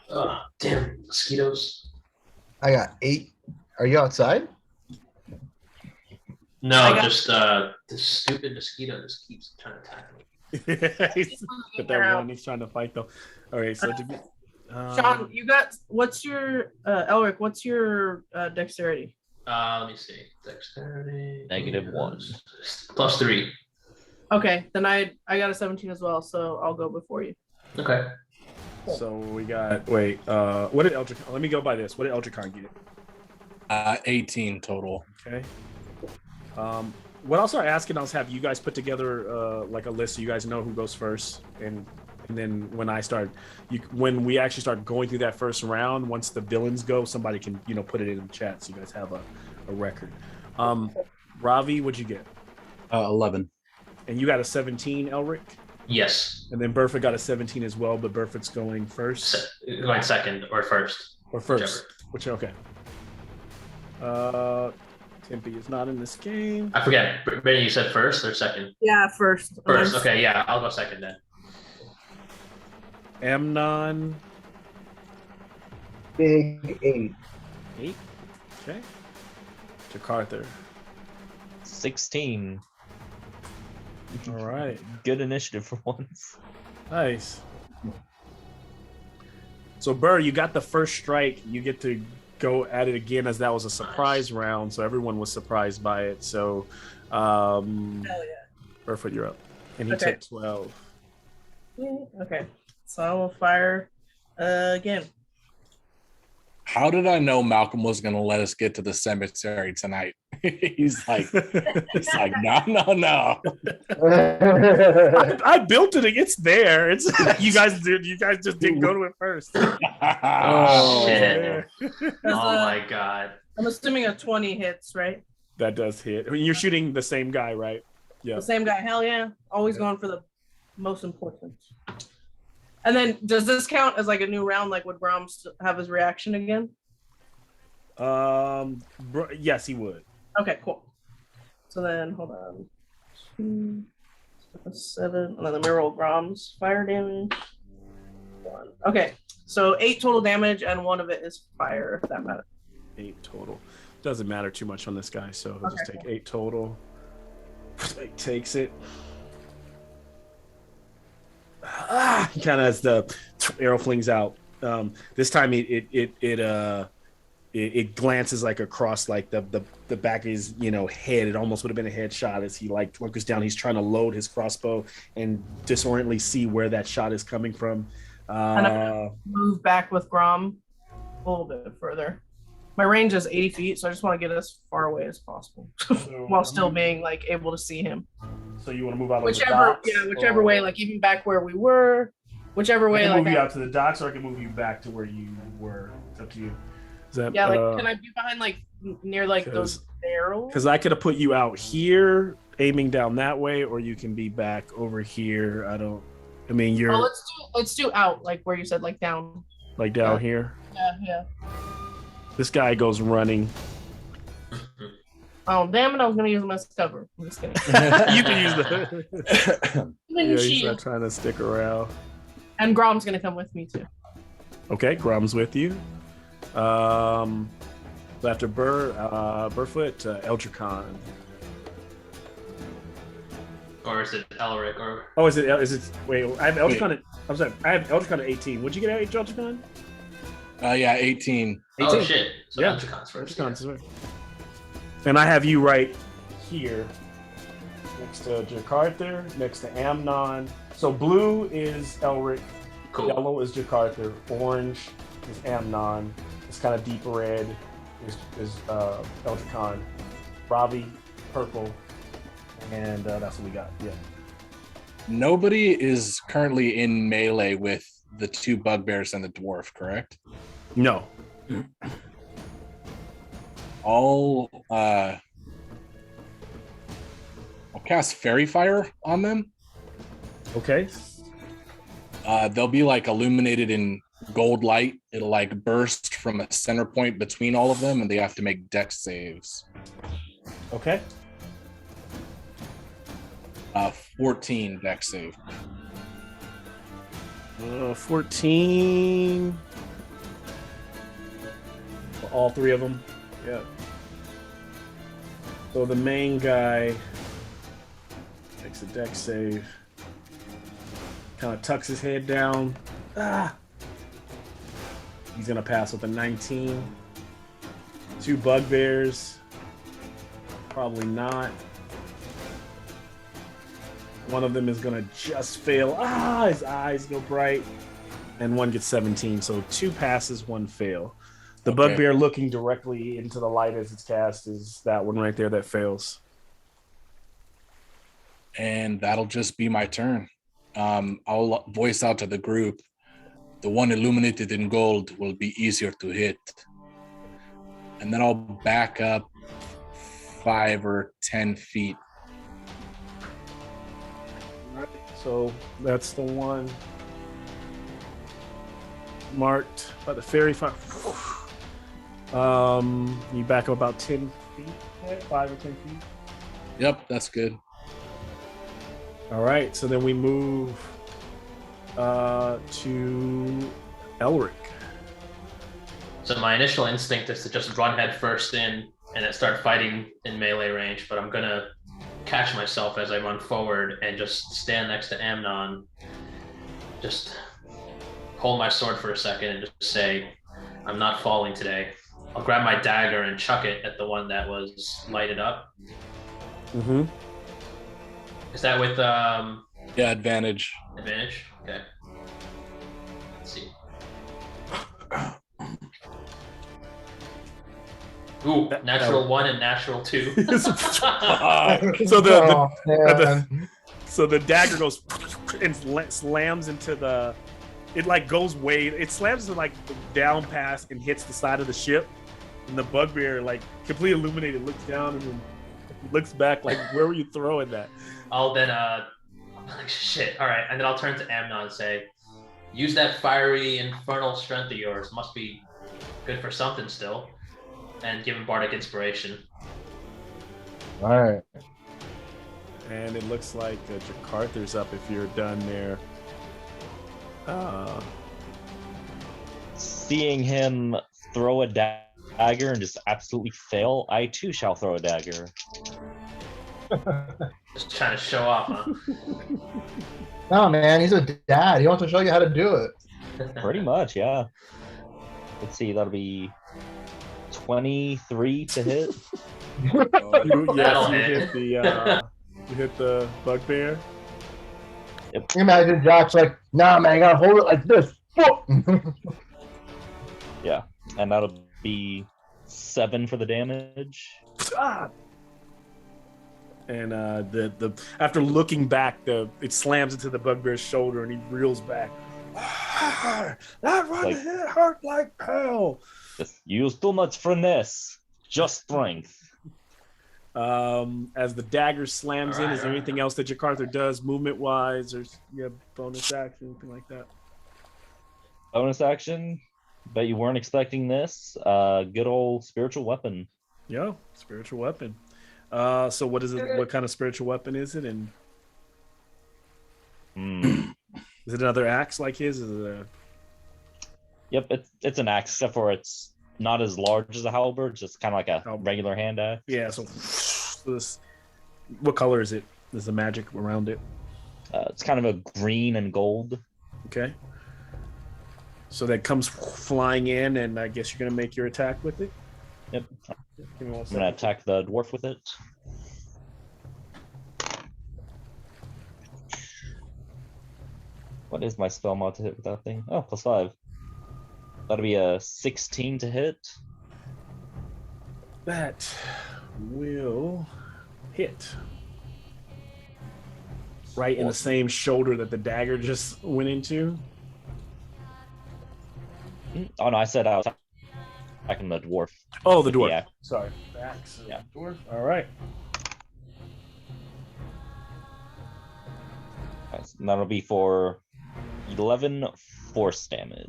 Oh, damn, mosquitoes. I got 8. Are you outside? No, just the stupid mosquito just keeps trying to attack me. He's got that one. He's trying to fight though. All right, so to be, Sean, you got, what's your, Elric, what's your dexterity? Let me see. Dexterity. -1. +3. Okay, then I got a 17 as well, so I'll go before you. Okay. So we got what did Eldrick? Let me go by this. What did Eldrick get? 18 total. Okay. What I'll start asking, I'll have you guys put together like a list so you guys know who goes first, and then when we actually start going through that first round, once the villains go, somebody can put it in the chat so you guys have a record. Ravi, what'd you get? 11. And you got a 17, Elric? Yes. And then Burford got a 17 as well, but Burford's going first. Going second or first. Or first. Okay. Tempe is not in this game. I forget. Brittany, you said first or second? Yeah, first. First. Okay, yeah, I'll go second then. Amnon. Big 8. 8. Okay. Jakarta. 16. All right. Good initiative for once. Nice. So, Burr, you got the first strike. You get to go at it again, as that was a surprise round, so everyone was surprised by it. So, Hell yeah. Burfoot, you're up. And he Okay. took 12. Okay. So I will fire again. How did I know Malcolm was going to let us get to the cemetery tonight? he's like, no. I built it. It's there. It's you guys just didn't go to it first. Oh, shit. Does, Oh my god. I'm assuming a 20 hits, right? That does hit. I mean, you're shooting the same guy, right? Yeah. The same guy. Hell yeah. Always going for the most important. And then does this count as like a new round? Like would Brom have his reaction again? Yes, he would. Okay, cool. So then hold on. 2, 7, and then let me roll Brom's fire damage. 1. Okay, so 8 total damage, and 1 of it is fire, if that matters. 8 total. Doesn't matter too much on this guy, so he'll just take 8 total. He takes it. Kind of as the arrow flings out. This time it glances like across like the back of his head. It almost would have been a headshot as he like looks down. He's trying to load his crossbow and disoriently see where that shot is coming from. And I'm gonna move back with Grom a little bit further. My range is 80 feet, so I just want to get as far away as possible while still being like able to see him. So you want to move out of whichever, the docks? yeah, whichever way, like even back where we were, whichever way. I can like move you out to the docks, or I can move you back to where you were. It's up to you. Is that, yeah, like can I be behind like near like those arrows? Because I could have put you out here, aiming down that way, or you can be back over here. I mean, you're. Oh, let's do out, like where you said, like down. Like down here. Yeah. This guy goes running. Oh damn it! I was gonna use him as cover. I'm just kidding. You can use the. Yeah, he's not trying to stick around. And Grom's gonna come with me too. Okay, Grom's with you. After Burfoot, Eldricon. Or is it Elric? Or is it? Wait, I have Eldricon. I'm sorry, I have Eldricon at 18. Would you get at Eldricon? Yeah, 18. Oh shit! So yeah, Eldricon's first. Eldricon's right. And I have you right here, next to Jakarta, next to Amnon. So blue is Elric, Cool. Yellow is Jakarta, orange is Amnon. It's kind of deep red is Eldricon, Ravi, purple, and that's what we got. Yeah. Nobody is currently in melee with the 2 bugbears and the dwarf, correct? No. I'll cast Fairy Fire on them. Okay. They'll be like illuminated in gold light. It'll like burst from a center point between all of them, and they have to make dex saves. Okay. 14 dex save. 14. All 3 of them. Yeah. So the main guy takes a dex save. Kind of tucks his head down. He's gonna pass with a 19. 2 bugbears. Probably not. One of them is gonna just fail. His eyes go bright. And 1 gets 17. So 2 passes, 1 fail. The bugbear looking directly into the light as it's cast is that one right there that fails. And that'll just be my turn. I'll voice out to the group. The one illuminated in gold will be easier to hit. And then I'll back up 5 or 10 feet. So that's the one marked by the fairy fire. You back up about 10 feet, 5 or 10 feet. Yep, that's good. All right, so then we move to Elric. So my initial instinct is to just run head first in, and then start fighting in melee range, but I'm gonna catch myself as I run forward and just stand next to Amnon. Just hold my sword for a second and just say, I'm not falling today. I'll grab my dagger and chuck it at the one that was lighted up. Mm-hmm. Is that with Yeah, advantage. advantage? Okay. Let's see. Ooh, natural 1 and natural 2. So the dagger goes and slams into the. It like goes way. It slams into like the down pass and hits the side of the ship, and the bugbear like completely illuminated looks down and then looks back like, where were you throwing that? I'll then shit. All right, and then I'll turn to Amnon and say, use that fiery infernal strength of yours. Must be good for something still. And give him bardic inspiration. All right. And it looks like Jakartha's up if you're done there. Seeing him throw a dagger and just absolutely fail, I too shall throw a dagger. Just trying to show off, huh? No, man, he's a dad. He wants to show you how to do it. Pretty much, yeah. Let's see, that'll be 23 to hit. You hit the bugbear. Yep. You imagine Jock's like, nah, man, you gotta hold it like this. Yeah, and that'll be 7 for the damage. And the after looking back, it slams into the bugbear's shoulder and he reels back. That one hurt like hell. Just use too much finesse, just strength. As the dagger slams in, is there anything else that Jakartha does movement wise, or bonus action, anything like that? Bonus action? Bet you weren't expecting this. Good old spiritual weapon. Yeah, spiritual weapon. So what is it? What kind of spiritual weapon is it? And is it another axe like his? Is it a... Yep, it's an axe, except for it's not as large as a halberd, just kind of like a regular hand axe. Yeah. So this, what color is it? Is the magic around it? It's kind of a green and gold. Okay. So that comes flying in, and I guess you're gonna make your attack with it. Yep. I'm gonna attack the dwarf with it. What is my spell mod to hit with that thing? Oh, +5. That'll be a 16 to hit. That will hit. Right in the same shoulder that the dagger just went into. Oh no, I said I was attacking the dwarf. Oh, the dwarf. Yeah. Sorry. The axe. Yeah. Dwarf. All right. Nice. And that'll be for 11 force damage.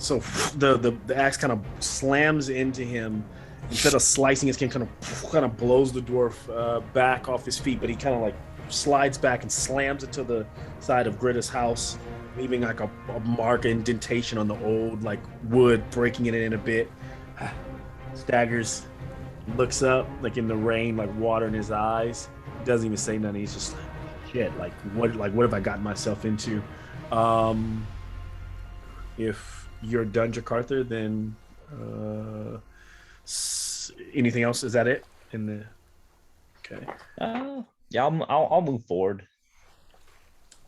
So the axe kind of slams into him. Instead of slicing his skin, kind of blows the dwarf back off his feet, but he kind of like slides back and slams into the side of Gritta's house, leaving like a mark, indentation on the old like wood, breaking it in a bit. Staggers, looks up like in the rain, like water in his eyes. He doesn't even say nothing. He's just like, shit, what have I gotten myself into? If you're done, Jakartha, then anything else? Is that it? Okay. Yeah, I'll move forward.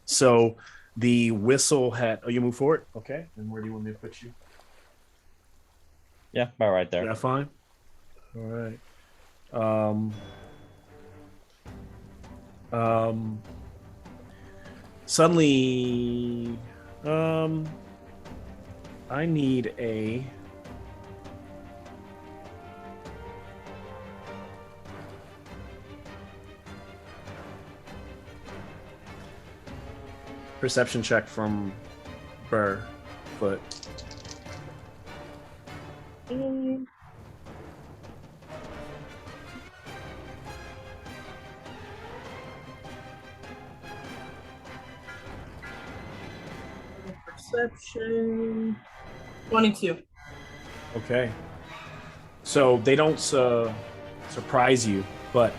So the whistle had. Oh, you move forward. Okay. And where do you want me to put you? Yeah, about right there. Yeah, fine. All right. Suddenly, I need a perception check from Burfoot. Perception 22. Okay. So they don't surprise you, but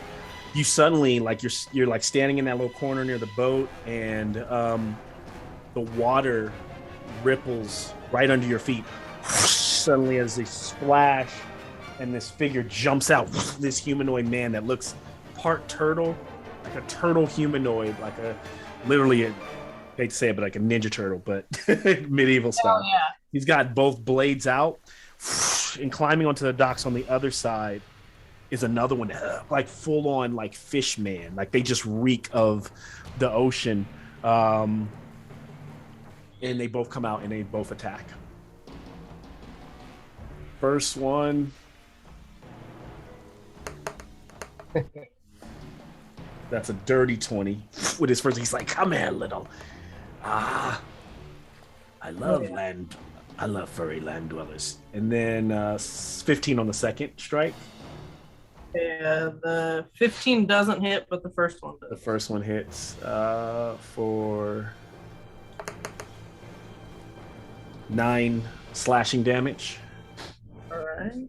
you suddenly like you're like standing in that little corner near the boat, and the water ripples right under your feet. Suddenly, as they splash, and this figure jumps out. This humanoid man that looks part turtle, like a turtle humanoid, like a literally, I hate to say it, but like a ninja turtle, but medieval style. Oh, yeah. He's got both blades out, and climbing onto the docks on the other side is another one, like full on like fish man. Like they just reek of the ocean. And they both come out and they both attack. First one. That's a dirty 20. With his first, he's like, "Come here, little. I love land. I love furry land dwellers." And then 15 on the second strike. Yeah, the 15 doesn't hit, but the first one does. The first one hits for 9 slashing damage. All right.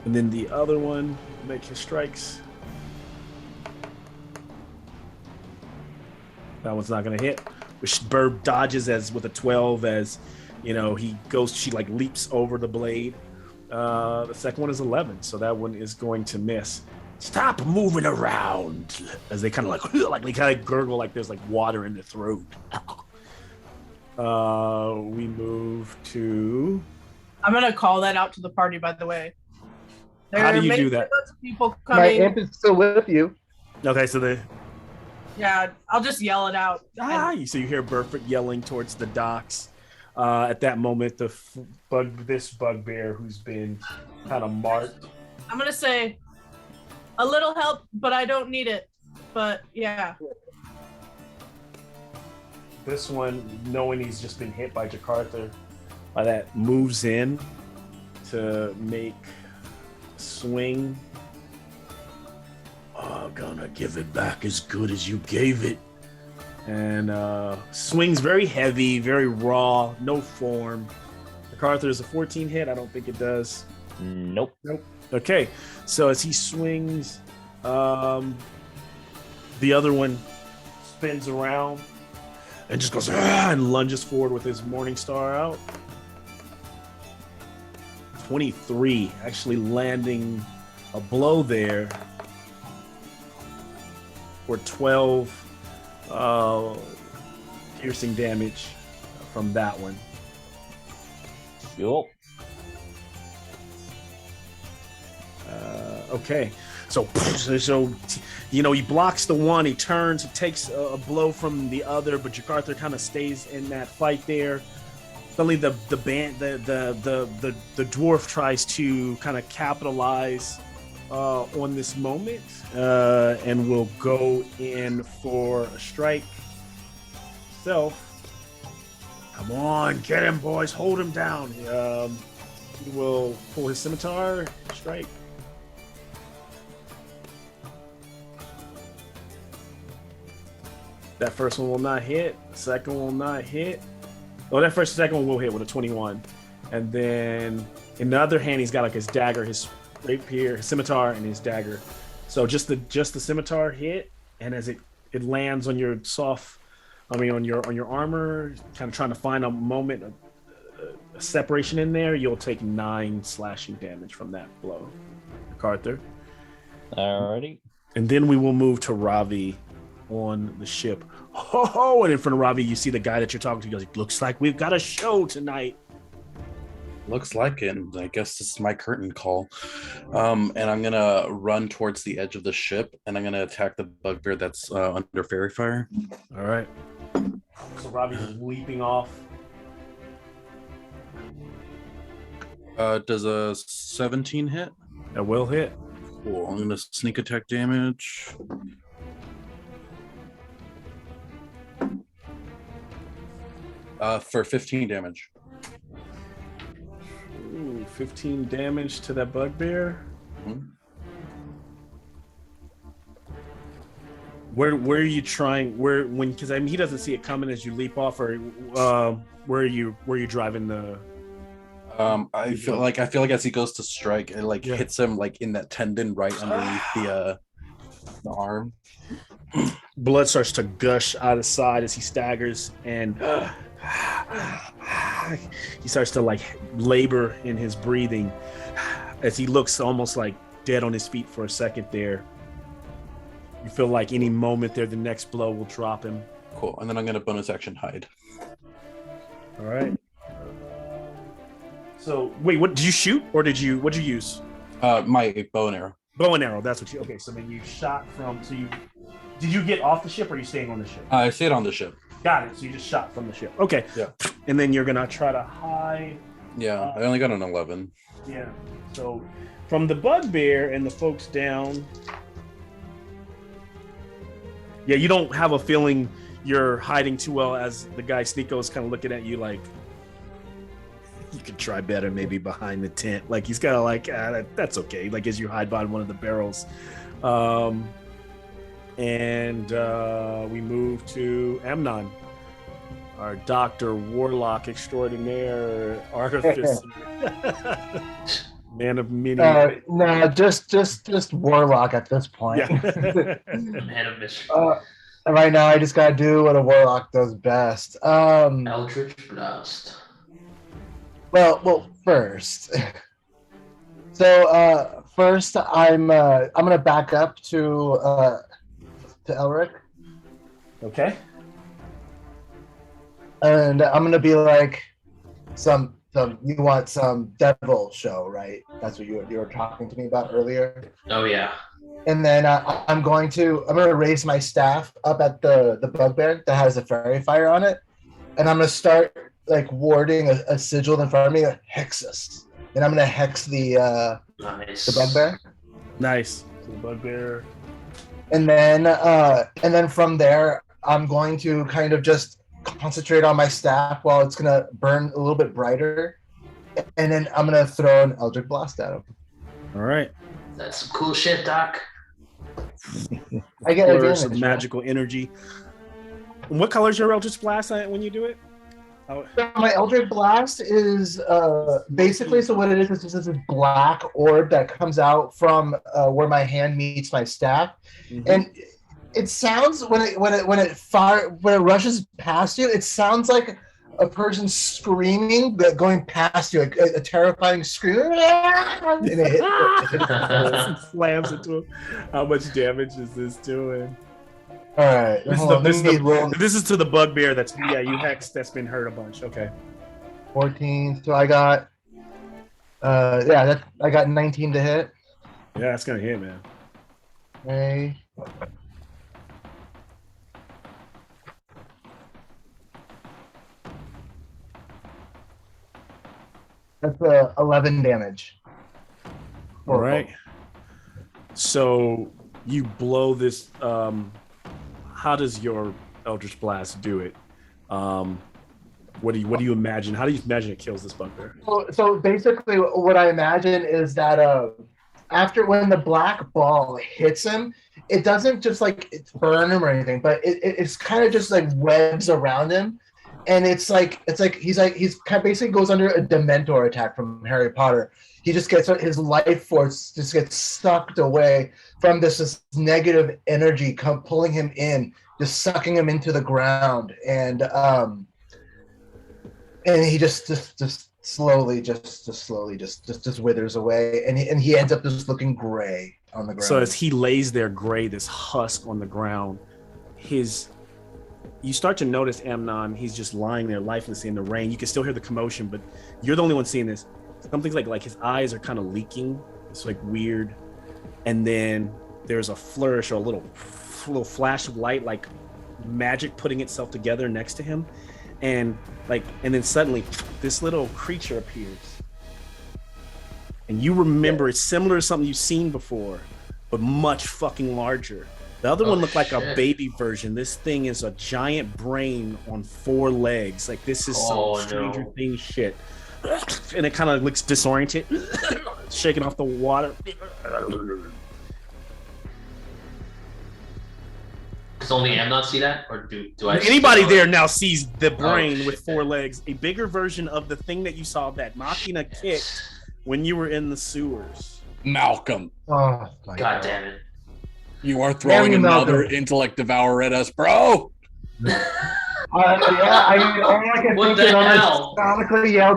And then the other one, make his strikes. That one's not gonna hit. Burb dodges as with a 12 as he goes. She like leaps over the blade. The second one is 11, so that one is going to miss. Stop moving around as they kind of like they kind of gurgle like there's like water in their throat. We move to. I'm gonna call that out to the party. By the way, how do you do that? People My coming. imp is still with you. Okay, so Yeah, I'll just yell it out. So you hear Burfoot yelling towards the docks. At that moment, this bugbear who's been kind of marked. I'm gonna say a little help, but I don't need it. But yeah. This one, knowing he's just been hit by Jakarta, by that moves in to make a swing. Oh, gonna give it back as good as you gave it. And swings very heavy, very raw, no form. MacArthur is a 14 hit. I don't think it does. Nope. Okay, so as he swings, the other one spins around and just goes and lunges forward with his Morning Star out. 23, actually landing a blow there for 12 piercing damage from that one. Yup. Okay, so he blocks the one, he turns, he takes a blow from the other, but Jakarta kind of stays in that fight there. Suddenly the dwarf tries to kind of capitalize on this moment and will go in for a strike. Come on, get him, boys, hold him down. He will pull his scimitar, strike. That first one will not hit. The second one will not hit. Oh, that second one will hit with a 21. And then in the other hand, he's got like his dagger, his rapier, his scimitar, and his dagger. So just the scimitar hit, and as it lands on your on your armor, kind of trying to find a moment, a separation in there, you'll take 9 slashing damage from that blow, MacArthur. Alrighty. And then we will move to Ravi on the ship. Oh, and in front of Ravi, you see the guy that you're talking to. He goes, "Looks like we've got a show tonight." Looks like it. I guess this is my curtain call. And I'm gonna run towards the edge of the ship, and I'm gonna attack the bugbear that's under fairy fire. All right. So Ravi's leaping off. Does a 17 hit? That will hit. Cool. I'm gonna sneak attack damage. For 15 damage. Ooh, 15 damage to that bugbear. Mm-hmm. Where are you trying? Because I mean he doesn't see it coming as you leap off, or where are you driving the? I feel like as he goes to strike, it like Yeah. hits him like in that tendon right underneath the arm. Blood starts to gush out his side as he staggers, and he starts to like labor in his breathing as he looks almost like dead on his feet for a second there. You feel like any moment there, the next blow will drop him. Cool. And then I'm gonna bonus action hide. All right. So wait, what did you shoot, or what'd you use? My bow and arrow. Bow and arrow. That's what you. Okay, so then you shot from. So you did you get off the ship, or are you staying on the ship? I stayed on the ship. Got it. So you just shot from the ship. Okay. Yeah. And then you're gonna try to hide. Yeah, I only got an 11. Yeah. So from the bugbear and the folks down. Yeah, you don't have a feeling you're hiding too well, as the guy Sneeko is kind of looking at you like, you could try better maybe behind the tent. Like he's kind of like, that's okay. Like as you hide behind one of the barrels. And we move to Amnon, our Dr. Warlock extraordinaire, artificer, man of many. No, just Warlock at this point. Yeah. Man of mystery. Right now, I just gotta do what a Warlock does best. Eldritch Blast. Well, first. So first, I'm gonna back up to Elric, Okay. and I'm gonna be like, some you want some devil show, right? That's what you were talking to me about earlier. Oh yeah. And then I'm gonna raise my staff up at the bugbear that has a fairy fire on it, and I'm gonna start like warding a sigil in front of me, a hexus, and I'm gonna hex the Nice. bugbear, Nice. So the bugbear. and then from there I'm going to kind of just concentrate on my staff while it's gonna burn a little bit brighter, and then I'm gonna throw an Eldritch Blast at him. All right. That's some cool shit, Doc. I get Flourish advantage. of right? magical energy. And what color is your Eldritch Blast when you do it? Oh, So my Eldritch Blast is basically, so what it is this black orb that comes out from where my hand meets my staff, and it sounds when it rushes past you, it sounds like a person screaming but going past you, like a terrifying scream, and it slams into him. How much damage is this doing? All right, This is to the bugbear that's you hexed, that's been hurt a bunch. Okay. 14. So I got I got 19 to hit. Yeah, that's gonna hit, man. Okay. That's 11 damage. All right. So you blow this. How does your Eldritch Blast do it? What do you imagine? How do you imagine it kills this bugbear? So basically, what I imagine is that after when the black ball hits him, it doesn't just like burn him or anything, but it's kind of just like webs around him, and it's like he's kind of basically goes under a Dementor attack from Harry Potter. He just gets his life force just gets sucked away from this negative energy pulling him in, just sucking him into the ground, and he just slowly withers away, and he ends up just looking gray on the ground. So as he lays there gray, this husk on the ground, you start to notice Amnon, he's just lying there lifeless in the rain. You can still hear the commotion, but you're the only one seeing this. Something's like his eyes are kind of leaking. It's like weird. And then there's a flourish or a little flash of light, like magic putting itself together next to him. And then suddenly this little creature appears. And you remember it's similar to something you've seen before, but much fucking larger. The other one looked like a baby version. This thing is a giant brain on 4 legs. Like this is some Stranger Things shit. And it kind of looks disoriented, shaking off the water. Does only Amnon see that, or do I? Anybody still- there now sees the brain shit. with 4 legs, a bigger version of the thing that you saw that Machina kicked when you were in the sewers. Malcolm, Oh my God damn it! you are throwing Damn you, another Malcolm. intellect devourer at us, bro. Yeah, all I can What think the of is hell? sonically yell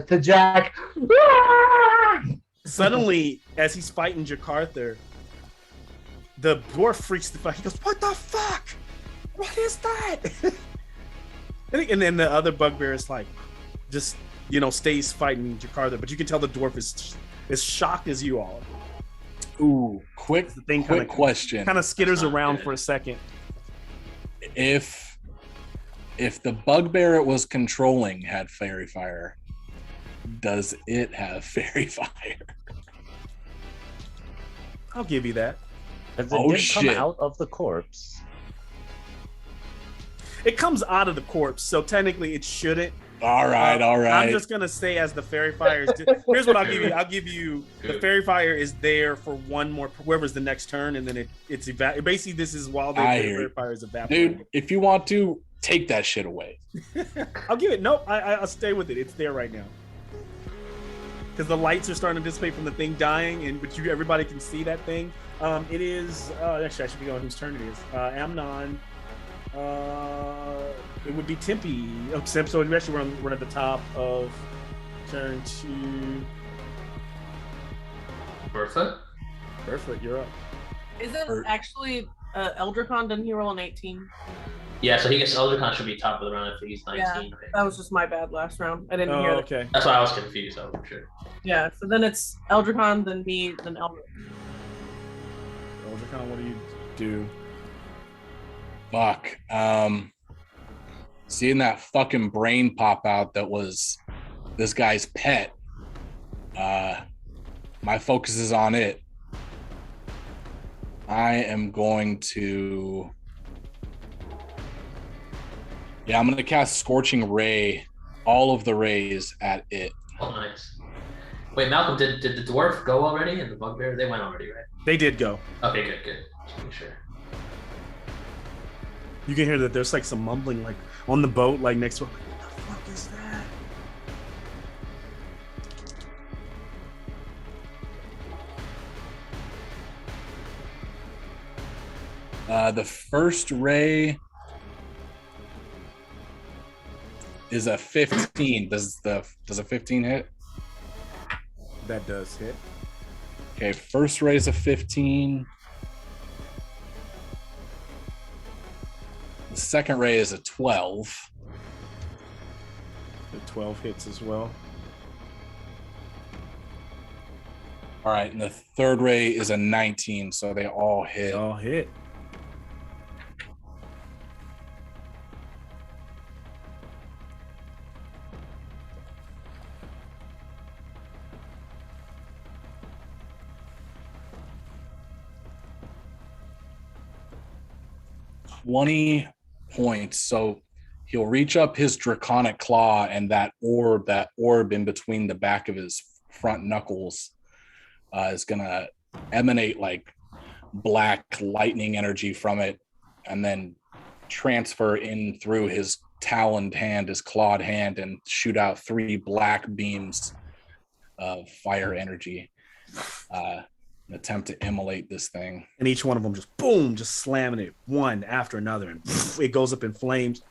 to Jack. "Ah!" Suddenly, as he's fighting Jakartha, the dwarf freaks the fuck. He goes, "What the fuck? What is that?" And then the other bugbear is like, just stays fighting Jakartha, but you can tell the dwarf is as shocked as you all. Ooh, quick The thing question. kind of skitters That's not around good. for a second. If the bugbear it was controlling had fairy fire, does it have fairy fire? I'll give you that. Because it Oh, did come shit. out of the corpse. It comes out of the corpse, so technically it shouldn't. All right. I'm just gonna say as the fairy fire is. Here's what I'll give you. I'll give you the fairy fire is there for one more, whoever's the next turn, and then it's basically this is while the I hear fairy you. fire is evaporating. Dude, if you want to, take that shit away. I'll give it. Nope, I'll stay with it. It's there right now. Because the lights are starting to dissipate from the thing dying, but everybody can see that thing. It is actually I should be going whose turn it is. Amnon. It would be Tempe. Oh, so actually we're at the top of turn 2. Bertha? Perfect, you're up. Isn't Or- actually Eldricon, didn't he roll an 18? Yeah, so he gets Eldricon should be top of the round if he's 19. Yeah. Right? That was just my bad last round. I didn't hear Oh, that. okay. That's why I was confused. I'm sure. Yeah, so then it's Eldricon, then me, then Eldric. Eldricon, what do you do? Fuck. Seeing that fucking brain pop out that was this guy's pet. My focus is on it. I am going to. Yeah, I'm going to cast Scorching Ray, all of the rays at it. Oh, nice. Wait, Malcolm, did the dwarf go already and the bugbear? They went already, right? They did go. Okay, good. Just making sure. You can hear that there's like some mumbling like on the boat, like next to it. What the fuck is that? The first ray is a 15. Does a 15 hit? That does hit. Okay, first ray is a 15. The second ray is a 12. The 12 hits as well. All right, and the third ray is a 19, so they all hit. They all hit. $20 points. So he'll reach up his draconic claw, and that orb in between the back of his front knuckles is gonna emanate like black lightning energy from it, and then transfer in through his taloned hand, his clawed hand, and shoot out 3 black beams of fire energy. An attempt to immolate this thing. And each one of them just boom, just slamming it one after another, and it goes up in flames.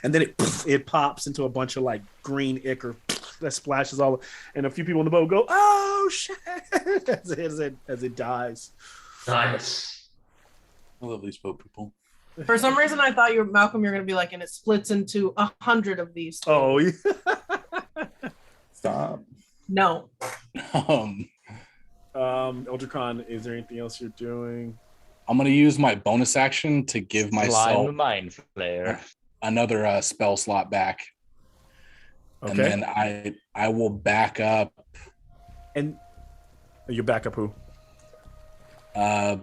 And then it pops into a bunch of like green ichor that splashes all, and a few people in the boat go, "Oh shit!" as it dies. Nice. I love these boat people. For some reason, I thought Malcolm, you're gonna be like, and it splits into 100 of these. Oh, yeah. Stop. No. Eldricon, is there anything else you're doing? I'm gonna use my bonus action to give myself Slime mind flare. another spell slot back, Okay. and then I will back up. And you back up who? A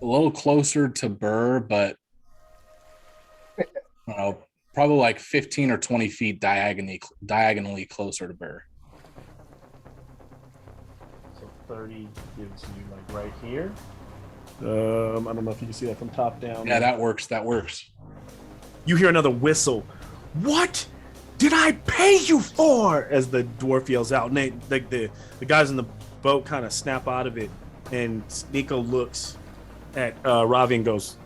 little closer to Burr, but I don't know, probably like 15 or 20 feet diagonally closer to Burr. So 30 gives you like right here. I don't know if you can see that from top down. Yeah, that works. That works. You hear another whistle. What did I pay you for? As the dwarf yells out. And the guys in the boat kind of snap out of it. And Nico looks at Ravi and goes,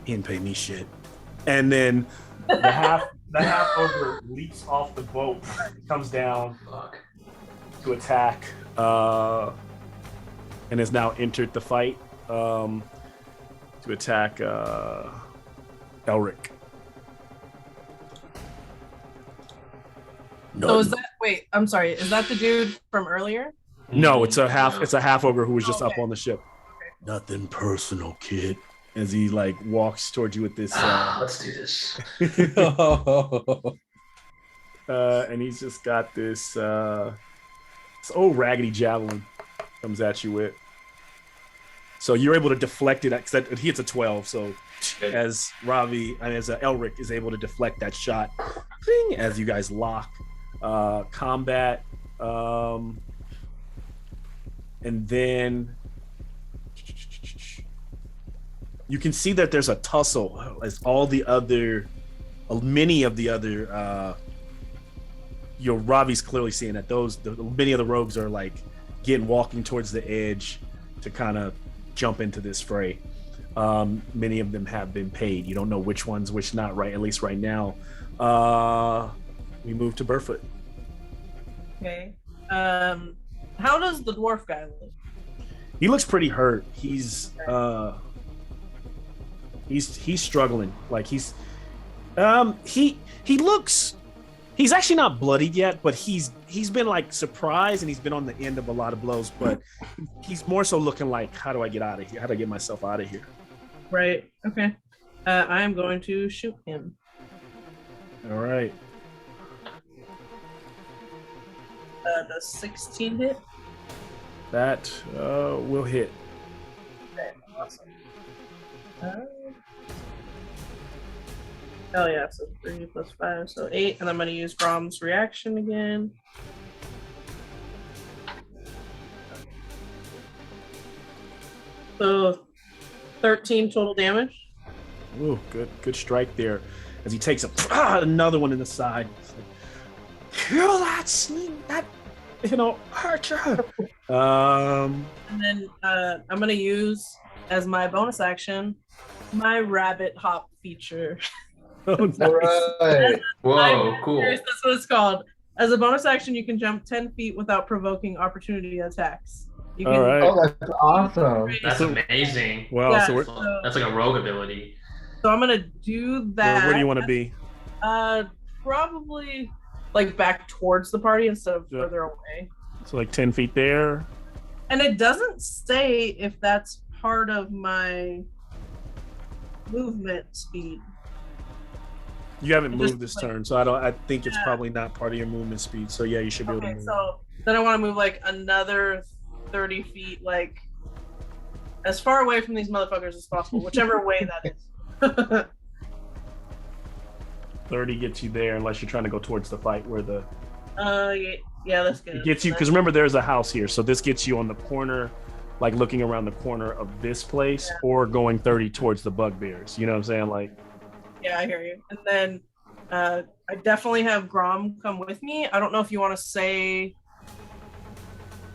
"He didn't pay me shit." And then the half ogre leaps off the boat, comes down to attack, and has now entered the fight to attack Elric. So is that I'm sorry, is that the dude from earlier? No, it's a half ogre who was just up on the ship. Okay. Nothing personal, kid. As he like walks towards you with this Let's do this. and he's just got this old raggedy javelin comes at you with. So you're able to deflect it because he hits a 12. So Good. as Elric is able to deflect that shot, ding, as you guys lock combat, and then you can see that there's a tussle as many of the other Ravi's clearly seeing that many of the rogues are like walking towards the edge to kind of jump into this fray. Many of them have been paid. You don't know which ones, which not, right? At least right now. We move to Burfoot. Okay. How does the dwarf guy look? He looks pretty hurt. He's struggling. Like he looks. He's actually not bloodied yet, but he's been like surprised and he's been on the end of a lot of blows. But he's more so looking like, how do I get out of here? How do I get myself out of here? Right. Okay. I am going to shoot him. All right. Does 16 hit? That will hit. Okay, awesome. Oh yeah, so 3 plus 5, so 8, and I'm going to use Grom's reaction again. So 13 total damage. Ooh, good strike there. As he takes another one in the side. Kill that sling, that archer. And then I'm gonna use as my bonus action my rabbit hop feature. Oh, nice. All right. Whoa, cool. That's what it's called. As a bonus action, you can jump 10 feet without provoking opportunity attacks. You can, All right. Oh, that's awesome. That's amazing. Wow. Yeah, So That's like a rogue ability. So I'm gonna do that. where do you want to be? Probably like back towards the party instead of Yeah. further away. So like 10 feet there. And it doesn't say if that's part of my movement speed. You haven't It moved just, this like- turn, so I think it's Yeah. probably not part of your movement speed. So yeah, you should be able to Okay, move. so then I want to move like another 30 feet, like as far away from these motherfuckers as possible, whichever way that is. 30 gets you there, unless you're trying to go towards the fight where the Yeah, that's good. it gets you, because remember there's a house here, so this gets you on the corner, like looking around the corner of this place, or going 30 towards the bugbears. You know what I'm saying? Like, Yeah, I hear you. And then I definitely have Grom come with me. I don't know if you want to say.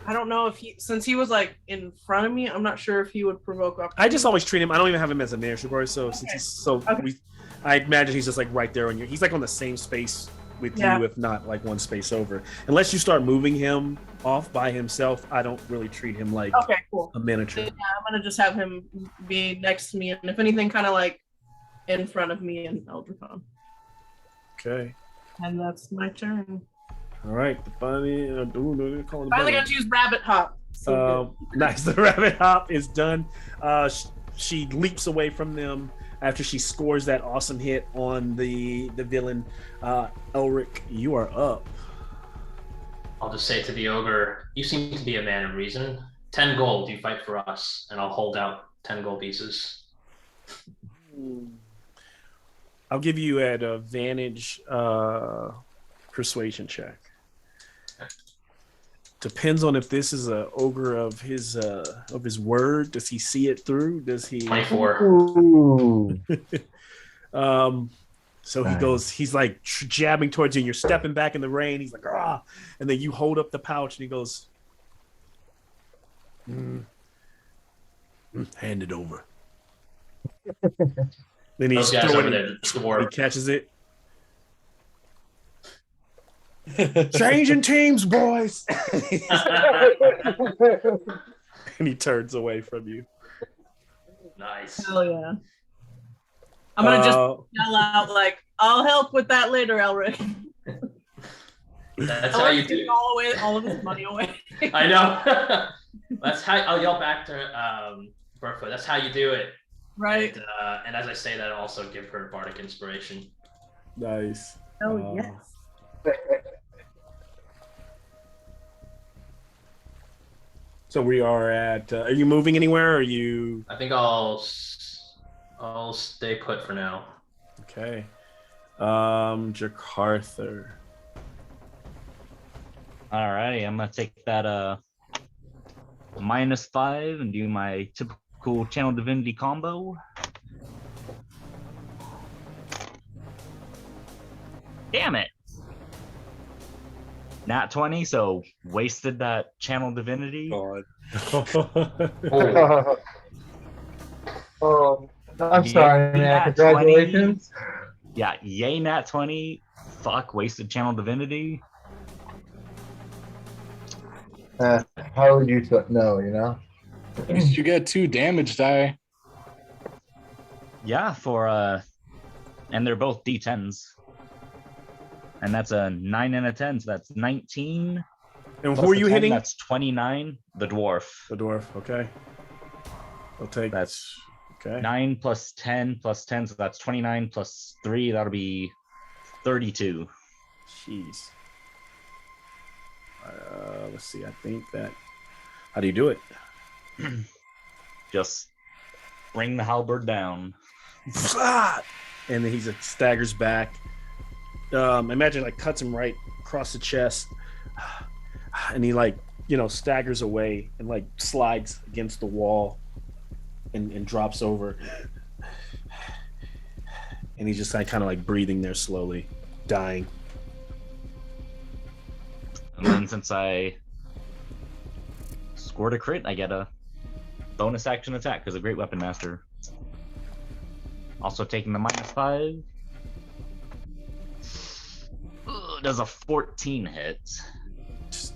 I don't know if since he was like in front of me, I'm not sure if he would provoke opportunity. I just always treat him. I don't even have him as a narrative guard, so since he's so, Okay. I imagine he's just like right there on you. He's like on the same space with Yeah. you, if not like one space over. Unless you start moving him off by himself, I don't really treat him like Okay, cool. a miniature. Yeah, I'm gonna just have him be next to me, and if anything, kind of like in front of me and Eldricon. Okay. And that's my turn. All right. The funny. Finally got to use Rabbit Hop. So Nice. The rabbit hop is done. She leaps away from them after she scores that awesome hit on the villain. Elric, you are up. I'll just say to the ogre, you seem to be a man of reason. 10 gold, you fight for us, and I'll hold out 10 gold pieces. I'll give you an advantage persuasion check. Depends on if this is a ogre of his word. Does he see it through? Does he? 24. Ooh. So he Nice. goes. He's like jabbing towards you. And you're stepping back in the rain. He's like, ah, and then you hold up the pouch, and he goes, hand it over. Then he's Those guys throwing over it. there, the He dwarf. catches it. Changing teams, boys. And he turns away from you. Nice. Hell yeah. I'm gonna just yell out like, "I'll help with that later, Elric." That's how you Elric's do giving all of his money away. I know. That's how I'll yell back to Burfoot. That's how you do it. Right. And as I say that, I'll also give her bardic inspiration. Nice. Oh yes. So we are at. Are you moving anywhere? Or are you? I think I'll stay put for now. Okay. Jakarther. Alrighty, I'm gonna take that -5 and do my typical channel divinity combo. Damn it! Nat 20, so wasted that channel divinity. God. Oh, I'm Yay, sorry, man. Nat Congratulations. 20. Yeah, yay, Nat 20. Fuck, wasted channel divinity. How would you know, you know? At least you get 2 damage die. Yeah, and they're both D10s. And that's a 9 and a 10, so that's 19. And Plus who are the you 10, hitting? That's 29. The dwarf. The dwarf. Okay. I'll take. That's Okay. 9 plus 10 plus 10, so that's 29 plus 3. That'll be 32. Jeez. Let's see. I think that. How do you do it? Just bring the halberd down. And then he staggers back. Imagine like cuts him right across the chest, and he staggers away and like slides against the wall, and drops over, and he's just kind of like breathing there slowly, dying. And then since I scored a crit, I get a bonus action attack because a great weapon master. Also taking the -5. Does a 14 hit?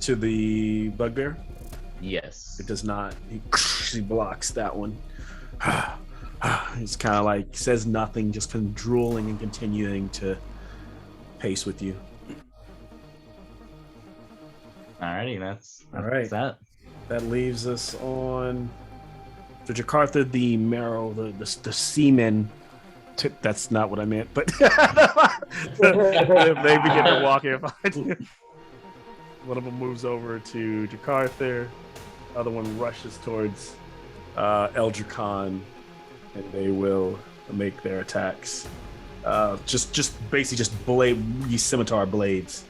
To the bugbear? Yes. It does not. He blocks that one. He's kind of like says nothing, just kind of drooling and continuing to pace with you. Alrighty, that's All right. that. That leaves us on for Jakarta, the marrow, the seamen. That's not what I meant, but they begin to walk here. One of them moves over to Jakarta. The other one rushes towards Eldra Khan, and they will make their attacks. Just basically just these scimitar blades.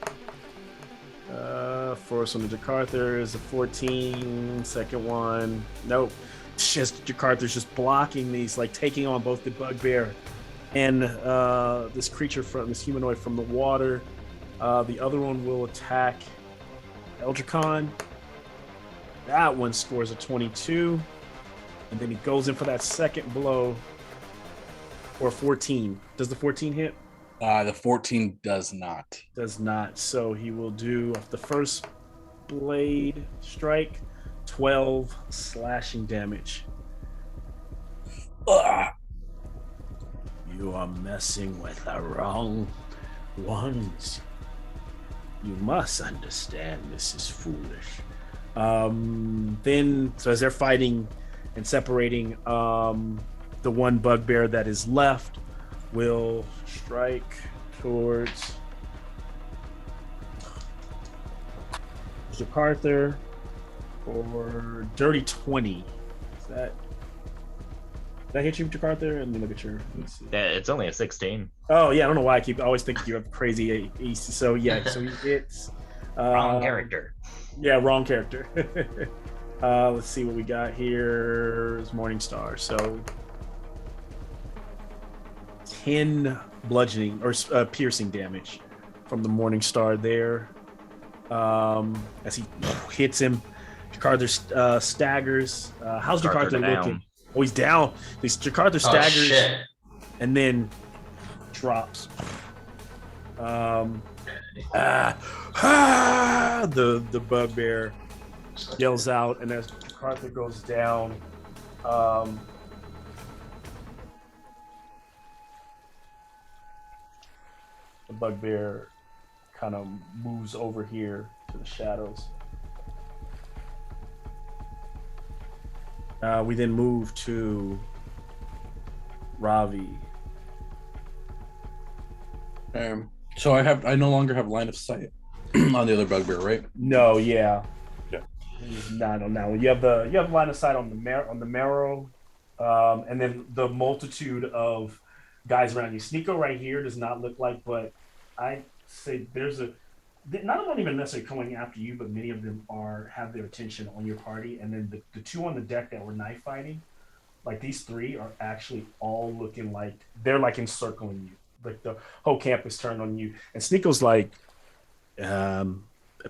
First one to Jakarta is a 14. Second one, nope. Jakarta's just blocking these, like taking on both the bugbear and this creature from this humanoid from the water. The other one will attack Eldra Khan. That one scores a 22, and then he goes in for that second blow for 14. Does the 14 hit? The 14 does not. Does not. So he will do the first blade strike, 12 slashing damage. Ugh. You are messing with the wrong ones. You must understand this is foolish. Then, so as they're fighting and separating, the one bugbear that is left will strike towards Jakarta for dirty 20. Is that hit you, Jakarta? Let me look at your. Let's see. Yeah, it's only a 16. Oh yeah, I don't know why I always think you have crazy AC. So yeah, so he hits Wrong character. Yeah, wrong character. Let's see what we got here. Is Morningstar. So 10 bludgeoning or piercing damage from the Morningstar there. As he hits him, Jakarta staggers. How's Jakarta looking? Oh, he's down. Jakarta staggers and then drops. The bugbear yells out, and as Jakarta goes down, the bugbear kind of moves over here to the shadows. We then move to Ravi. So I no longer have line of sight on the other bugbear, right? No, yeah. Yeah. He's not on that one. You have line of sight on the marrow, and then the multitude of guys around you. Sneeko right here does not look like, but I say there's none of them even necessarily coming after you, but many of them have their attention on your party. And then the two on the deck that were knife fighting, like these three are actually all looking like they're like encircling you. Like the whole camp is turned on you. And Sneeko's like, a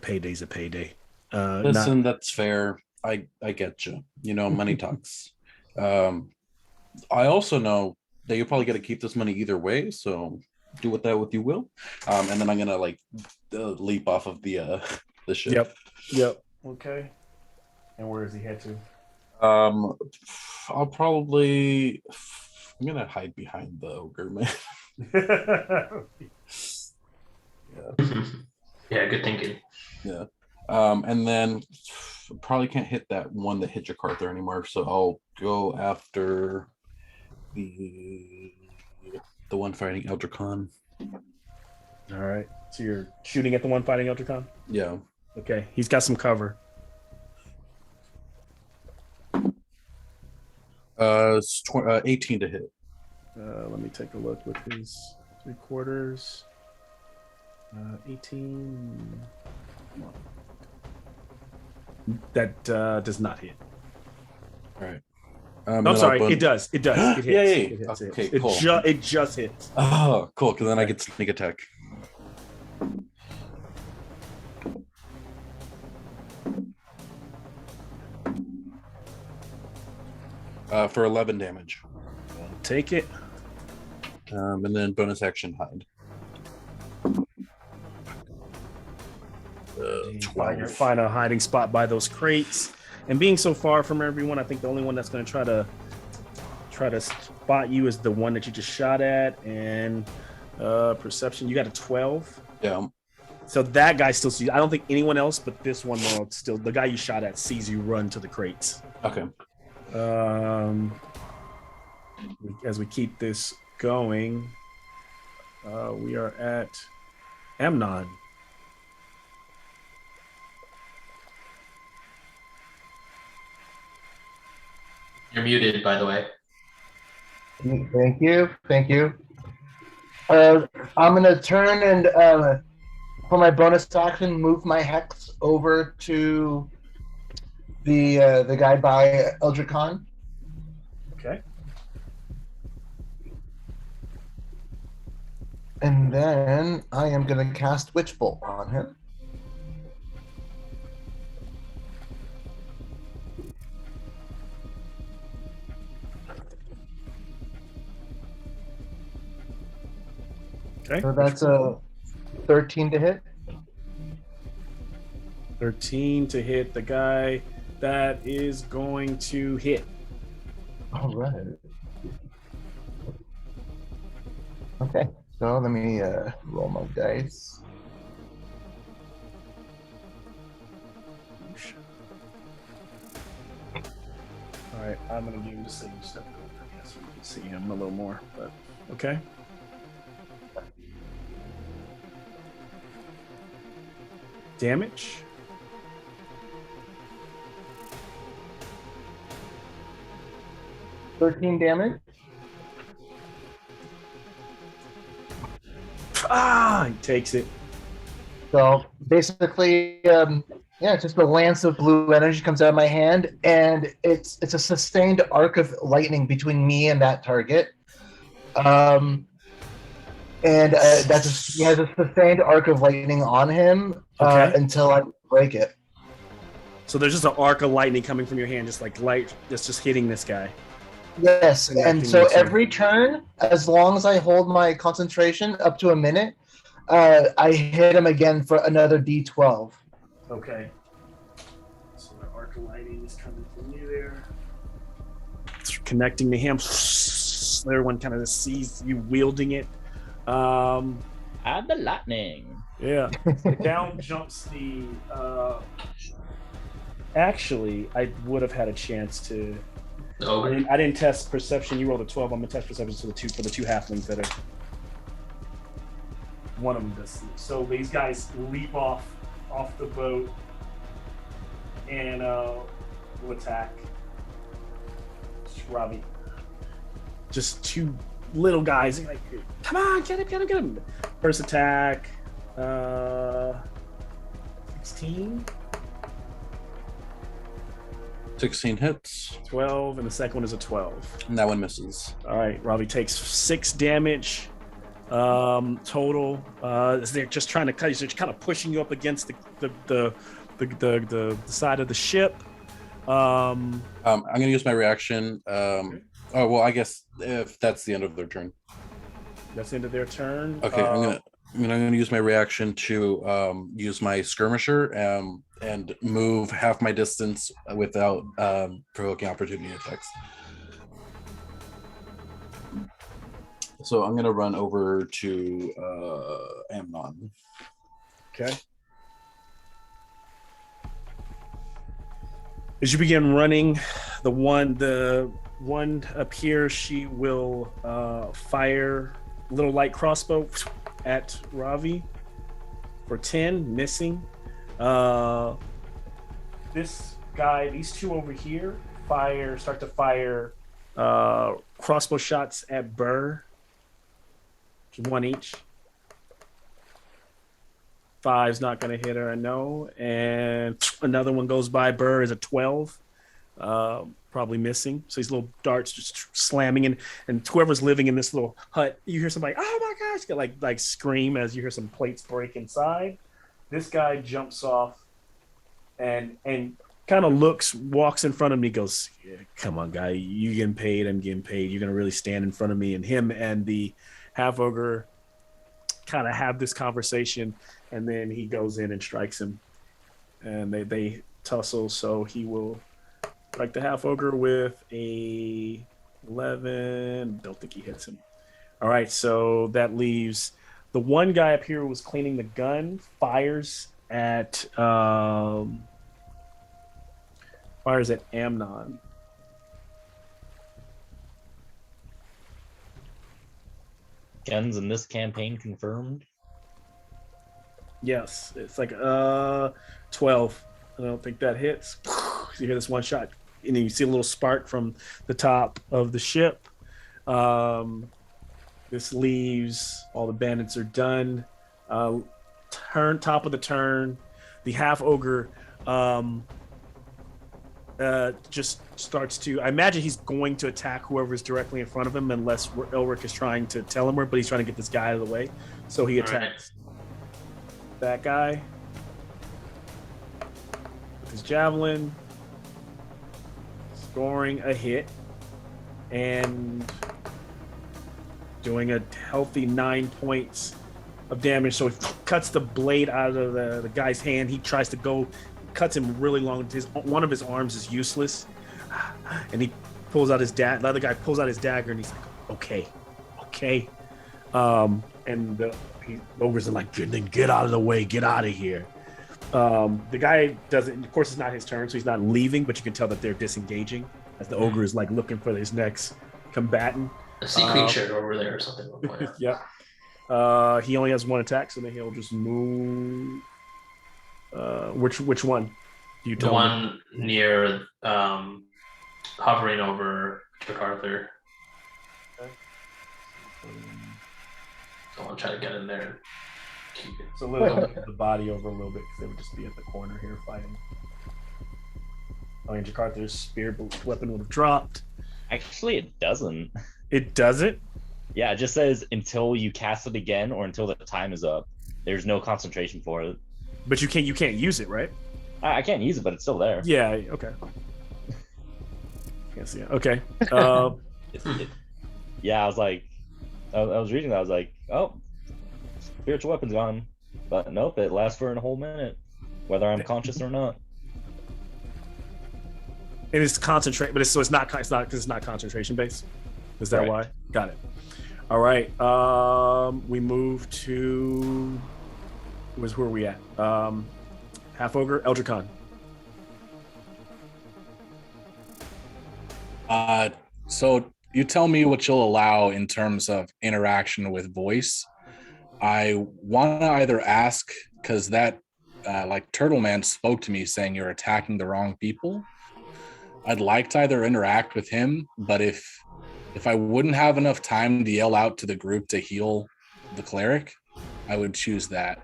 payday's a payday. Listen, that's fair. I get you. You know, money talks. I also know that you'll probably get to keep this money either way, so do with that what you will. And then I'm gonna leap off of the ship. Yep. Okay. And where does he head to? I'm gonna hide behind the ogre, man. Yeah, good thinking. Yeah. And then probably can't hit that one that hit Jakarta anymore, so I'll go after the one fighting Eldricon. All right. So you're shooting at the one fighting Eldricon? Yeah. Okay. He's got some cover. It's 18 to hit. Let me take a look with his 3/4. 18. That does not hit. All right. I'm sorry. It does. It does. It hits. Yay. It hits. Okay, It, cool. it just hits. Oh, cool. Because then I get sneak attack. For 11 damage. Take it. And then bonus action hide. 12. Find a hiding spot by those crates. And being so far from everyone, I think the only one that's going to try to spot you is the one that you just shot at. And perception, you got a 12. Yeah. So that guy still sees. I don't think anyone else, but this one will still. The guy you shot at sees you run to the crates. Okay. As we keep this going, we are at Amnon. You're muted, by the way. Thank you. I'm gonna turn and for my bonus action, move my hex over to the guy by Eldricon. Okay. And then I am gonna cast Witch Bolt on him. Okay. So that's a 13 to hit. 13 to hit the guy. That is going to hit. All right. Okay. So let me roll my dice. All right, I'm gonna give him the same step over so you can see him a little more. But okay. Damage. $13 damage. He takes it. So basically, yeah, just a lance of blue energy comes out of my hand, and it's a sustained arc of lightning between me and that target. And he has a sustained arc of lightning on him Okay. until I break it. So there's just an arc of lightning coming from your hand, just like light, just hitting this guy. Yes, and Connecting so you two. every turn, as long as I hold my concentration up to a minute, I hit him again for another D12. Okay. So the arc of lightning is coming from you there. It's connecting to him. Everyone kind of sees you wielding it. Add the lightning. Yeah. Down jumps the. Actually, I would have had a chance to. I didn't test perception. You rolled a 12. I'm gonna test perception for the two halflings that are. One of them does. So these guys leap off the boat and will attack Ravi. Just two little guys. Like, come on, get him. First attack, 16. 16 hits. 12, and the second one is a 12. And that one misses. All right, Ravi takes 6 damage total. They're just trying to cut you. So they're kind of pushing you up against the side of the ship. I'm gonna use my reaction. Oh well, I guess if that's the end of their turn. That's the end of their turn. Okay, I'm gonna use my reaction to use my skirmisher and move half my distance without provoking opportunity attacks. So I'm gonna run over to Amnon. Okay. As you begin running, the one up here, she will fire a little light crossbow at Ravi for 10, missing. This guy, these two over here, start to fire crossbow shots at Burr. 1 each. 5's not going to hit her, I know. And another one goes by. Burr is a 12. Probably missing. So these little darts just slamming in. And whoever's living in this little hut, you hear somebody, oh my gosh, get like scream as you hear some plates break inside. This guy jumps off and kind of walks in front of me, goes, yeah, come on, guy, you getting paid, I'm getting paid. You're going to really stand in front of me. And him and the half ogre kind of have this conversation, and then he goes in and strikes him, and they tussle. So he will strike the half ogre with a 11. Don't think he hits him. All right, so that leaves the one guy up here who was cleaning the gun. Fires at Amnon. Guns in this campaign confirmed. Yes, it's like 12. I don't think that hits. You hear this one shot, and then you see a little spark from the top of the ship. This leaves all the bandits are done. Top of the turn, the half ogre just starts to. I imagine he's going to attack whoever's directly in front of him, unless Elric is trying to tell him where. But he's trying to get this guy out of the way, so he attacks that guy with his javelin, scoring a hit and doing a healthy 9 points of damage. So he cuts the blade out of the guy's hand. He tries to go. Cuts him really long. One of his arms is useless, and he pulls out his dagger. The other guy pulls out his dagger, and he's like, "Okay." And the ogres are like, "Then get out of the way, get out of here." The guy doesn't. Of course, it's not his turn, so he's not leaving. But you can tell that they're disengaging as the ogre is like looking for his next combatant. A sea creature over there or something. Yep. He only has one attack, so then he'll just move. Which one? Do you tell the one me? Near hovering over MacArthur. Okay. So I'll try to get in there and So literally move the body over a little bit because they would just be at the corner here fighting. I mean, Jakarta's spear weapon would have dropped. Actually, it doesn't. It doesn't? Yeah, it just says until you cast it again or until the time is up. There's no concentration for it. But you can't use it, right? I can't use it, but it's still there. Yeah, okay. Can't see it. Okay. Yeah, I was like, I was reading that. I was like, oh, spiritual weapon's gone. But nope, it lasts for a whole minute, whether I'm conscious or not. And it's concentrate, but it's not because it's not concentration based. Is that why? Got it. All right. We move to where are we at? Half Ogre, Eldritch Khan. So you tell me what you'll allow in terms of interaction with voice. I want to either ask, because that like Turtle Man spoke to me saying you're attacking the wrong people. I'd like to either interact with him, but if I wouldn't have enough time to yell out to the group to heal the cleric, I would choose that.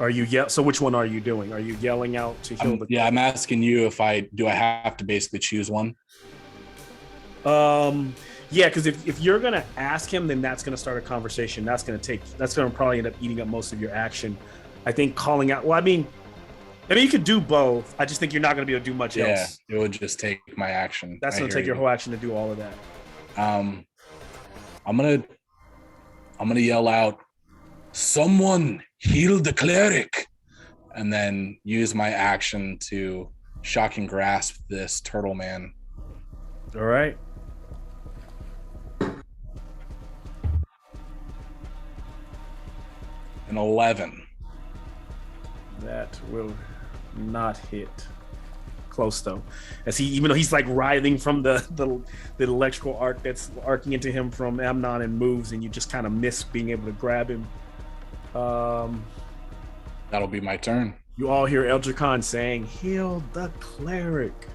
Are you So which one are you doing? Are you yelling out to heal the? Yeah, I'm asking you if I have to basically choose one. Yeah, because if you're gonna ask him, then that's gonna start a conversation. That's gonna probably end up eating up most of your action. I think calling out. Well, I mean, you could do both. I just think you're not gonna be able to do much else. Yeah, it would just take my action. That's gonna take your whole action to do all of that. I'm gonna yell out, "Someone heal the cleric," and then use my action to shocking grasp this turtle man. All right. An 11. That will not hit. Close though, as even though he's like writhing from the electrical arc that's arcing into him from Amnon and moves, and you just kind of miss being able to grab him. That'll be my turn. You all hear Eldritch Khan saying, "Heal the cleric."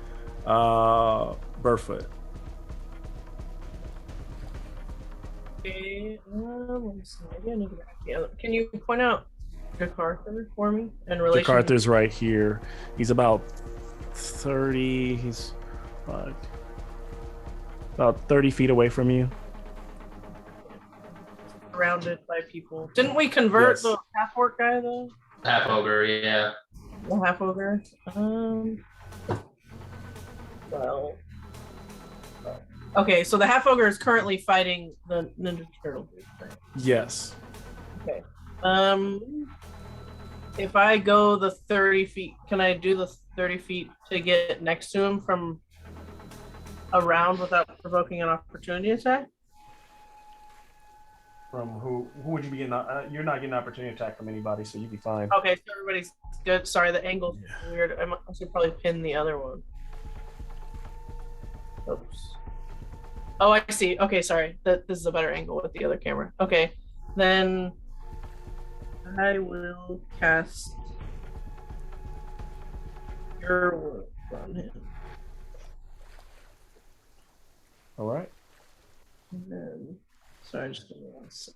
Burfoot. Okay, can you point out Jakarta for me in relation? Jakarta's right here. He's about 30. He's about 30 feet away from you. Surrounded by people. Didn't we convert Yes. the half orc guy though? Half ogre, yeah. The half ogre. Well. Okay, so the half ogre is currently fighting the Ninja Turtle dude, right? Yes. Okay. If I go the 30 feet, can I do the 30 feet to get next to him from around without provoking an opportunity attack? From who would you be getting? You're not getting an opportunity attack from anybody, so you'd be fine. Okay, so everybody's good. Sorry, the angle's weird. I should probably pin the other one. Oops. Oh, I see. Okay, sorry. This is a better angle with the other camera. Okay, then I will cast your work on him. All right. And then, sorry, just give me one sec.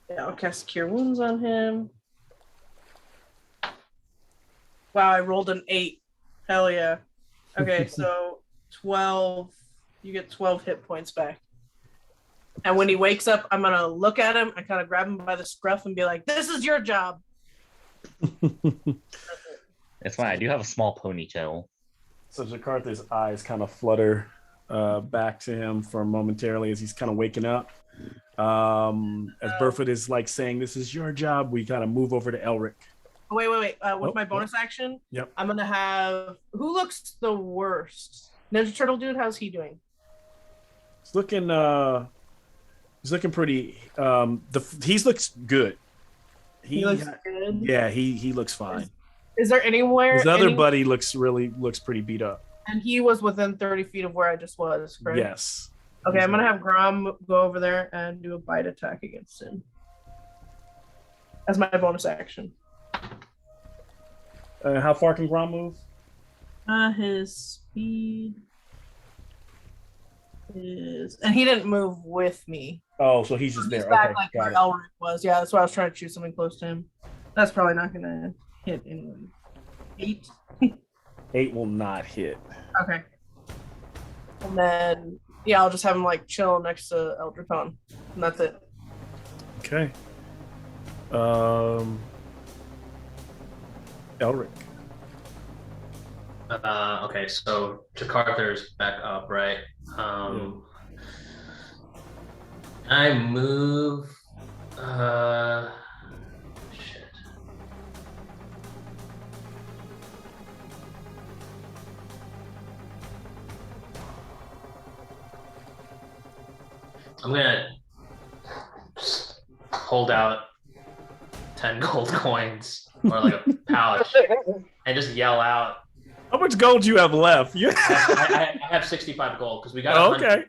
Yeah, I'll cast Cure Wounds on him. Wow, I rolled an 8. Hell yeah. Okay, so 12. You get 12 hit points back. And when he wakes up, I'm going to look at him and kind of grab him by the scruff and be like, "This is your job." It's fine. I do have a small ponytail. So Jakarta's eyes kind of flutter back to him for momentarily as he's kind of waking up. As Burfoot is like saying, "This is your job," we kind of move over to Elric. Wait. With my bonus action, Yep. I'm going to have... Who looks the worst? Ninja Turtle dude, how's he doing? He's looking pretty. He looks good. He looks good. Yeah, he looks fine. Is there anywhere... His other buddy looks pretty beat up. And he was within 30 feet of where I just was, correct? Yes. Okay, I'm going to have Grom go over there and do a bite attack against him. As my bonus action. How far can Grom move? His speed... and he didn't move with me. Oh, so he's just He's there. back Okay, like where got it. Elric was. Yeah, that's why I was trying to choose something close to him. That's probably not gonna hit anyway. 8. 8 will not hit. Okay. And then yeah, I'll just have him like chill next to Eldricon. And that's it. Okay. Elric. Okay, so Jakarta's back up, right? I move. Shit. I'm gonna hold out 10 gold coins or like a pouch and just yell out. How much gold do you have left? You I have 65 gold because we got Oh, okay.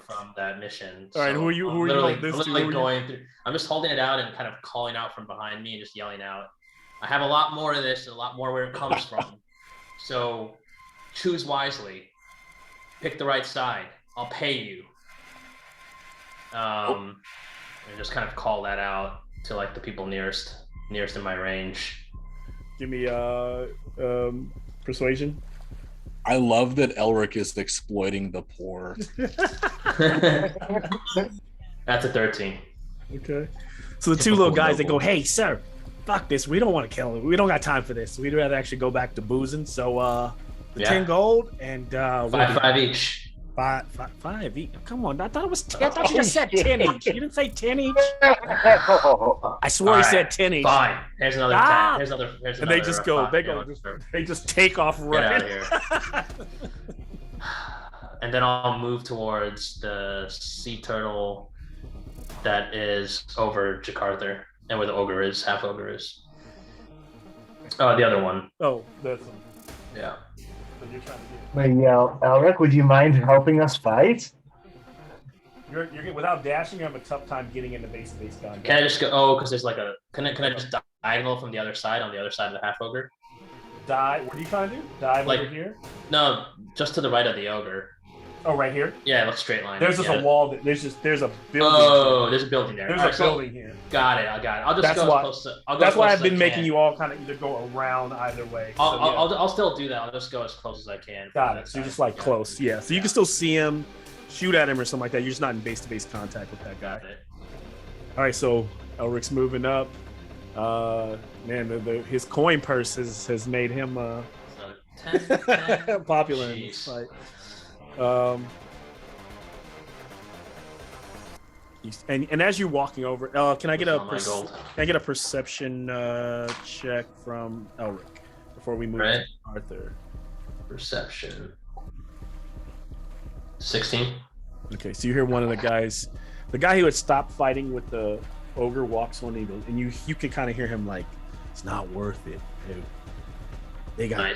from that mission. All right, who are you holding this to? Literally going through. I'm just holding it out and kind of calling out from behind me and just yelling out. I have a lot more of this, and a lot more where it comes from. So choose wisely. Pick the right side. I'll pay you. And just kind of call that out to like the people nearest in my range. Give me persuasion. I love that Elric is exploiting the poor. That's a 13. Okay. So the two little guys, they go, "Hey, sir, fuck this. We don't want to kill him. We don't got time for this. We'd rather actually go back to boozing. So, 10 gold and five each. Five each. Come on, I thought it was 10. I thought you just said 10 each. You didn't say 10 each. I swear he said 10 each. Fine. Here's another 10. Here's another. And they just go. They just take off right. Get out of here. And then I'll move towards the sea turtle that is over Jakarta and where the ogre is, half ogre is. Oh, the other one. Oh, that's one. Yeah. So you're trying to get. Wait, Elric, would you mind helping us fight? You're without dashing, you have a tough time getting into base gun. Can I just go? Oh, because there's like a. Can I just diagonal from the other side on the other side of the half ogre? What are you trying to do? Dive like, over here? No, just to the right of the ogre. Oh, right here? Yeah, it looks straight line. There's just a wall. There's a building. Oh, there's a building there. There's a building here. Got it. I got it. I'll just go as close to. That's why I've been making you all kind of either go around either way. I'll still do that. I'll just go as close as I can. Got it. So you're just like close. Yeah. So you can still see him, shoot at him or something like that. You're just not in base-to-base contact with that guy. All right. So Elric's moving up. Man, his coin purse has made him popular in this fight. And as you're walking over, can I get a perception check from Elric before we move to Arthur? Perception. 16. Okay, so you hear one of the guys, the guy who had stopped fighting with the ogre walks on and you can kind of hear him like, it's not worth it, dude. They got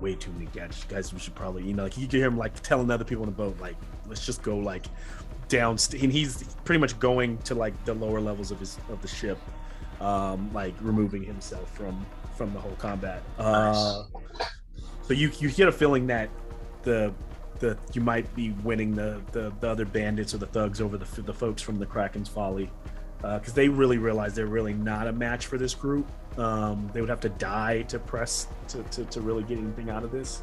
way too many gadgets, guys. We should probably, like you can hear him like telling other people on the boat, like, let's just go like down. And he's pretty much going to like the lower levels of the ship, like removing himself from the whole combat. So you get a feeling that you might be winning the other bandits or the thugs over the folks from the Kraken's Folly, because they really realize they're really not a match for this group. They would have to die to press to really get anything out of this.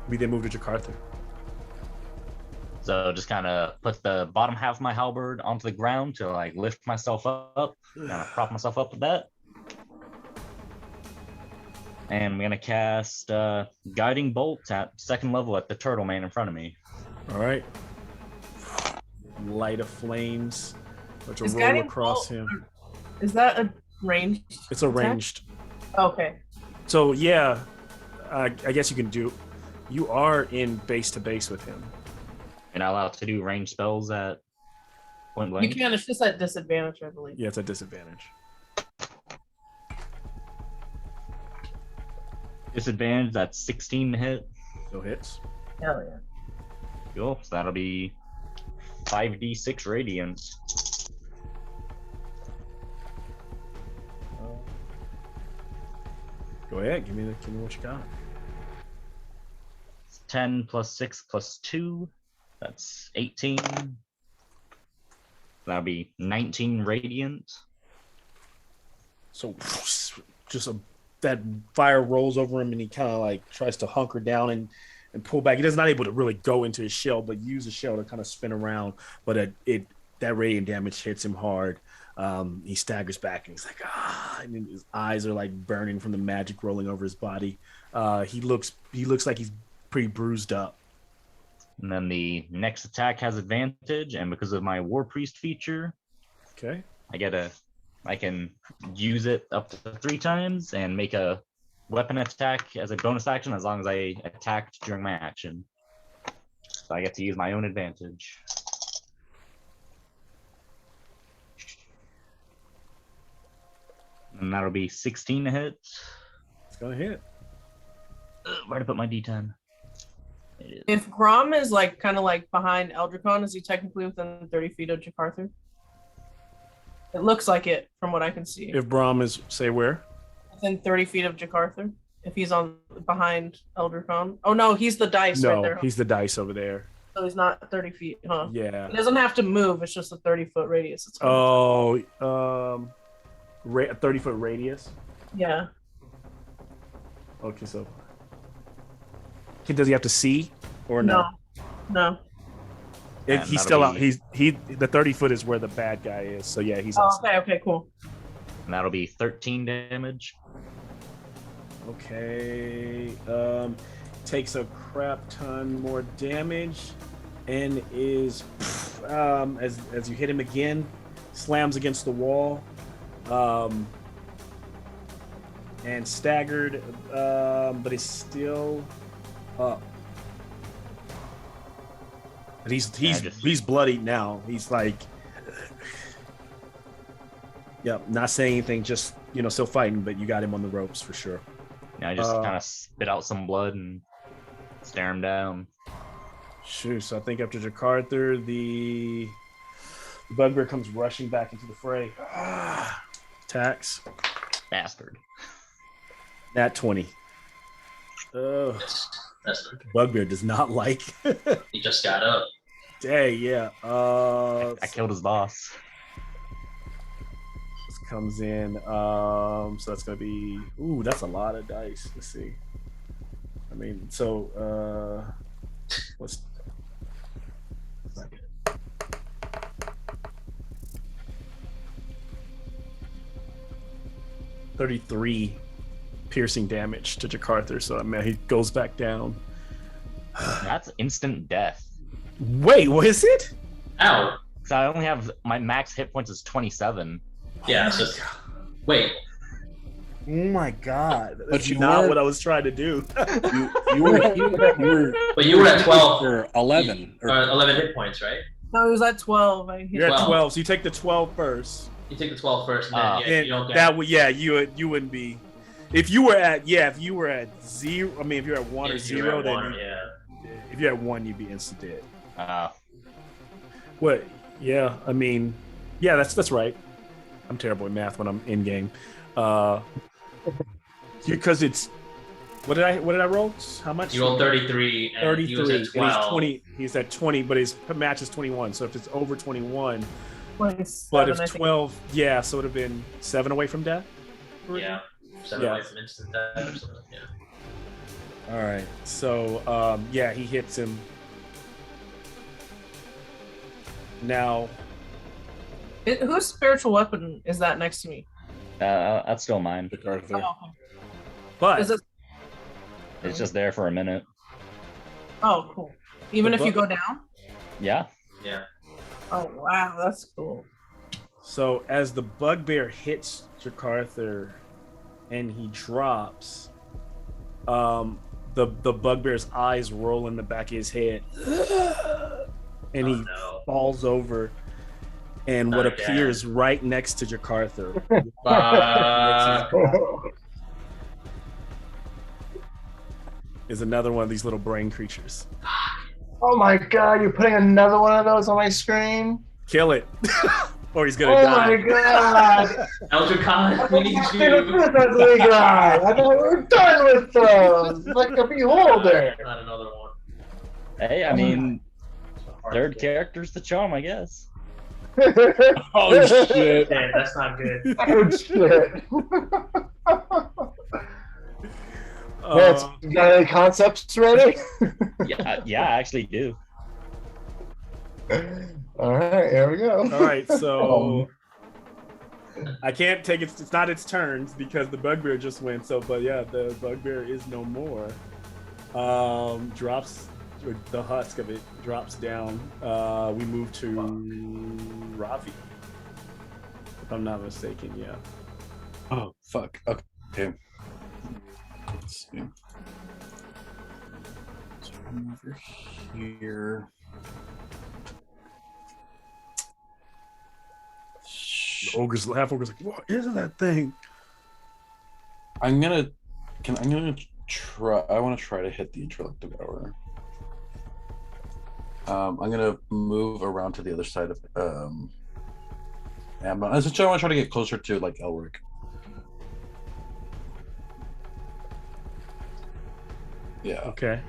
We then move to Jakarta. So just kind of put the bottom half of my halberd onto the ground to like lift myself up, kind of prop myself up with that. And I'm gonna cast Guiding Bolt at 2nd level at the turtle man in front of me. All right. Light of flames, which will roll across him. Is that a ranged? It's a ranged. Okay. So yeah, I guess you can do. You are in base to base with him. You're not allowed to do ranged spells at point blank. You can. It's just at disadvantage, I believe. Yeah, it's a disadvantage. Disadvantage, that's 16 to hit. So hits. Hell yeah. Cool. So that'll be 5d6 radiant. Go ahead. Give me what you got. 10 plus 6 plus 2. That's 18. That'll be 19 radiant. So that fire rolls over him, and he kind of like tries to hunker down and pull back. He is not able to really go into his shell, but use the shell to kind of spin around. But that radiant damage hits him hard. He staggers back, and he's like, and his eyes are like burning from the magic rolling over his body. He looks like he's pretty bruised up. And then the next attack has advantage, and because of my War Priest feature, okay, I can use it up to 3 times and make a weapon attack as a bonus action as long as I attacked during my action. So I get to use my own advantage. And that'll be 16 to hit. It's gonna hit. Where to put my D10? If Grom is like kind of like behind Eldricon, is he technically within 30 feet of Jakartha? It looks like it from what I can see. If Brahm is, say where? Within 30 feet of Jakartha. If he's on behind Eldricon. Oh no, he's the dice right there. No, he's the dice over there. So he's not 30 feet, huh? Yeah. He doesn't have to move. It's just a 30-foot radius. It's a 30-foot radius. Yeah. Okay, so does he have to see or no? No. He's still out. The 30-foot is where the bad guy is. So yeah, he's. Okay, cool. And that'll be 13 damage. Okay. Takes a crap ton more damage, and is as you hit him again, slams against the wall, and staggered, but is still up. But he's bloody now. He's like, not saying anything, just still fighting, but you got him on the ropes for sure. Yeah, I just kind of spit out some blood and stare him down. Shoot, so I think after Jakartha, the bugbear comes rushing back into the fray. Attacks. Bastard. Nat 20. Bugbear does not like. He just got up. Hey, yeah. I killed his boss. This comes in. So that's gonna be. Ooh, that's a lot of dice. Let's see. I mean, so what's 33 piercing damage to Jakartha, so I mean he goes back down. That's instant death. Wait, what is it? Ow. So I only have my max hit points is 27. Yeah, so wait. Oh my god. But That's you not were- what I was trying to do. You were But you were at 12 for 11. Or 11 hit points, right? No, he was at 12. You're at 12. 12, so you take the 12 first. You take the 12 first, and then And you don't get that would you wouldn't be if you were at zero. I mean, if you're at 1 or if you were 0, at then one, yeah. if you're at 1, you'd be instant dead. Uh, What? Yeah, I mean, yeah, that's right. I'm terrible at math when I'm in game. Because it's what did I roll? How much? You rolled 33, and 33. he was at And 12. he's 20. He's at 20, but his match is 21. So if it's over 21, 27, but if I think. 12, yeah, so it would have been 7 away from death. Yeah. 7 Yeah. away from instant death or something. Yeah. All right. So yeah, he hits him. Now, Whose spiritual weapon is that next to me? that's still mine. Jakartha. Oh, okay. But Is it? It's just there for a minute. Oh, cool. Even The if you bu- go down? Yeah. Yeah. Oh, wow, that's cool. so as the bugbear hits Jakartha and he drops, the bugbear's eyes roll in the back of his head, and he no. falls over, and what Not again. appears right next to Jakartha is another one of these little brain creatures. Oh my god, you're putting another one of those on my screen? Kill it, or he's gonna Oh die. my god! Elder Khan, we need Look you. at this ugly guy! I thought we were done with those! Like a beholder! Not another one. Hey, I mean, third character's the charm, I guess. Oh shit! Yeah, that's not good. Oh shit. Lance, you got any concepts ready? Yeah, I actually do. All right, here we go. All right, so I can't take it. It's not its turns because the bugbear just went. So, but yeah, the bugbear is no more. Drops, or the husk of it drops down. We move to Ravi, if I'm not mistaken. Yeah. Oh fuck. Okay. Let's see. So I'm over here. Half ogre's like, what is that thing? I'm gonna try. I want to try to hit the intellect devourer. I'm gonna move around to the other side of Amnon. Essentially, I want to try to get closer to like Elric. Yeah. Okay.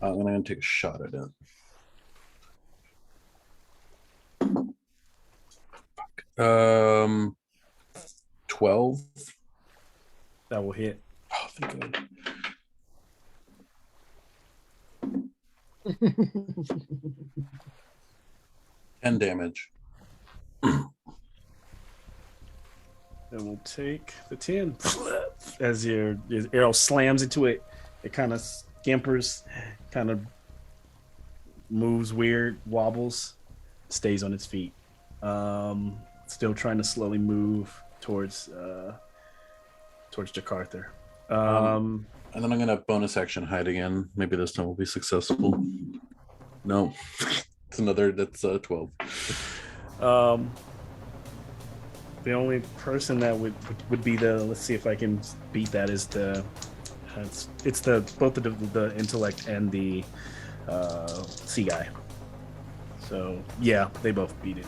And I'm gonna take a shot at it. 12. That will hit. Oh, thank God. And damage. And we'll take the 10 as your arrow slams into it. It kind of scampers, kind of moves weird, wobbles, stays on its feet. Still trying to slowly move towards Jakarta. And then I'm gonna bonus action hide again. Maybe this time we'll be successful. No, it's another. That's 12. The only person that would be the, let's see if I can beat that, is the it's the both the intellect and the sea guy. So yeah, they both beat it.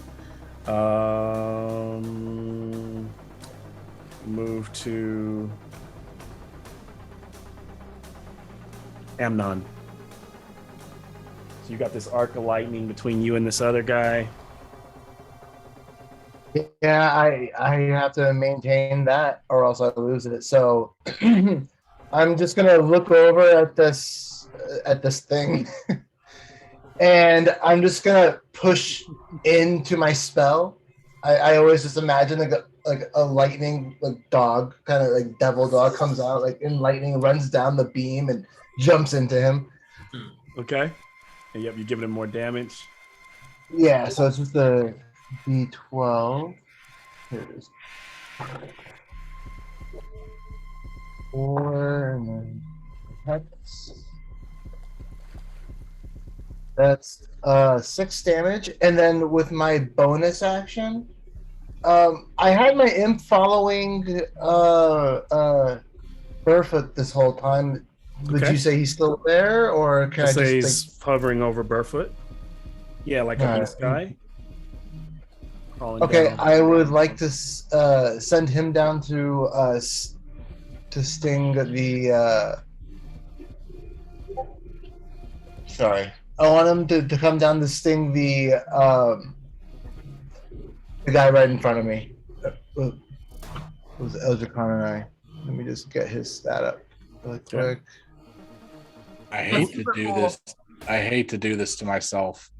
Move to Amnon. So you got this arc of lightning between you and this other guy. Yeah, I have to maintain that or else I lose it. So I'm just gonna look over at this thing and I'm just gonna push into my spell. I always just imagine like a lightning like dog, kind of like devil dog comes out like in lightning, runs down the beam and jumps into him. Okay. And yep, you're giving him more damage. Yeah, so it's just the D12. Here it is. 4 and then that's 6 damage, and then with my bonus action, I had my imp following Burfoot this whole time. Would Okay. you say he's still there, or can I I'll say just he's hovering over Burfoot. Yeah, like up in the sky. Crawling Okay, down. I would like to send him down to sting the. Sorry, I want him to come down to sting the guy right in front of me. It was Eldrick and I. Let me just get his stat up really quick. I hate to do this. I hate to do this to myself.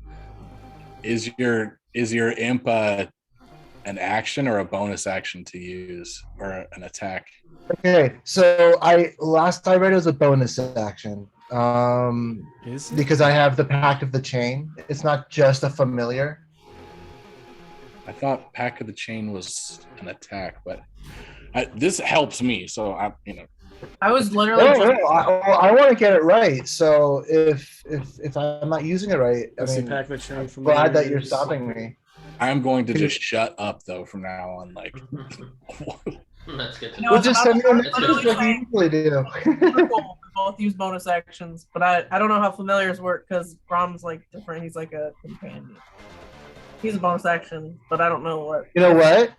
Is your imp an action or a bonus action to use, or an attack? Okay, so last I read it was a bonus action. Is it? Because I have the Pact of the Chain. It's not just a familiar. I thought Pack of the Chain was an attack, but this helps me. So I was literally I want to get it right. So if I'm not using it right, I Let's see, mean, pack the chain from glad that you're yours. stopping me. I'm going to just shut up though from now on. Like, That's good to No, know. Well, just send me a It's message literally like you usually do. cool. We both use bonus actions, but I don't know how familiars work because Grom's like different. He's like a companion. He's a bonus action, but I don't know what. You know what?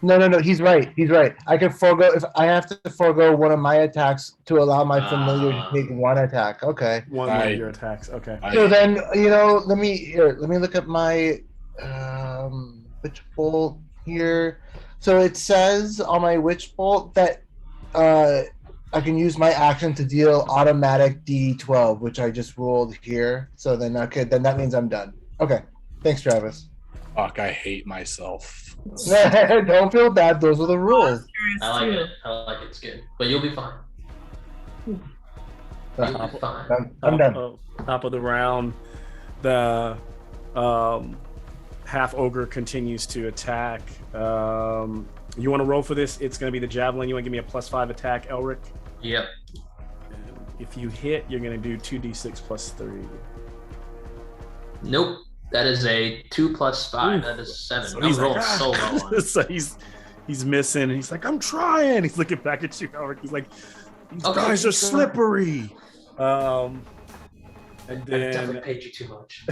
No. He's right. He's right. I can forego if I have to forego one of my attacks to allow my familiar to take one attack. Okay. One of your attacks. Okay. So then, let me look at my witch bolt here. So it says on my witch bolt that I can use my action to deal automatic D12, which I just rolled here. So then, then that means I'm done. Okay. Thanks, Travis. Fuck, I hate myself. Don't feel bad. Those are the rules. I like it. I like it. It's good. But you'll be fine. You'll be fine. I'm done. Top of the round, the half ogre continues to attack. You want to roll for this? It's going to be the javelin. You want to give me a +5 attack, Elric? Yep. And if you hit, you're going to do 2d6 plus 3. Nope. That is a 2 + 5. That is 7. So No, he's roll like, so low on it. So he's missing. He's like, I'm trying. He's looking back at you, Elric. He's like, these guys are slippery. And I then definitely paid you too much.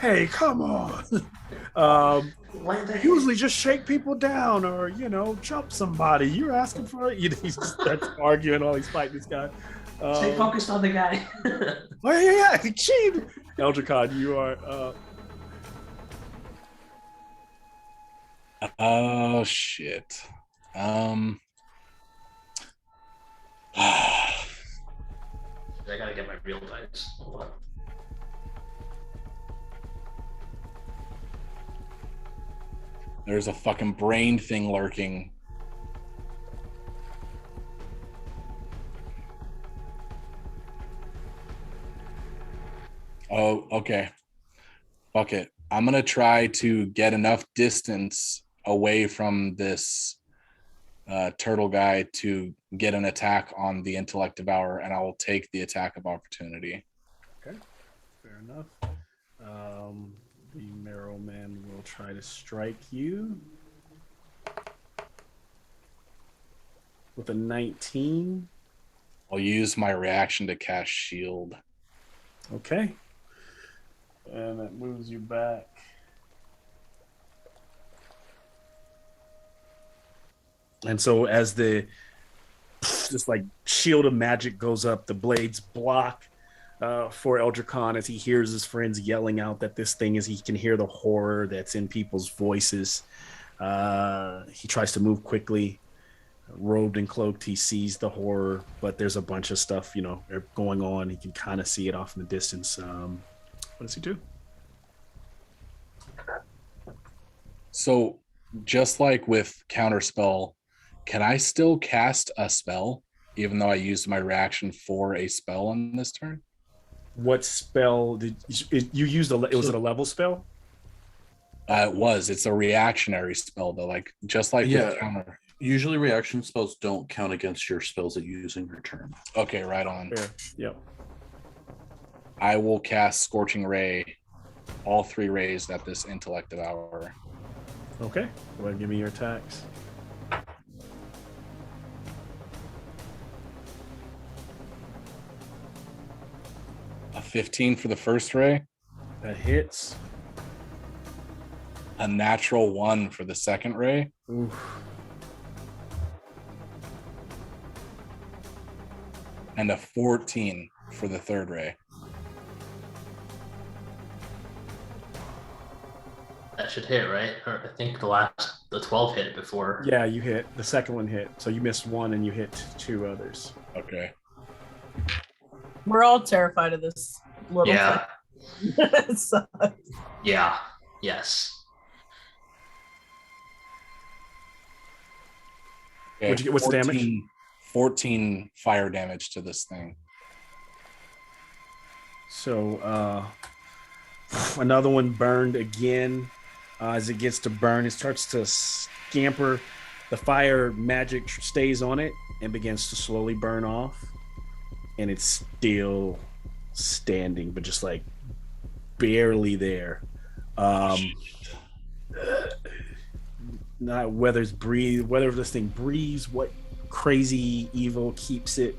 hey, come on. Usually just shake people down or, jump somebody. You're asking for it. He just starts arguing while he's fighting this guy. Stay focused on the guy. Oh, yeah. He cheated. Eldricon, you are... Oh, shit. I gotta get my real dice. Hold on. There's a fucking brain thing lurking. Oh, okay. Fuck it. I'm gonna try to get enough distance away from this turtle guy to get an attack on the intellect devourer, and I will take the attack of opportunity. Okay, fair enough. The Marrow Man will try to strike you with a 19. I'll use my reaction to cast shield. Okay. And that moves you back. And so as this like shield of magic goes up, the blades block for Eldricon as he hears his friends yelling out that this thing is, he can hear the horror that's in people's voices. He tries to move quickly. Robed and cloaked, he sees the horror, but there's a bunch of stuff, going on. He can kind of see it off in the distance. What does he do? So just like with Counterspell, can I still cast a spell even though I used my reaction for a spell on this turn? What spell did you use? Was it a level spell? It was. It's a reactionary spell though, just like with counter. Usually reaction spells don't count against your spells that you use in your turn. Okay, right on. Fair. Yep. I will cast Scorching Ray, all 3 rays at this intellect devourer. Okay. Go ahead and give me your attacks. A 15 for the first ray. That hits. A natural 1 for the second ray. Oof. And a 14 for the third ray. That should hit, right? Or I think the 12 hit before. Yeah, you hit. The second one hit. So you missed 1 and you hit 2 others. Okay. We're all terrified of this little Yeah. thing. So, Yeah. Yes. Okay, What'd you get? What's the damage? 14 fire damage to this thing. So another one burned again. As it gets to burn, it starts to scamper. The fire magic stays on it and begins to slowly burn off. And it's still standing, but just like barely there. Not whether this thing breathes, what crazy evil keeps it.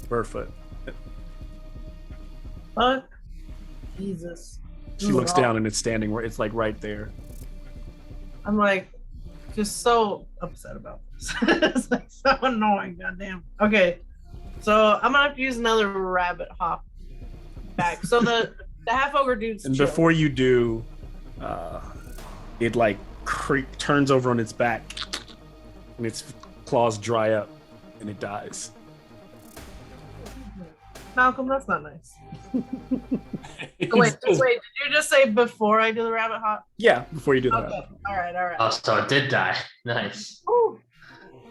Burfoot. fuck. Jesus. She looks down and it's standing where it's like right there. I'm like, just so upset about this. It's like so annoying. Goddamn. Okay, so I'm gonna have to use another rabbit hop back. So the half ogre dude's And chill. before you do, it like turns over on its back, and its claws dry up, and it dies. Malcolm, that's not nice. Oh, wait, did you just say before I do the rabbit hop? Yeah, before you do that. Okay, all right. Oh, so it did die. Nice. Ooh.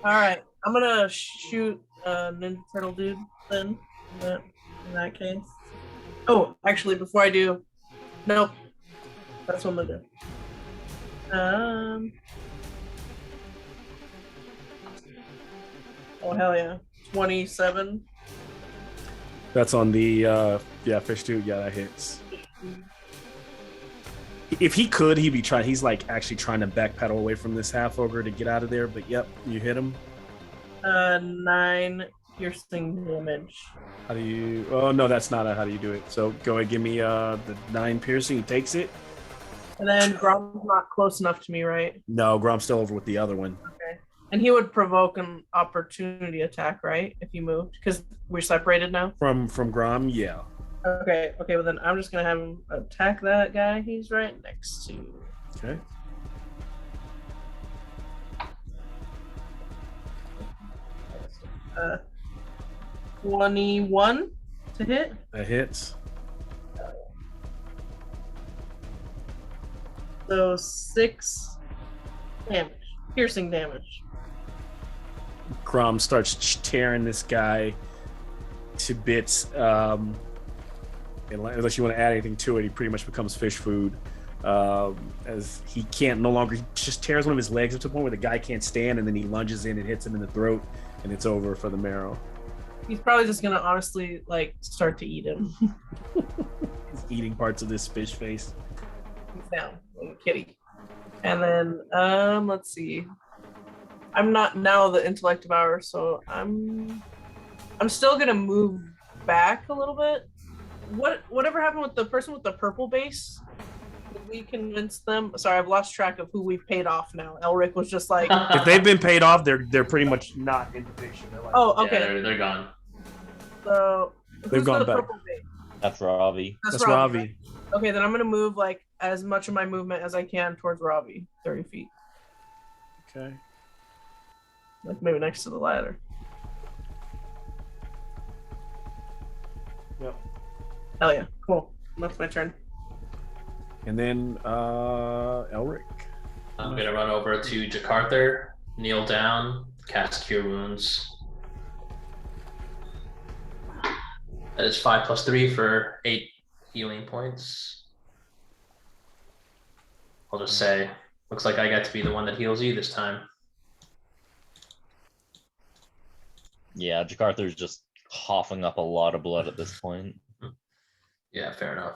All right, I'm gonna shoot Ninja Turtle dude then. In that case. Oh, actually, before I do, nope. That's what I'm gonna do. Oh hell yeah, 27. That's on the fish dude. Yeah, that hits. If he could, he'd be trying. He's like actually trying to backpedal away from this half ogre to get out of there. But yep, you hit him. 9 piercing damage. How do you? Oh no, that's not how do you do it. So go ahead, give me the 9 piercing. He takes it. And then Grom's not close enough to me, right? No, Grom's still over with the other one. Okay. And he would provoke an opportunity attack, right? If you moved, because we're separated now. From Grom, yeah. Okay. Well then I'm just gonna have him attack that guy he's right next to. Okay. Uh, 21 to hit. That hits. So 6 damage, piercing damage. Grom starts tearing this guy to bits. Unless you want to add anything to it, he pretty much becomes fish food. As he can't no longer, he just tears one of his legs up to the point where the guy can't stand, and then he lunges in and hits him in the throat, and it's over for the marrow. He's probably just gonna honestly like start to eat him. He's eating parts of this fish face. He's down, little kitty. And then let's see. I'm not now the intellect devourer, so I'm still gonna move back a little bit. Whatever happened with the person with the purple base? Did we convince them? Sorry, I've lost track of who we've paid off now. Elric was just like, If they've been paid off, they're pretty much not in the picture. They're like, oh, okay. Yeah, they're gone. So They've who's gone the back. purple base? That's Ravi. That's Ravi. Right? Okay, then I'm gonna move like as much of my movement as I can towards Ravi, 30 feet, Okay. like maybe next to the ladder. Yep. Hell yeah, cool. That's my turn. And then Elric. I'm gonna run over to Jakartha, kneel down, cast Cure Wounds. That is 5 + 3 for 8 healing points. I'll just say, looks like I got to be the one that heals you this time. Yeah, Jakartha's just coughing up a lot of blood at this point. Yeah, fair enough.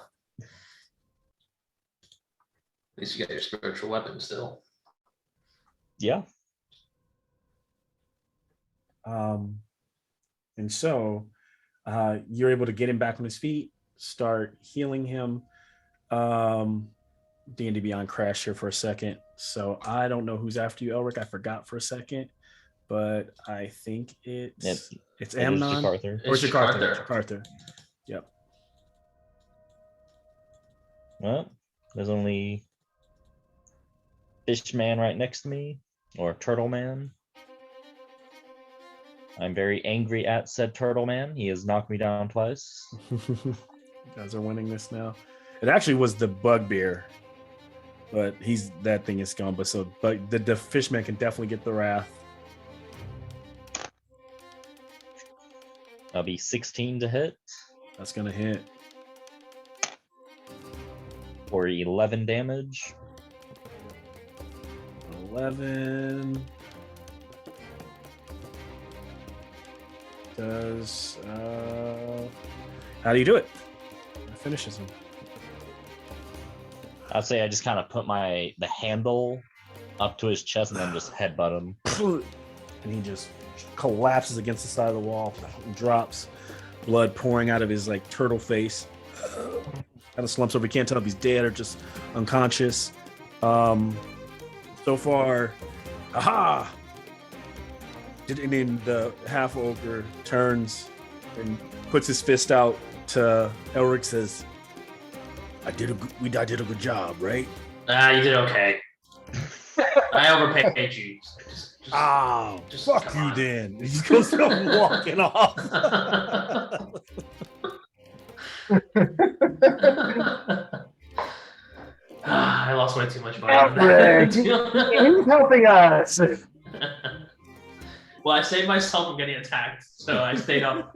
At least you got your spiritual weapon still. Yeah. And so you're able to get him back on his feet, start healing him. D&D Beyond crashed here for a second, so I don't know who's after you, Elric. I forgot for a second, but I think it's Amnon Jakartha. or It's Jakartha. Jakartha. Jakartha. Yep. Well, there's only Fish Man right next to me, or Turtle Man. I'm very angry at said Turtle Man. He has knocked me down twice. You guys are winning this now. It actually was the bugbear, but that thing is gone. But the fishman can definitely get the wrath. That'll be 16 to hit That's gonna hit. for 11 damage. 11 does how do you do it? It finishes him. I'd say I just kind of put the handle up to his chest and then just headbutt him. And he just collapses against the side of the wall and drops, blood pouring out of his like turtle face. of slumps over. You can't tell if he's dead or just unconscious. So far, aha! And then the half ogre turns and puts his fist out to Elric. Says, "I did a good job, right?" You did okay. I overpaid you. Just Fuck come you on. then. He just goes walking off. I lost way too much money. Alfred, he's helping us. Well, I saved myself from getting attacked, so I stayed up.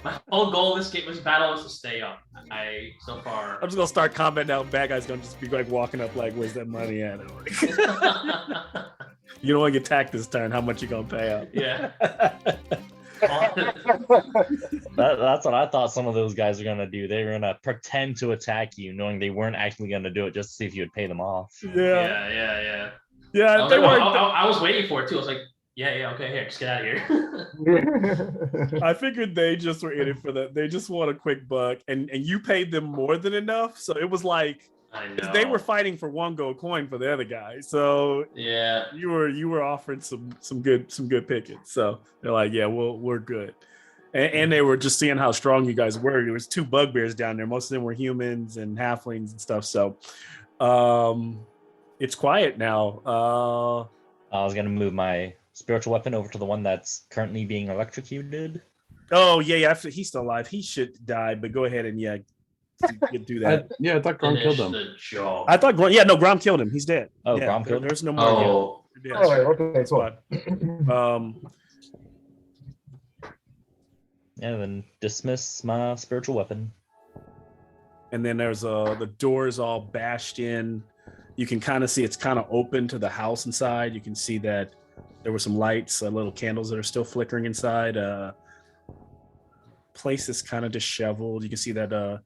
My whole goal of this battle was to stay up. I'm just gonna start combat now. Bad guys gonna just be like walking up, like, "Where's that money at?" You don't want to get attacked this turn. How much you gonna pay out? Yeah. That's what I thought some of those guys were gonna do. They were gonna pretend to attack you, knowing they weren't actually gonna do it, just to see if you would pay them off. Yeah. I was waiting for it too. I was like, yeah, okay, here, just get out of here. I figured they just were in it for that. They just want a quick buck, and you paid them more than enough. So it was like, I know. they were fighting for one gold coin for the other guy. So yeah, you were offering some good pickings. So they're like, yeah, we're good. And they were just seeing how strong you guys were. There was 2 bugbears down there. Most of them were humans and halflings and stuff. So it's quiet now. I was gonna move my spiritual weapon over to the one that's currently being electrocuted. Oh yeah. He's still alive. He should die, but go ahead and do that. I thought Grom killed him. I thought Grom killed him. He's dead. Grom killed him? There's no more. Okay, cool. Then dismiss my spiritual weapon. And then there's the doors all bashed in. You can kind of see it's kind of open to the house inside. You can see that there were some lights, little candles that are still flickering inside. Place is kind of disheveled. You can see that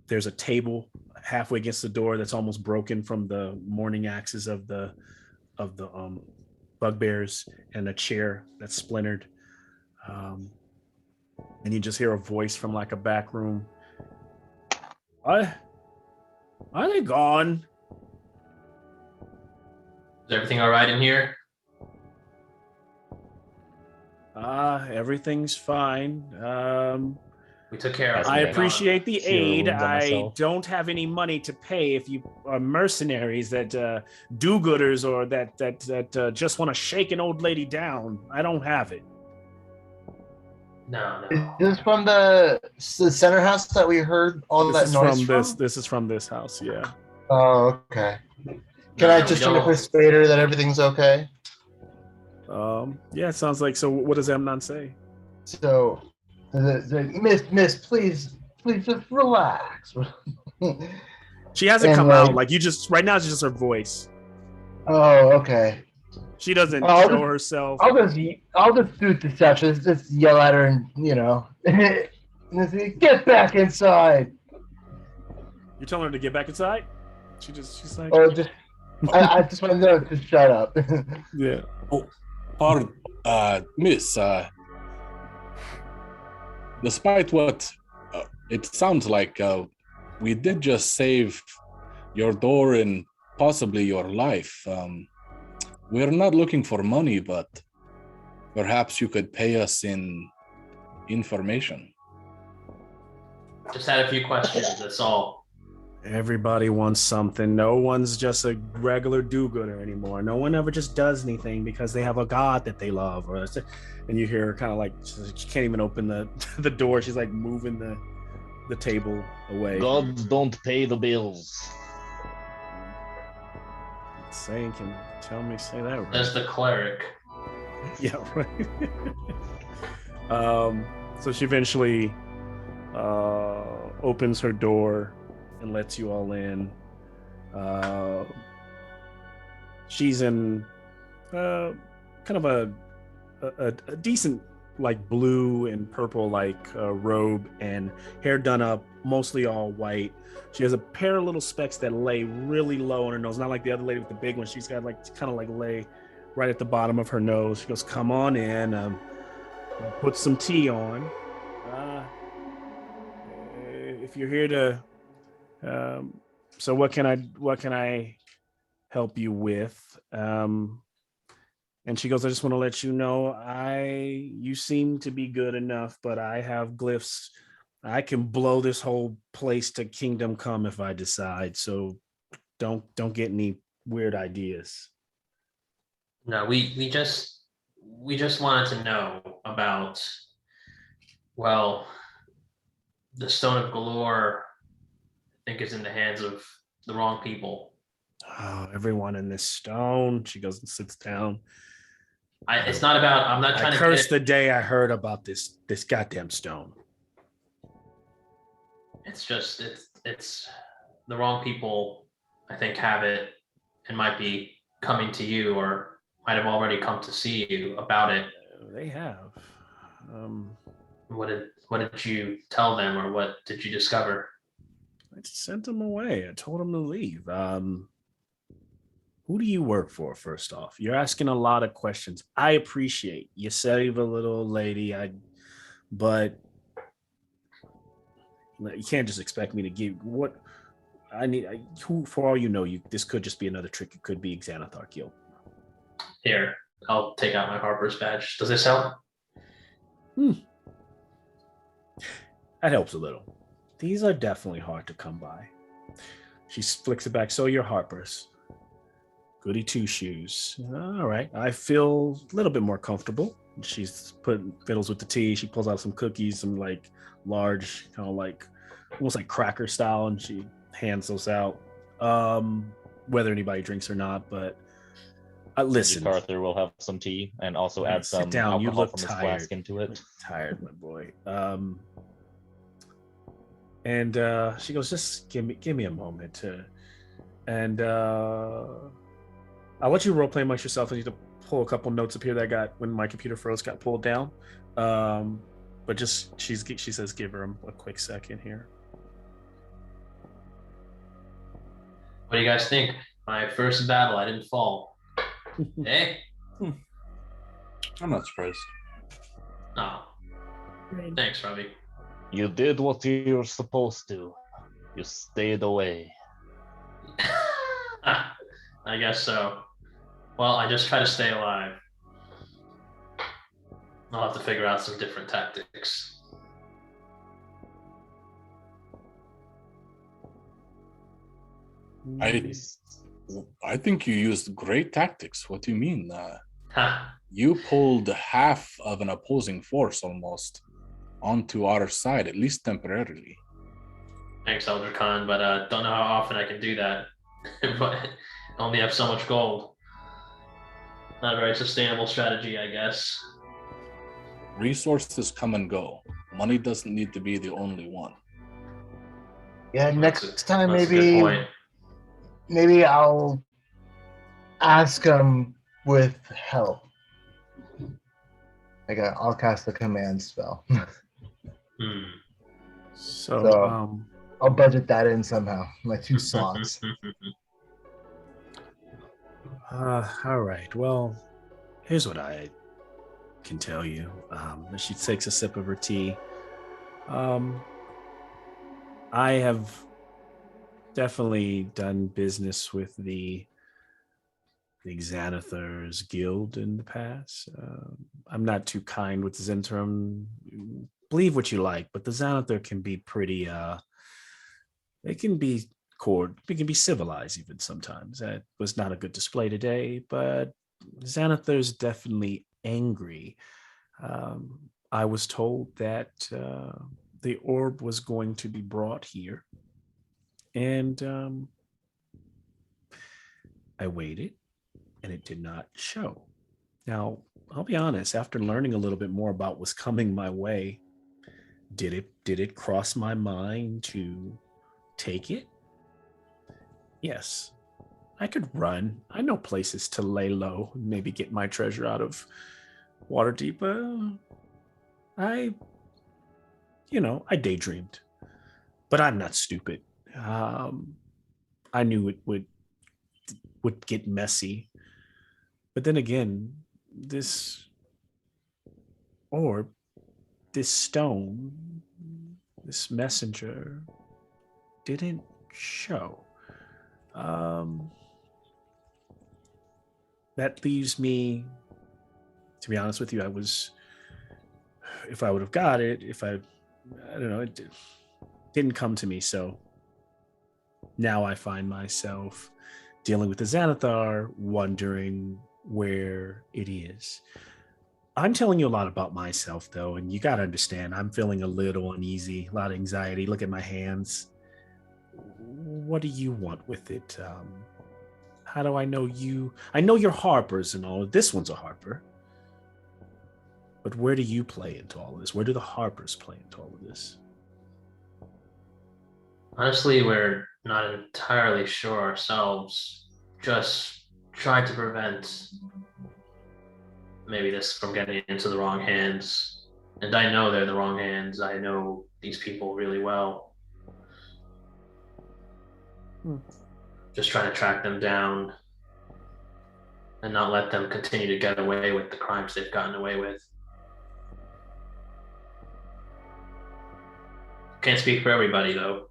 there's a table halfway against the door that's almost broken from the morning axes of the bugbears, and a chair that's splintered. And you just hear a voice from like a back room. What? Are they gone? Is everything all right in here? Everything's fine. We took care of it. I appreciate the aid. I myself. don't have any money to pay if you are mercenaries that do-gooders or that just want to shake an old lady down. I don't have it. No. Is this from the center house that we heard all that noise from? This is from this house, yeah. Oh, okay. Can I just try to persuade her that everything's okay? Yeah, it sounds like. So what does Amnon say? So, Miss, please just relax. She hasn't come out. Like, you just, right now it's just her voice. Oh, okay. She doesn't show herself. I'll just do deception. Just yell at her and, get back inside. You're telling her to get back inside? She's like, Or just, I just want to know to shut up. Yeah. Oh, pardon, miss, despite what it sounds like, we did just save your door and possibly your life. We're not looking for money, but perhaps you could pay us in information. Just had a few questions, that's all. Everybody wants something. No one's just a regular do-gooder anymore. No one ever just does anything because they have a god that they love. And you hear her kind of like, she can't even open the door. She's like moving the table away. Gods don't pay the bills. Saying, can say that right? That's the cleric. Yeah, right. So she eventually opens her door and lets you all in. She's in kind of a decent like blue and purple like robe and hair done up, mostly all white. She has a pair of little specs that lay really low on her nose, not like the other lady with the big one. She's got like kind of like lay right at the bottom of her nose. She goes, "Come on in, put some tea on. If you're here to So what can I help you with? And she goes, I just want to let you know, you seem to be good enough, but I have glyphs. I can blow this whole place to kingdom come if I decide. So don't get any weird ideas. No, we just wanted to know about, well, the Stone of Galore. I think is in the hands of the wrong people. Oh, everyone in this stone. She goes and sits down. It's not about. I'm not I trying to cursed get. the day I heard about this goddamn stone. It's just it's the wrong people. I think have it and might be coming to you or might have already come to see you about it. They have. What did you tell them or what did you discover? I sent them away. I told them to leave. Who do you work for, first off? You're asking a lot of questions. I appreciate you save a little lady, but you can't just expect me to give what I need. Who, for all you know, this could just be another trick. It could be Xanathar Guild. Here, I'll take out my Harper's badge. Does this help? That helps a little. These are definitely hard to come by. She flicks it back. So you're Harper's. Goody two shoes. All right. I feel a little bit more comfortable. She's putting fiddles with the tea. She pulls out some cookies, some like large, kind of like almost like cracker style, and she hands those out. Whether anybody drinks or not, but listen. Arthur will have some tea and also add some down. You alcohol look from his tired. flask into it. Tired, my boy. And she goes, just give me a moment to, and I'll let you role play amongst yourself. I need to pull a couple notes up here that I got when my computer froze, got pulled down. But just she says, give her a quick second here. What do you guys think? My first battle, I didn't fall. Hey? I'm not surprised. Oh. Thanks, Robbie. You did what you were supposed to. You stayed away. I guess so. Well, I just try to stay alive. I'll have to figure out some different tactics. I think you used great tactics. What do you mean? Ha. You pulled half of an opposing force almost onto our side, at least temporarily. Thanks, Elder Khan, but don't know how often I can do that. But I only have so much gold. Not a very sustainable strategy, I guess. Resources come and go. Money doesn't need to be the only one. Yeah, next time That's a good point. maybe I'll ask him with help. I'll cast the command spell. So I'll budget that in somehow. My 2 slots. All right. Well, here's what I can tell you. She takes a sip of her tea. I have definitely done business with the Xanathars Guild in the past. I'm not too kind with Zentrum. Believe what you like, but the Xanathar can be pretty. It can be it can be civilized even sometimes. That was not a good display today, but Xanathar's definitely angry. I was told that the orb was going to be brought here, and I waited, and it did not show. Now, I'll be honest, after learning a little bit more about what's coming my way, did it cross my mind to take it? Yes. I could run. I know places to lay low, maybe get my treasure out of Waterdeep. I daydreamed, but I'm not stupid. I knew it would get messy, but then again, this orb, this stone, this messenger didn't show. That leaves me, to be honest with you, if I would have got it, I don't know, it didn't come to me. So now I find myself dealing with the Xanathar, wondering where it is. I'm telling you a lot about myself, though, and you got to understand, I'm feeling a little uneasy, a lot of anxiety. Look at my hands. What do you want with it? How do I know you? I know you're Harpers and all. This one's a Harper. But where do you play into all of this? Where do the Harpers play into all of this? Honestly, we're not entirely sure ourselves. Just trying to prevent maybe this from getting into the wrong hands. And I know they're the wrong hands. I know these people really well. Just trying to track them down and not let them continue to get away with the crimes they've gotten away with. Can't speak for everybody, though.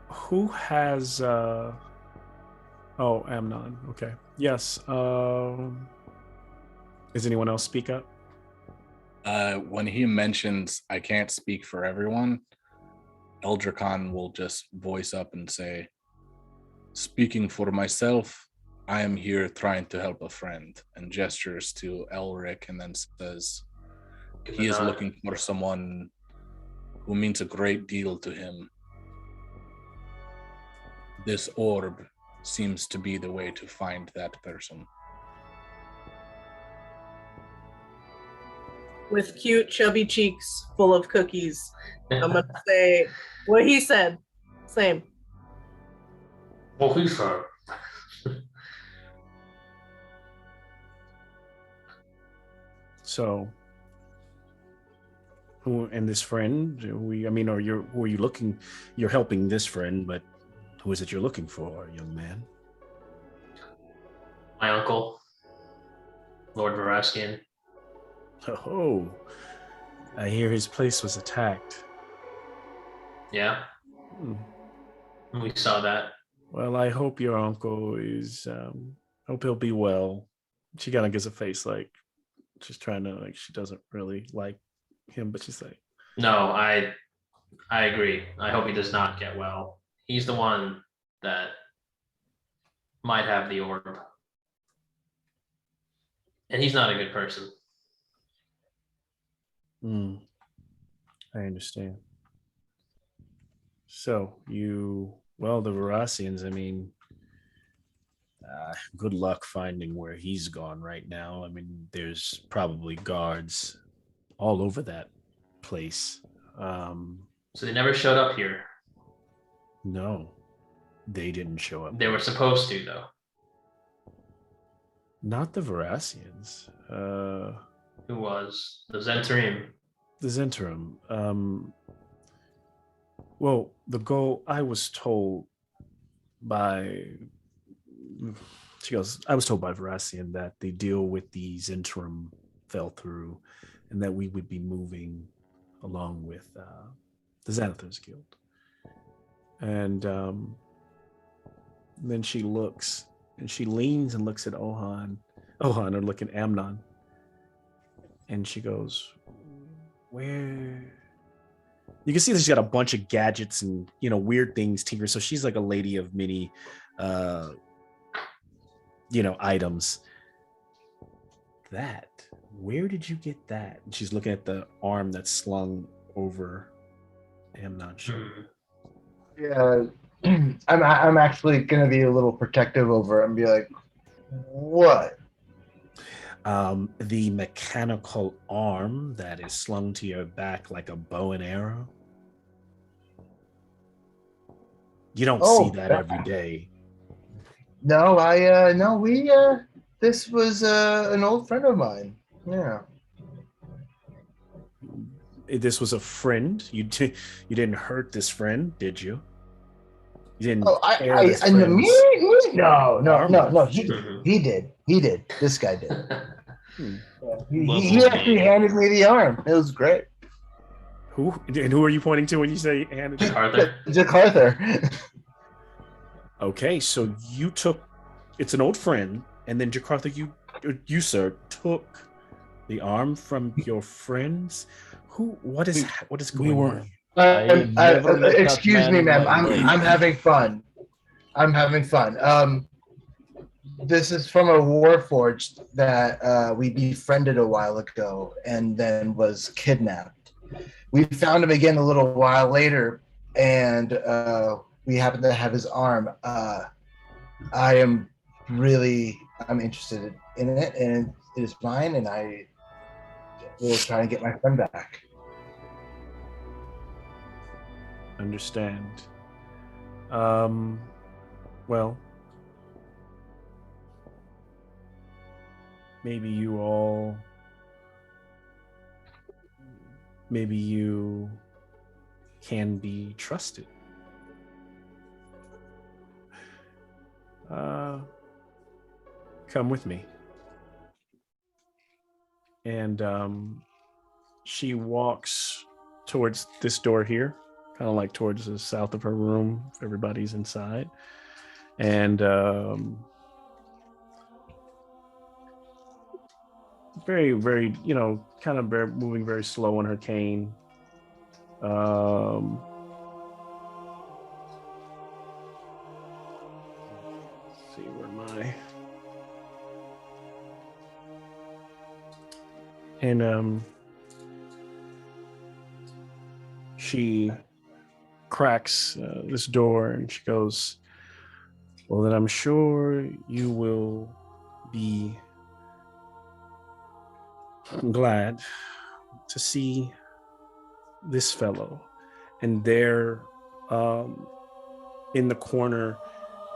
Who has Amnon. Okay. Yes. Does anyone else speak up? When he mentions I can't speak for everyone, Eldricon will just voice up and say, speaking for myself, I am here trying to help a friend, and gestures to Elric and then says, he is looking for someone who means a great deal to him. This orb seems to be the way to find that person. With cute, chubby cheeks full of cookies, I'm going to say what he said. Same. What he said. So, who and this friend? Who are you looking? You're helping this friend, but who is it you're looking for, young man? My uncle, Lord Varaskian. Oh, I hear his place was attacked. Yeah, we saw that. Well, I hope your uncle is. Hope he'll be well. She kind of gives a face like she's trying to she doesn't really like him, but she's like, no, I agree. I hope he does not get well. He's the one that might have the orb, and he's not a good person. I understand. So the Verassians, good luck finding where he's gone right now. There's probably guards all over that place. So they never showed up here. No, they didn't show up. They were supposed to, though. Not the Verassians. Who was? The Zentarim. The Zentarim. Well, the goal, I was told by Verassian that the deal with the Zentarim fell through and that we would be moving along with the Xanathar's Guild. And then she looks and she leans and looks at Ohan or look at Amnon. And she goes, where? You can see that she's got a bunch of gadgets and, weird things tinkering. So she's like a lady of many, items. Where did you get that? And she's looking at the arm that's slung over Amnon's shoulder. Yeah, I'm actually gonna be a little protective over it and be like, what? The mechanical arm that is slung to your back like a bow and arrow. You don't see that every day. No, this was an old friend of mine. Yeah. This was a friend. You didn't hurt this friend, did you? You didn't. Oh, me? No. He did. This guy did. He actually handed me the arm. It was great. who are you pointing to when you say hand? Arthur. Jack Arthur. Okay, so you took. It's an old friend, and then Jakarta, you sir took the arm from your friends. What is going on? I never looked up Excuse me, men ma'am. like ladies. I'm having fun. I'm having fun. This is from a warforged that we befriended a while ago, and then was kidnapped. We found him again a little while later, and we happened to have his arm. I'm interested in it, and it is mine, and I will try and get my friend back. Understand. Well, maybe you can be trusted. Come with me. And she walks towards this door here, kind of like towards the south of her room. Everybody's inside. And very, very, kind of moving very slow on her cane. Let's see, where am I? And she cracks this door and she goes, well, then I'm sure you will be glad to see this fellow. And there in the corner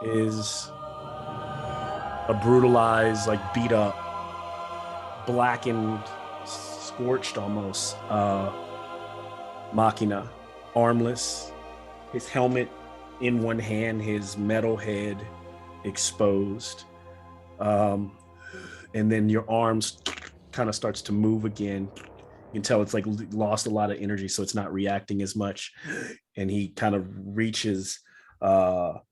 is a brutalized, like beat up, blackened, scorched almost Machina, armless, his helmet in one hand, his metal head exposed. And then your arms kind of starts to move again. You can tell it's like lost a lot of energy, so it's not reacting as much. And he kind of reaches up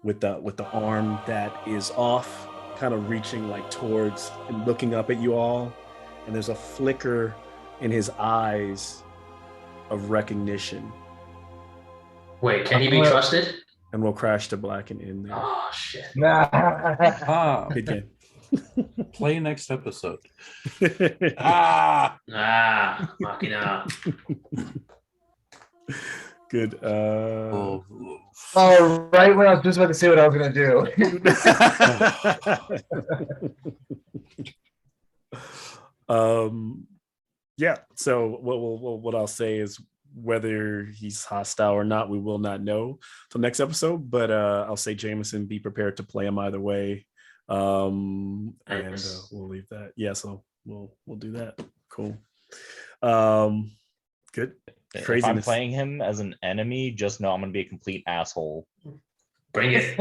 with the arm that is off, kind of reaching like towards and looking up at you all. And there's a flicker in his eyes of recognition. Wait, can he be trusted? And we'll crash to black and in there. Oh shit. Again. Play next episode. Machina. Good. Oh, right when I was just about to say what I was gonna do. Yeah. So what I'll say is whether he's hostile or not, we will not know till next episode. But I'll say Jameson, be prepared to play him either way. And we'll leave that. Yeah. So we'll do that. Cool. Good. If Craziness. I'm playing him as an enemy, just know I'm gonna be a complete asshole. Bring it.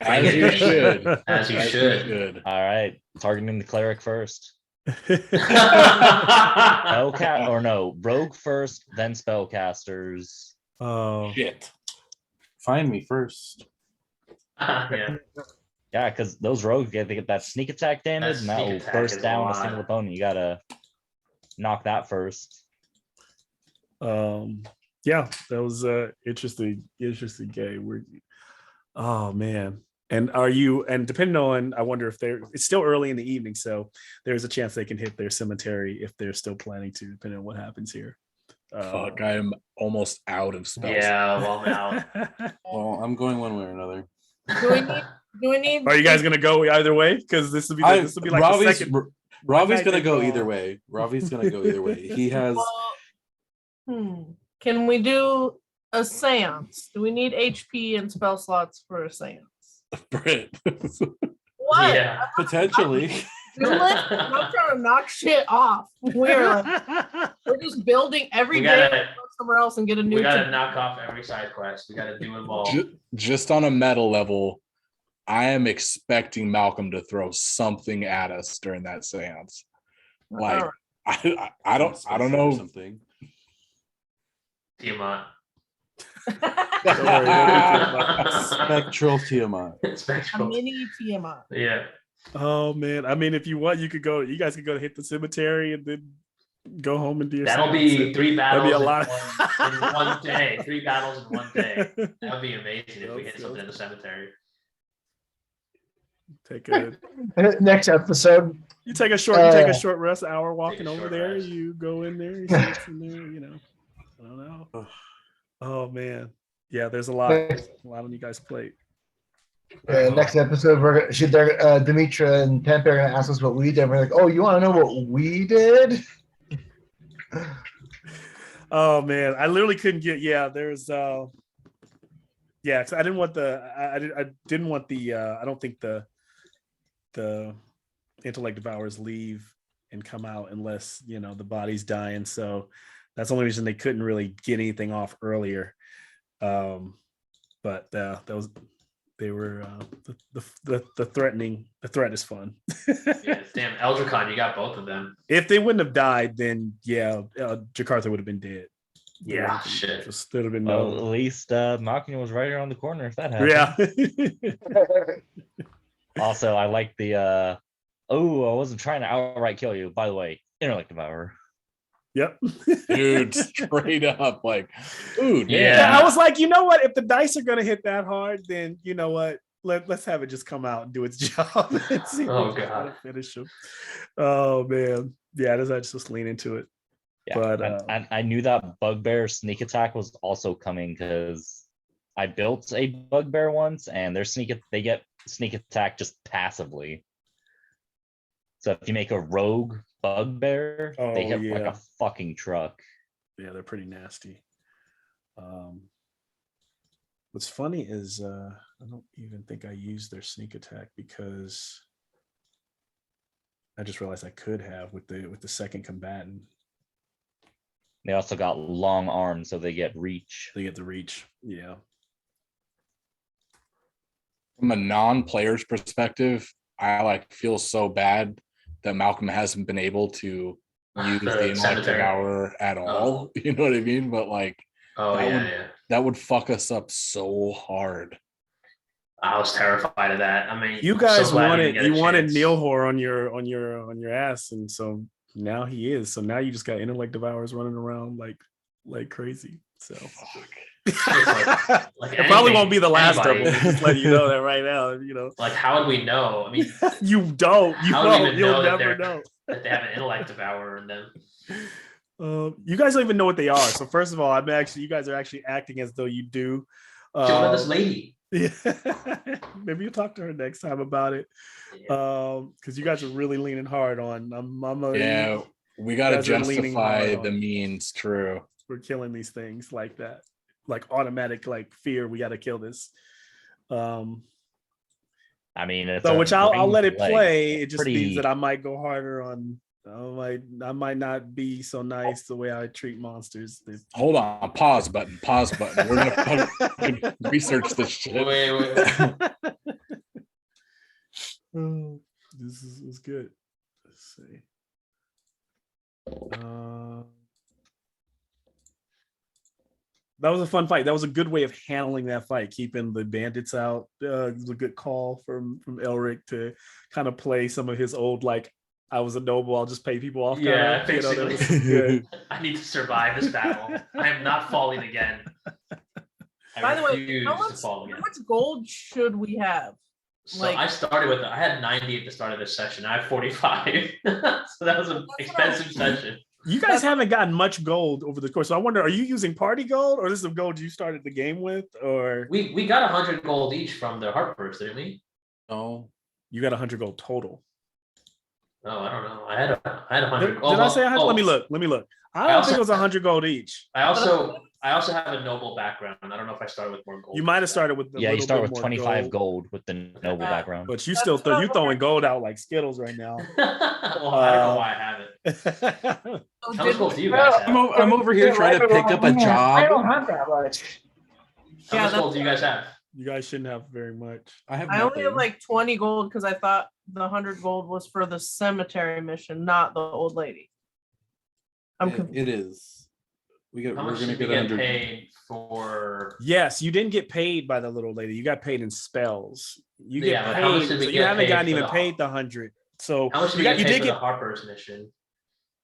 As you should. As you should. All right, targeting the cleric first. Rogue first, then spellcasters. Oh Shit. Find me first. Yeah. Yeah, because those rogues they get that sneak attack damage, and that sneak will attack burst is down a a lot. single opponent. You gotta knock that first. Yeah, that was interesting game. Oh man. And depending on, I wonder if it's still early in the evening, so there's a chance they can hit their cemetery if they're still planning to, depending on what happens here. Fuck, I am almost out of spells. Yeah, well now. Well, I'm going one way or another. Do we need? Are you guys gonna go either way? Because this will be like the second. Ravi's gonna night go they either go. way. Ravi's gonna go either way. He has. Can we do a seance? Do we need HP and spell slots for a seance? Brit. What? Yeah. Potentially. Do it? I'm trying to knock shit off. We're just building every We day. gotta- Go somewhere else and get a new. We gotta knock off every side quest. We gotta do them all. Just on a meta level, I am expecting Malcolm to throw something at us during that seance. Like All I don't know. Something. Tiamat. Don't worry, don't worry. Spectral Tiamat. A Spectral. mini Tiamat. Yeah. Oh man, I mean, if you want, you could go. You guys could go hit the cemetery and then go home and do your. That'll seance. be 3 That'd battles be a in, lot. one day. 3 battles in one day. That would be amazing if we hit Yes, something in yes. the cemetery. Take a Next episode. you take a short Uh, rest, hour walking over short there. rest. You go in there, you see what's in there. You know, I don't know. Oh man, yeah, there's a lot on you guys' plate. Next episode, Demetra and Tempe are gonna ask us what we did. We're like, oh, you want to know what we did? Oh man, I literally couldn't get. Yeah, there's. Yeah, 'cause I didn't want the. I didn't want the. I don't think the intellect devourers leave and come out unless the body's dying. So that's the only reason they couldn't really get anything off earlier. But that was. They were the threatening. The threat is fun. Yeah, damn, Eldricon, you got both of them. If they wouldn't have died, then yeah, Jakarta would have been dead. Yeah, shit. Just there'd have been Well, no. at least Machina was right around the corner if that happened. Yeah. Also, I like the I wasn't trying to outright kill you. By the way, intellect devourer. Yep. Dude, straight up, like, dude, Yeah. Yeah, I was like, you know what? If the dice are gonna hit that hard, then you know what? Let's have it just come out and do its job. And see if Oh, we can God. finish him. Oh man, yeah, I just lean into it. Yeah, But I knew that bugbear sneak attack was also coming because I built a bugbear once, and they get sneak attack just passively. So if you make a rogue bugbear, they Oh, hit like yeah. a fucking truck. yeah, they're pretty nasty. What's funny is I don't even think I used their sneak attack because I just realized I could have with the second combatant. They also got long arms, so they get reach. They get the reach. Yeah. From a non-player's perspective, I feel so bad that Malcolm hasn't been able to use the intellect Cemetery. devour at all. You know what I mean? But Oh, That yeah, would- yeah. that would fuck us up so hard. I was terrified of that. I mean, You I'm guys so glad we wanted didn't get a you wanted chance. Neilhor on your ass, and so now he is. So now you just got intellect devours running around like crazy. So like it probably won't be the last anybody. double. Just let you know that right now. Like, how would we know? I mean, You don't. You How would we won't. even You'll know that never they're- know. that they have an intellect devourer in them. You guys don't even know what they are. So first of all, you guys are actually acting as though you do. Kill this lady. Yeah. Maybe you'll talk to her next time about it. Because you guys are really leaning hard on. Yeah, we got to guys are leaning justify hard the on- means. True. We're killing these things like that, like automatic, like fear. We got to kill this. I mean, it's So a which I'll let it ranged leg. play. It just Pretty- means that I might go harder on. I might not be so nice the way I treat monsters. Hold on. Pause button. Pause button. We're gonna fucking research this shit. Wait. This is good. Let's see. That was a fun fight. That was a good way of handling that fight, keeping the bandits out. It was a good call from Elric to kind of play some of his old I was a noble, I'll just pay people off. Yeah, kind of, that basically. was good. I need to survive this battle. I am not falling again. I By the way, refuse how to much, fall how again. much gold should we have? So I started with I had 90 at the start of this session. I have 45. So that was an expensive session. You guys haven't gotten much gold over the course. So I wonder, are you using party gold, or this is the gold you started the game with, or We got 100 gold each from the Harpers, didn't we? No. you got 100 gold total? No, I don't know. I had 100. Did I say 100? Let me look. I don't also- think it was 100 gold each. I also have a noble background. I don't know if I started with more gold. You might have started with Yeah, you start with 25 gold with the noble Yeah. background. but you still you throwing gold out like Skittles right now. Well, I don't know why I have it. So How much did- gold do you guys have? I'm over here trying to pick up a job. have that much. How Yeah, much that's gold do you guys have? You guys shouldn't have very much. I have I only have nothing. like 20 gold because I thought the 100 gold was for the cemetery mission, not the old lady. I'm confused. It is. We're How much gonna should we get get 100. paid for? Yes, you didn't get paid by the little lady. You got paid in spells. You get Yeah, but how much paid, did we so you get haven't paid gotten for even the- paid the 100. So How much did you we got get you paid did for get the Harper's mission?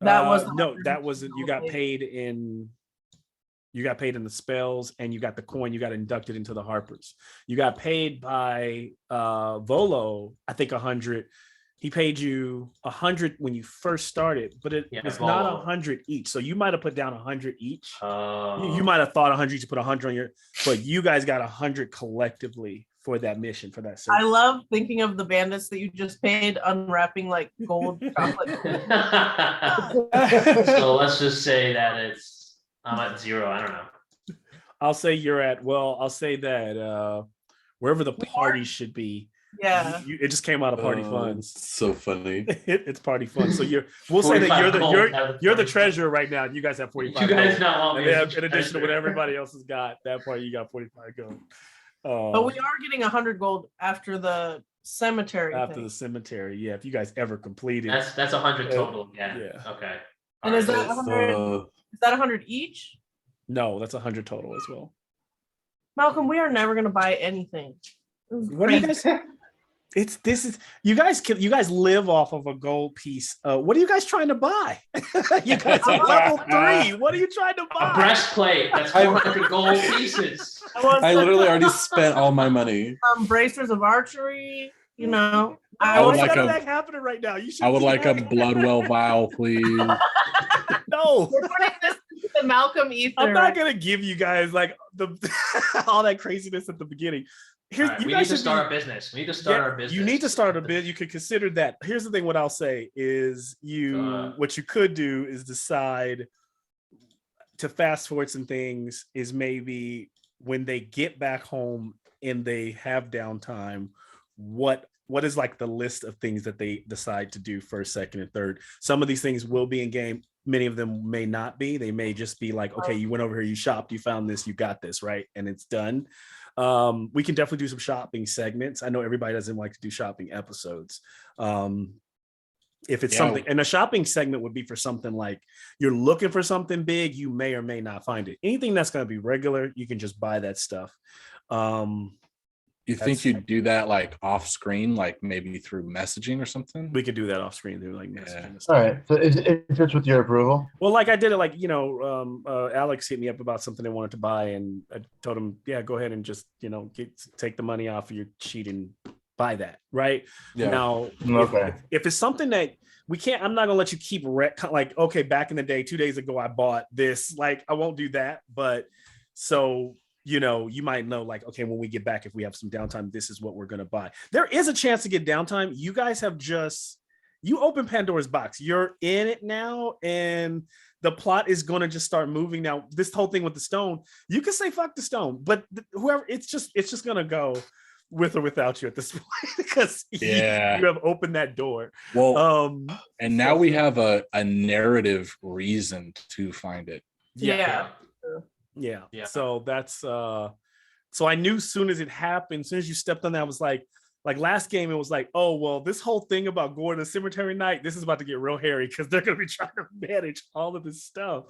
That was no, that wasn't. You got paid in. You got paid in the spells, and you got the coin. You got inducted into the Harpers. You got paid by Volo. I think 100. He paid you 100 when you first started, but it's not Volo. 100 each. So you might have put down 100 each. You Oh. might have thought 100. You put 100 on your, but you guys got 100 collectively for that mission, for that I service. love thinking of the bandits that you just paid unwrapping like gold chocolate. So let's just say that I'm at 0. I don't know. I'll say you're at. Well, I'll say that wherever the party should be. Yeah. It just came out of party Oh, funds. so funny. It's party funds. So we'll say that 45 gold out of you're the 45. treasurer right now. You guys have 45 You guys gold. not want And me then as in addition to what treasurer. everybody else has got, that part you got 45 gold. But we are getting 100 gold after the cemetery after thing. the cemetery. Yeah, if you guys ever completed. That's 100 total. Yeah. Yeah. Okay. And is that 100? Is that 100 each? No, that's 100 total as well. Malcolm, we are never going to buy anything. What do you guys? You guys live off of a gold piece. What are you guys trying to buy? You guys are level 3. What are you trying to buy? A breastplate. That's 400 gold pieces. I literally already spent all my money. Bracers of archery. You know, I would What's like none of a- that happening right now? You should. I would be like a happy. Bloodwell vial, please. No, we're putting this into the Malcolm ether. I'm not gonna give you guys like the all that craziness at the beginning. Here's, All right, you we guys need to should start be- our business. We need to start Yeah, our business. You need to start a bit. You could consider that. Here's the thing. What I'll say is, what you could do is decide to fast forward some things. Is maybe when they get back home and they have downtime, what is like the list of things that they decide to do first, second, and third. Some of these things will be in game. Many of them may not be. They may just be like, okay, you went over here, you shopped, you found this, you got this, right? And it's done. We can definitely do some shopping segments. I know everybody doesn't like to do shopping episodes. If it's something, and a shopping segment would be for something like you're looking for something big, you may or may not find it. Anything that's going to be regular, you can just buy that stuff. You think you'd do that like off screen, like maybe through messaging or something? We could do that off screen through like messaging. All right. So is this with your approval? Well, like I did it, like, Alex hit me up about something they wanted to buy, and I told him, yeah, go ahead and just, take the money off of your sheet and buy that, right? Yeah. Now, Okay. if it's something that we can't, I'm not gonna let you keep like, okay, back in the day, 2 days ago, I bought this. Like, I won't do that, but so you might know, like, okay, when we get back, if we have some downtime, this is what we're gonna buy. There is a chance to get downtime. You guys have you open Pandora's box. You're in it now, and the plot is going to just start moving. Now, this whole thing with the stone, you can say fuck the stone, but whoever, it's just going to go with or without you at this point, because you have opened that door. Well, and now we have a narrative reason to find it. Yeah. So that's so I knew as soon as it happened, as soon as you stepped on that, I was like last game, it was like, oh, well, this whole thing about going to cemetery night, this is about to get real hairy because they're going to be trying to manage all of this stuff.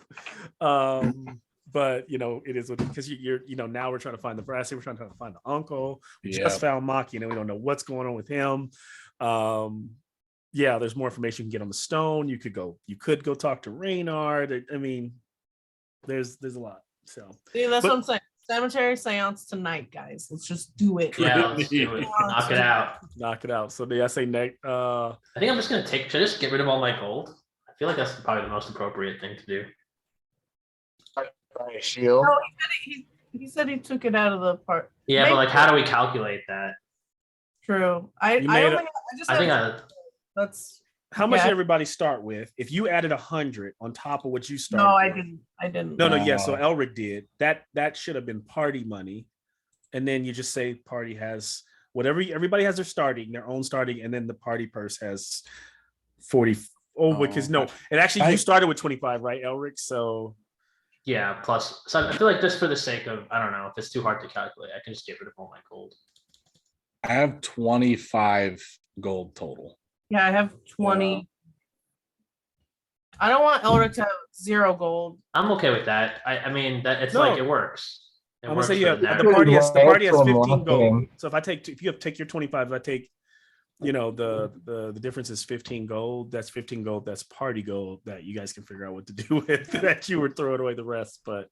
But it is because you're now we're trying to find the brassy, we're trying to find the uncle. We just found Maki, and we don't know what's going on with him. There's more information you can get on the stone. You could go talk to Reynard. I mean, there's a lot. So that's what I'm saying. Cemetery seance tonight, guys. Let's just do it. Yeah, let's do it. Knock it out. Knock it out. So did I say Nate? I think I'm just gonna should I just get rid of all my gold? I feel like that's probably the most appropriate thing to do. Shield. No, he said he took it out of the part. Yeah, but like, how do we calculate that? True. That's how much did everybody start with? If you added 100 on top of what you started. No, I didn't. No. Yeah. So Elric did that should have been party money, and then you just say party has whatever. Everybody has their own starting, and then the party purse has 40. Because no, and actually you started with 25, right, Elric? So yeah, plus. So I feel like just for the sake of, I don't know, if it's too hard to calculate, I can just get rid of all my gold. I have 25 gold total. Yeah, I have 20. I don't want Elric to have 0 gold. I'm okay with that. I mean that it's No. like it works. It I'm gonna works say for yeah. the The narrative. party has 15 Last gold. game. So if I take if you take your 25, if I take, you know, the difference is 15 gold. That's 15 gold. That's party gold that you guys can figure out what to do with. That you were throwing away the rest, but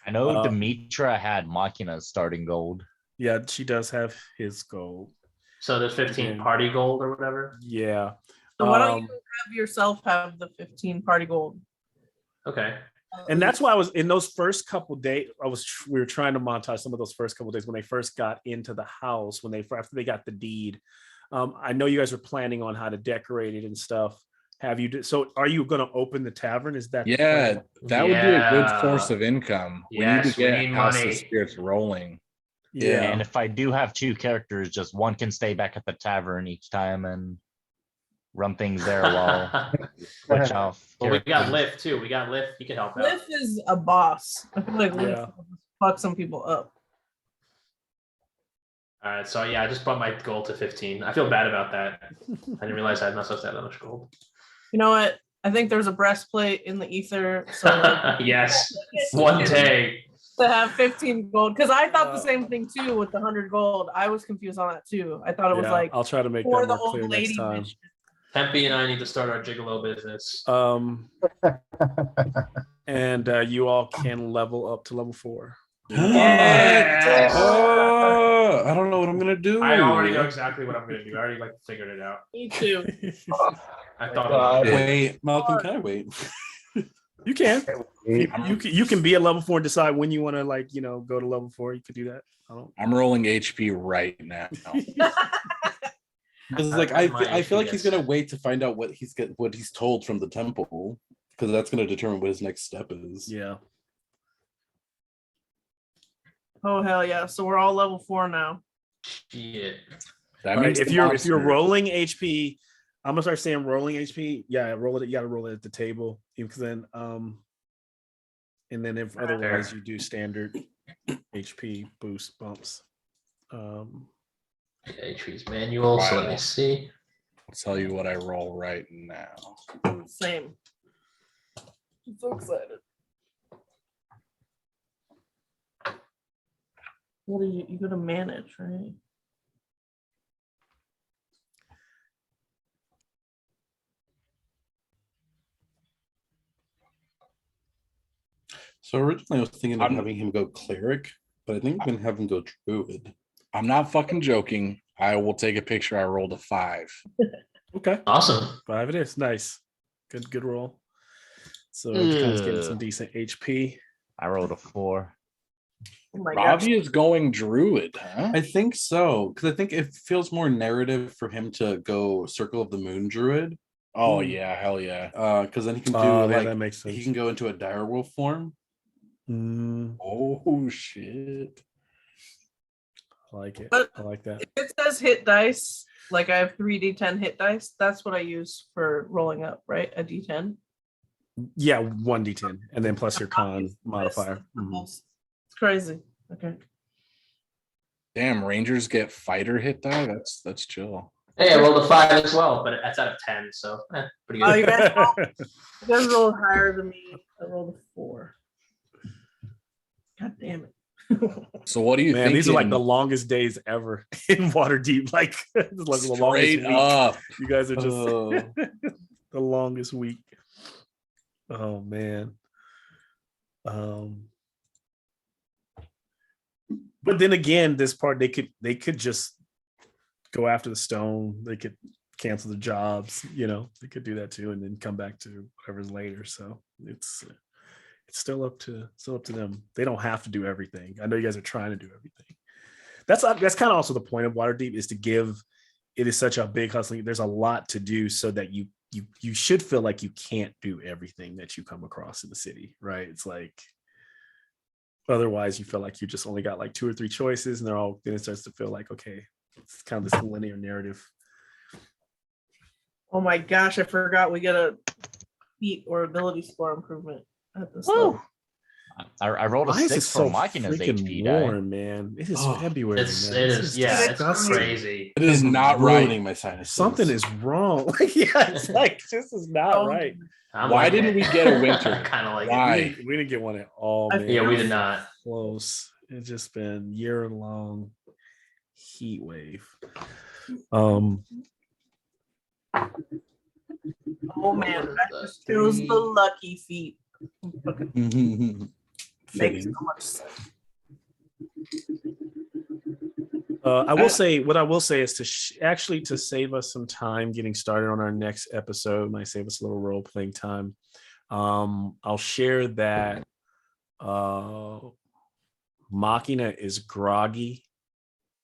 I know Uh, Demetra had Machina's starting gold. yeah, she does have his gold. So there's 15 Yeah. party gold or whatever. Yeah. So why don't Um, you have yourself have the 15 party gold? Okay. and that's why I was in those first couple days. We were trying to montage some of those first couple days when they first got into the house, after they got the deed. I know you guys were planning on how to decorate it and stuff. So are you going to open the tavern? Is that the Yeah, plan? that would be a good Yeah. source of income. We Yes, need to we get need House money. of Spirits rolling. Yeah. And if I do have 2 characters, just one can stay back at the tavern each time and run things there while switch off. Well, we got characters. Lift too. We got Lift. He can help out. Lift is a boss. I feel like Lift Yeah. will just fuck some people up. All right. So yeah, I just brought my gold to 15. I feel bad about that. I didn't realize I'm not supposed to have that much gold. You know what? I think there's a breastplate in the ether. So like, Yes. One day. to have 15 gold, because I thought the same thing too with the 100 gold. I was confused on that too. I thought it was Yeah, like I'll try to make for that the more old clear lady next time. mission. Tempe and I need to start our gigolo business. And you all can level up to level 4. Yes. I don't know what I'm gonna do. I already know exactly what I'm gonna do. I already like figured it out. Me too. I thought God. about it. Wait, Malcolm, can I wait? You can. You can be at level 4 and decide when you want to go to level 4. You could do that. I'm rolling HP right now. Because like My I feel like HP he's gets- gonna wait to find out what he's told from the temple, because that's gonna determine what his next step is. Yeah. Oh hell yeah! So we're all level 4 now. Shit. That All right, means if the you're monster- rolling HP, I'm gonna start saying rolling HP. Yeah, roll it. You gotta roll it at the table. Because then and then if otherwise you do standard HP boost bumps. HP's manual. So let me see. I'll tell you what I roll right now. Same. I'm so excited. What are you gonna manage, right? So originally I was thinking of I'm- having him go cleric, but I think I'm gonna have him go druid. I'm not fucking joking. I will take a picture. I rolled a 5. Okay. Awesome. 5 it is. Nice. Good roll. So it's getting some decent HP. I rolled a 4. Oh my gosh. Robbie is going druid, huh? I think so, because I think it feels more narrative for him to go Circle of the Moon druid. Oh yeah, hell yeah. Because then he can do Yeah, like that makes sense. he can go into a direwolf form. Mm, Oh shit. I like it. But- I like that. If it says hit dice, like I have 3d10 hit dice, that's what I use for rolling up, right? A d10. Yeah, 1d10, and then plus your con modifier. Mhm. It's crazy. Okay. Damn, Rangers get fighter hit die. That's chill. Hey, I rolled a 5 as well, but that's out of 10, so pretty Oh, good. you guys rolled higher than me. I rolled a 4. God damn it. So what do you Man, think? these are like the longest days ever in Waterdeep. Like, this is like the longest straight week. up. You guys are just Oh. the longest week. Oh man. But then again, this part they could just go after the stone. They could cancel the jobs. They could do that too, and then come back to whatever's later. So it's still up to them. They don't have to do everything. I know you guys are trying to do everything. That's kind of also the point of Waterdeep, is to give. It is such a big hustling. There's a lot to do, so that you should feel like you can't do everything that you come across in the city, right? It's like, otherwise you feel like you just only got like 2 or 3 choices, and then it starts to feel like, okay, it's kind of this linear narrative. Oh my gosh, I forgot we get a feat or ability score improvement at this Oh, level. I rolled a Why is it 6 so for Machina's freaking HP die. warm, man? It is Oh, February, It's man. it This is yeah, it's disgusting. crazy. It is not ruining right. my sinuses. Something is wrong. Yeah, it's like this is not Oh, right. I'm Why liking didn't it. we get a winter? I kind of like Why? We didn't get one at all, I man. Yeah, we Not did even not. Close. It's just been year-long heat wave. Oh man, that just shows the lucky feet. Makes so much sense. I will say what I will say is to actually to save us some time getting started on our next episode, might save us a little role playing time. I'll share that Machina is groggy.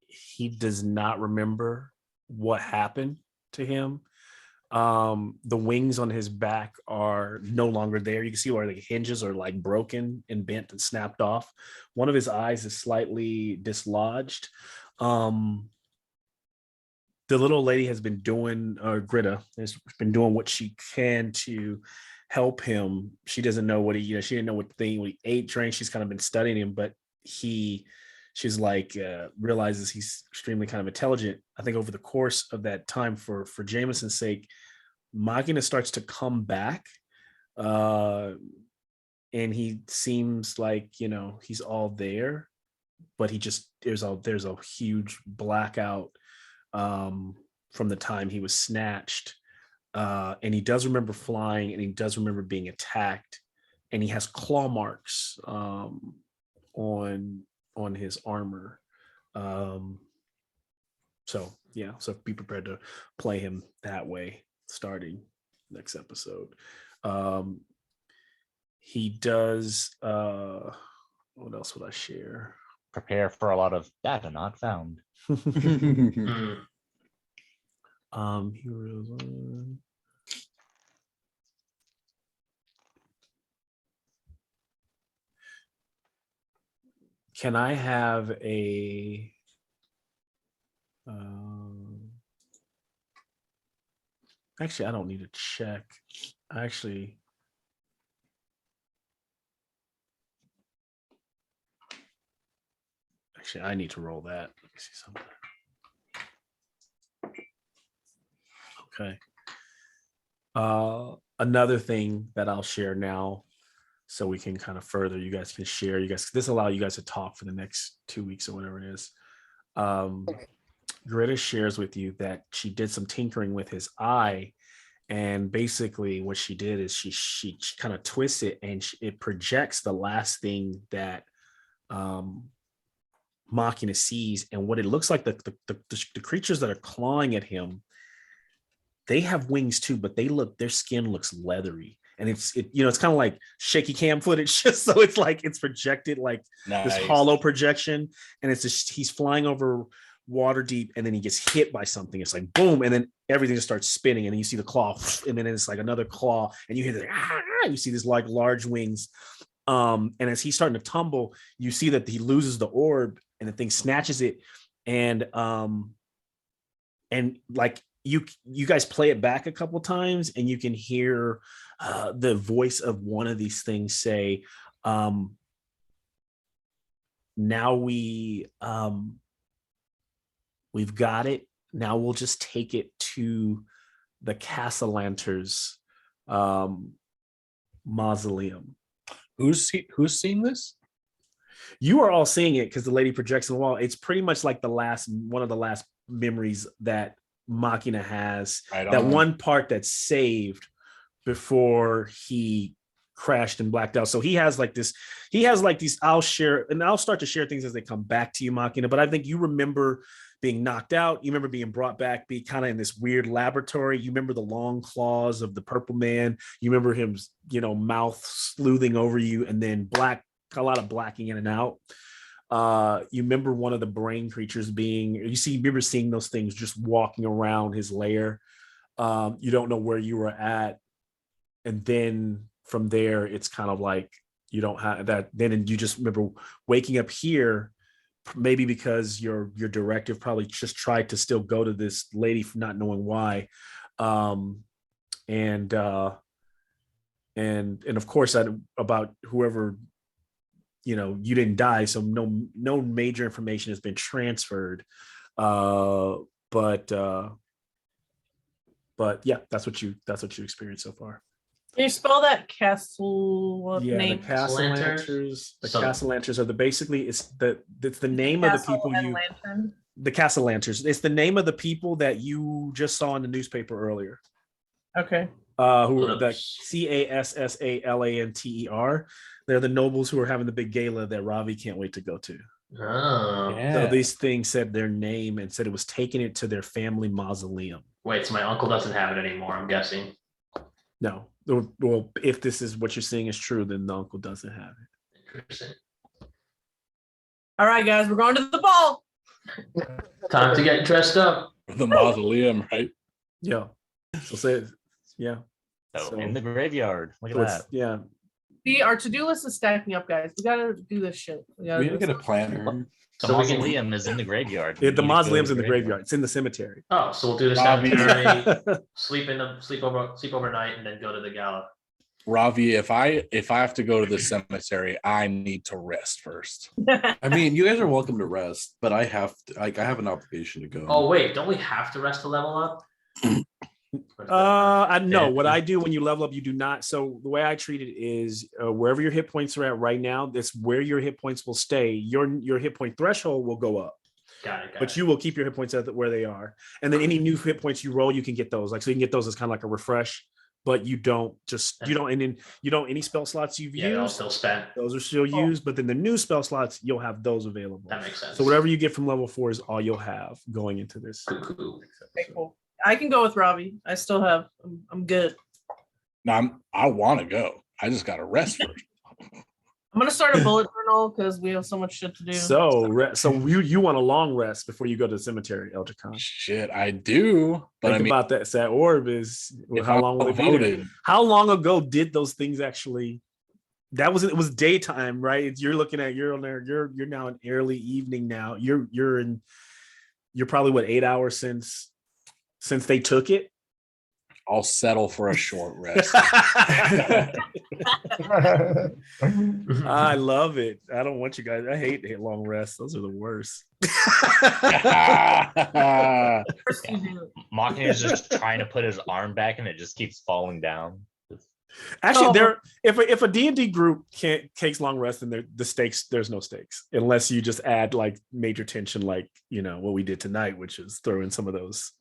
He does not remember what happened to him. The wings on his back are no longer there. You can see where the hinges are like broken and bent and snapped off. One of his eyes is slightly dislodged. The little lady has been doing, Greta has been doing what she can to help him. She doesn't know what she didn't know what he ate, drank. She's kind of been studying him, but she's like, realizes he's extremely kind of intelligent. I think over the course of that time, for Jameson's sake, Machina starts to come back. And he seems like, he's all there, but there's a huge blackout from the time he was snatched. And he does remember flying, and he does remember being attacked, and he has claw marks on his armor. So be prepared to play him that way starting next episode. He does what else would I share? Prepare for a lot of data not found. Heroes. Can I have a actually I don't need to check. Actually I need to roll that. Let me see something. Okay. Another thing that I'll share now, so we can kind of further, you guys can share, this allow you guys to talk for the next 2 weeks or whatever it is. Greta shares with you that she did some tinkering with his eye, and basically what she did is she kind of twists it, and it projects the last thing that Machina sees, and what it looks like, the creatures that are clawing at him, they have wings too, but their skin looks leathery, and it's kind of like shaky cam footage, just so it's like it's projected like this hollow projection, and it's just he's flying over water deep, and then he gets hit by something. It's like boom, and then everything just starts spinning, and then you see the claw, and then it's like another claw, and you hear you see this like large wings. And as he's starting to tumble, you see that he loses the orb, and the thing snatches it, and like you guys play it back a couple times, and you can hear the voice of one of these things say, now we've got it. Now we'll just take it to the Castellanter's mausoleum. Who's seeing this? You are all seeing it because the lady projects on the wall. It's pretty much like one of the last memories that Machina has. Right that on. one part that's saved before he crashed and blacked out. So he has like these, I'll share, and I'll start to share things as they come back to you, Machina. But I think you remember being knocked out. You remember being brought back, be kind of in this weird laboratory. You remember the long claws of the purple man. You remember him, mouth sleuthing over you, and then a lot of blacking in and out. You remember one of the brain creatures you remember seeing those things just walking around his lair. You don't know where you were at. And then from there, it's kind of like you don't have that. Then you just remember waking up here, maybe because your directive probably just tried to still go to this lady for not knowing why. And of course, about whoever you didn't die, so no major information has been transferred. But yeah, that's what you experienced so far. Can you spell that castle name? The Castellanchers. The Castellanchers are it's the name of the people Lantern. the Castellanchers. It's the name of the people that you just saw in the newspaper earlier. Okay. Who are the Cassalanter? They're the nobles who are having the big gala that Ravi can't wait to go to. Oh. Yeah. So these things said their name and said it was taking it to their family mausoleum. Wait, so my uncle doesn't have it anymore, I'm guessing. No. Well, if this is what you're saying is true, then the uncle doesn't have it. Interesting. All right, guys, we're going to the ball. Time to get dressed up. The mausoleum, right? Yeah. So say, yeah. So in the graveyard. Look at that. Yeah. Our to-do list is stacking up, guys. We gotta do this shit. We gotta get a planner. The So we can- mausoleum is in the graveyard. The We need to go mausoleum's to in the graveyard. It's in the cemetery. Oh, so we'll do the Robbie. cemetery, sleep overnight, and then go to the gala. Ravi, if I have to go to the cemetery, I need to rest first. I mean, you guys are welcome to rest, but I have an obligation to go. Oh wait, don't we have to rest to level up? I know Yeah. what I do when you level up, you do not. So the way I treat it is wherever your hit points are at right now, that's where your hit points will stay. Your hit point threshold will go up, Got it. but you will keep your hit points at where they are. And then any new hit points you roll, you can get those. Like, so you can get those as kind of like a refresh, but you don't any spell slots you've they're all used, still spent. those are still used, but then the new spell slots, you'll have those available. That makes sense. So whatever you get from level 4 is all you'll have going into this. Cool. Okay, cool. I can go with Robbie. I still have. I'm good. Now I want to go. I just got to rest first. I'm gonna start a bullet journal because we have so much shit to do. So you want a long rest before you go to the cemetery, Elder Khan. Shit, I do. But Think I mean, about that. So that orb is if how I'm long will it be voted, there? How long ago did those things actually? It was daytime, right? You're looking at you're now in early evening now. You're probably what 8 hours since they took it. I'll settle for a short rest. I love it. I don't want you guys. I hate long rests. Those are the worst. First you do. Mocking is just trying to put his arm back and it just keeps falling down. Actually, if a D&D group takes long rest, then there's no stakes unless you just add like major tension, like what we did tonight, which is throw in some of those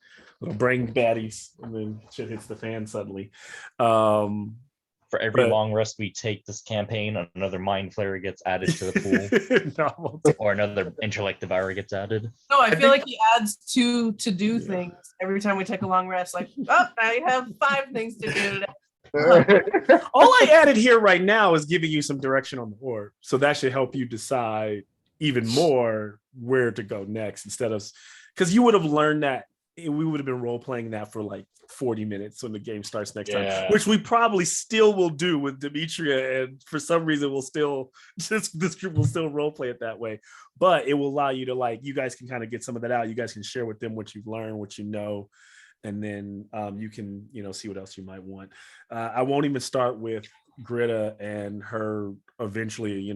little brain baddies and then shit hits the fan suddenly. For every But- long rest we take this campaign, another mind flayer gets added to the pool, No. or another intellect devourer gets added. No, I feel like he adds 2 to do things every time we take a long rest. Like, I have 5 things to do today. All I added here right now is giving you some direction on the orb, so that should help you decide even more where to go next, instead of because you would have learned that we would have been role playing that for like 40 minutes when the game starts next time, which we probably still will do with Demetria, and for some reason this group will still role play it that way, but it will allow you to you guys can kind of get some of that out. You guys can share with them what you've learned, what you know, and then you can see what else you might want. I won't even start with Greta and her eventually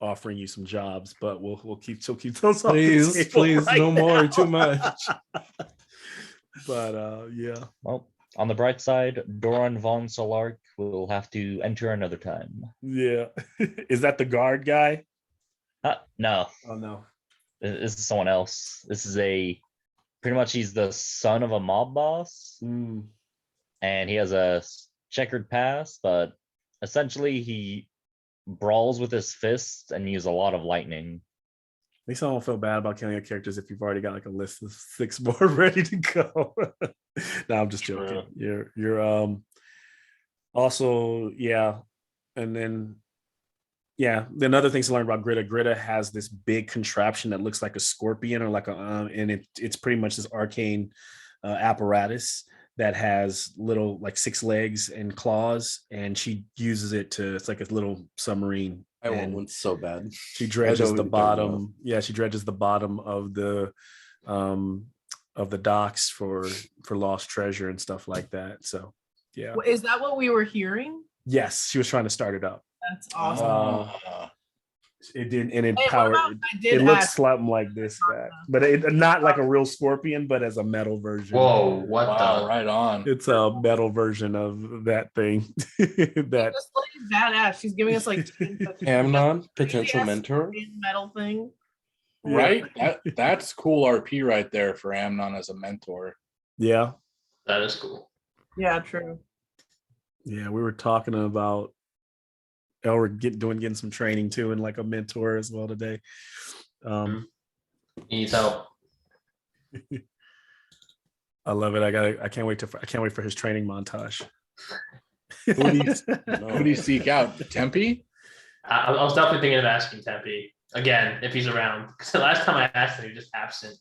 offering you some jobs, but we'll keep those off the table Please, right no more, now. too much. But yeah. Well, on the bright side, Doran von Solark will have to enter another time. Yeah. Is that the guard guy? No, Oh no. this is someone else. This is pretty much he's the son of a mob boss, Mm. and he has a checkered past, but essentially he brawls with his fists and uses a lot of lightning. At least I don't feel bad about killing your characters if you've already got like a list of 6 more ready to go. No, I'm just joking. You're also, yeah. And then the other things to learn about Greta has this big contraption that looks like a scorpion or like and it's pretty much this arcane apparatus that has little like 6 legs and claws, and she uses it it's like a little submarine. I want And one so bad. she dredges I the don't bottom. know. Yeah, she dredges the bottom of the docks for lost treasure and stuff like that. So yeah. Is that what we were hearing? Yes, she was trying to start it up. That's awesome. It didn't, and it Hey, what powered. about- I did It looks ask- something like this, but it not like a real scorpion, but as a metal version. Whoa, what Wow, the? right on. It's a metal version of that thing. that This lady's badass. She's giving us like 10 cookies. Amnon, potential Yes, mentor. scorpion metal thing. Right? That's cool RP right there for Amnon as a mentor. yeah, That is cool. Yeah, true. yeah. We were talking about Elric getting some training too, and like a mentor as well today. He needs help. I love it. I can't wait for his training montage. Who do you seek out? Tempe? I was definitely thinking of asking Tempe again if he's around. Because the last time I asked him, he was just absent.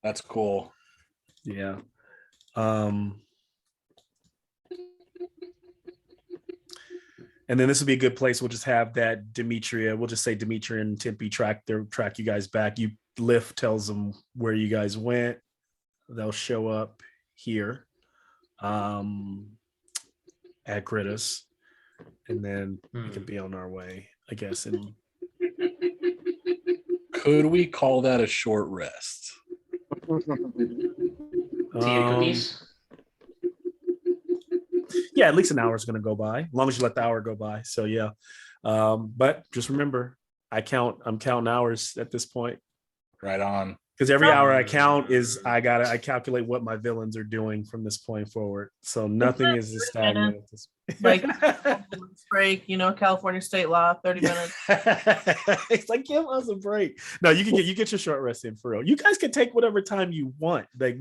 That's cool. Yeah. And then this would be a good place. We'll just have that Demetria. We'll just say Demetria and Tempe track you guys back. You Lift tells them where you guys went. They'll show up here at Grittus, and then we can be on our way, I guess. And Could we call that a short rest? Tea and cookies. Yeah, at least an hour is going to go by, as long as you let the hour go by. So yeah, but just remember, I'm counting hours at this point. Right on. Because every hour I count is I calculate what my villains are doing from this point forward. So nothing is stagnant at this Like break, California state law, 30 minutes. It's like, give us a break. No, you get your short rest in for real. You guys can take whatever time you want. Like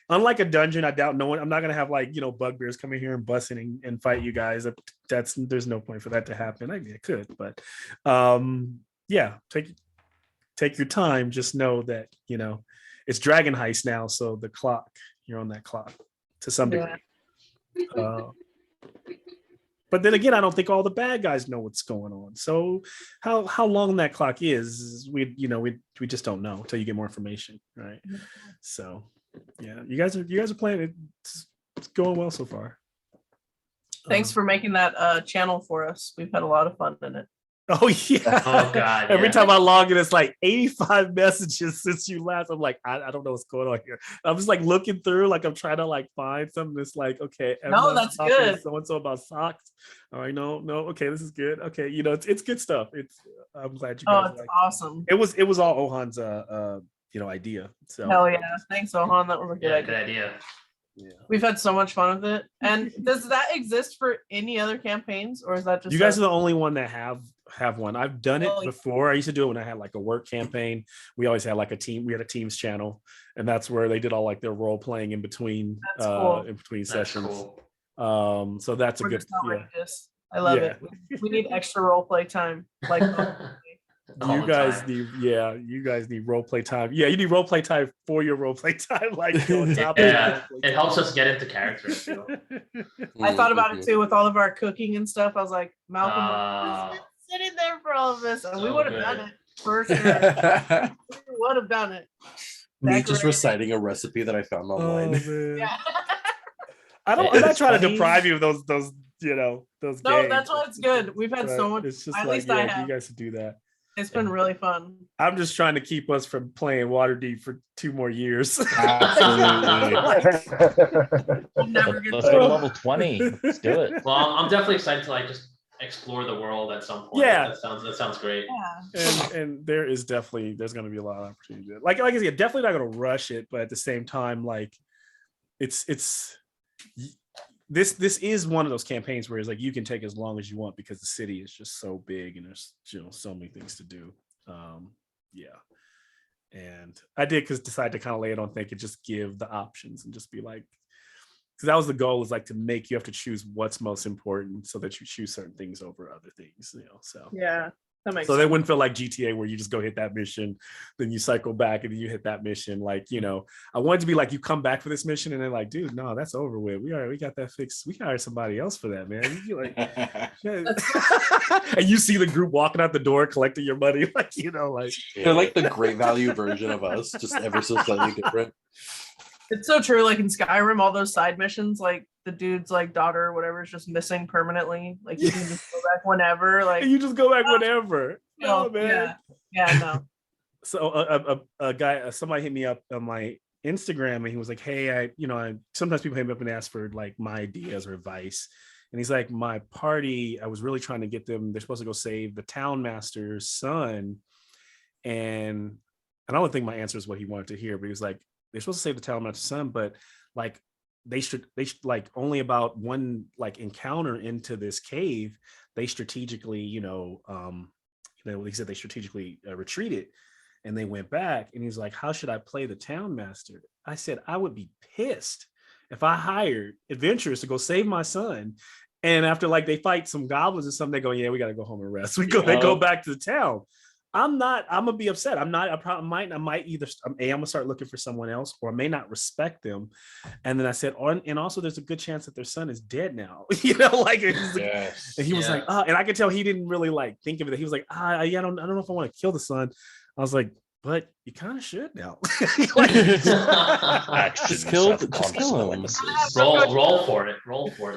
unlike a dungeon, I doubt no one. I'm not gonna have like bugbears come in here and bust in and fight you guys. There's no point for that to happen. I mean, it could, but yeah, take your time. Just know that it's Dragon Heist now, so you're on that clock to some degree. But then again, I don't think all the bad guys know what's going on. So how long that clock is, we just don't know until you get more information, right? So yeah, you guys are playing it. It's going well so far. Thanks for making that channel for us. We've had a lot of fun in it. Oh yeah. Oh god. Every yeah. time I log in, it's like 85 messages since you last. I'm like, I don't know what's going on here. I'm just like looking through, like I'm trying to like find something. It's like, okay, no, that's good. So and so about socks. All right, no, okay, this is good. Okay, it's good stuff. I'm glad you guys. Oh, it's awesome. It was all Ohan's idea. So Hell yeah, thanks Ohan. That was a good idea. Good idea. yeah. We've had so much fun with it. And does that exist for any other campaigns, or is that just You guys are the only one that have one. I've done it Oh, yeah. before. I used to do it when I had like a work campaign. We always had like a team. We had a Teams channel, and that's where they did all like their role playing in between That's cool. in between That's sessions. cool. So that's We're a good. just Yeah. outrageous. I love Yeah. it. We need extra role play time. Like All You the guys time. you guys need role play time. Yeah, you need role play time for your role play time. Like on top Yeah, of it helps us get into character. I feel. I thought about it too with all of our cooking and stuff. I was like, Malcolm Ah. was sitting there for all of this, and we So would have good. done it for sure. We would have done it. Me just Decorating. reciting a recipe that I found online. man. Yeah. I'm not It's trying to funny. deprive you of those those No, games. that's why it's good. We've had so But much. It's just At like, least I yeah, have. you guys should do that. It's been really fun. I'm just trying to keep us from playing Waterdeep for 2 more years. Absolutely. We'll never get Let's go to level 20. Let's do it. Well, I'm definitely excited to like just explore the world at some point. Yeah. that sounds great. Yeah. and there's going to be a lot of opportunity. Like I said, definitely not going to rush it, but at the same time, like this is one of those campaigns where it's like you can take as long as you want because the city is just so big and there's so many things to do. Yeah. And I did decide to kind of lay it on thick and just give the options and just be like, because that was the goal, is like to make you have to choose what's most important so that you choose certain things over other things, so Yeah. That makes so sense. they wouldn't feel like GTA where you just go hit that mission, then you cycle back and then you hit that mission. Like, I wanted to be like, you come back for this mission and they're like, dude, no, that's over with. We got that fixed. We can hire somebody else for that, man. You like, and you see the group walking out the door collecting your money, like, like They're like the great value version of us, just ever so slightly different. It's so true. Like in Skyrim, all those side missions, like the dude's like daughter or whatever is just missing permanently. Like you can just go back whenever. Like And you just go back whenever. No, man. Yeah, no. So a guy, somebody hit me up on my Instagram, and he was like, "Hey, sometimes people hit me up and ask for like my ideas or advice." And he's like, "My party, I was really trying to get them. They're supposed to go save the town master's son." And I don't think my answer is what he wanted to hear, but he was like, "They're supposed to save the town master's son, but like they should like only about one like encounter into this cave, they strategically, he said they strategically retreated." And they went back, and he's like, "How should I play the town master?" I said, "I would be pissed if I hired adventurers to go save my son, and after like they fight some goblins or something, they go, yeah, we got to go home and rest. They go back to the town." I'm gonna be upset. I might either I'm gonna start looking for someone else, or I may not respect them. And then I said, and also there's a good chance that their son is dead now. Yes. And he was like, and I could tell he didn't really like think of it. He was like, I don't know if I want to kill the son. I was like, but you kind of should now. Just kill him. Roll for it.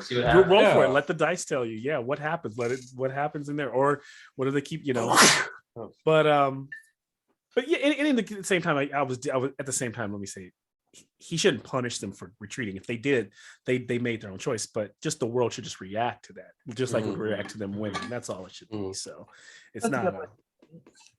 See what happens. Roll for it. Let the dice tell you. Yeah, what happens? What happens in there, or what do they keep? But yeah, and at the same time, I was at the same time. Let me say, he shouldn't punish them for retreating. If they did, they made their own choice. But just the world should just react to that, just like we react to them winning. That's all it should be. So it's not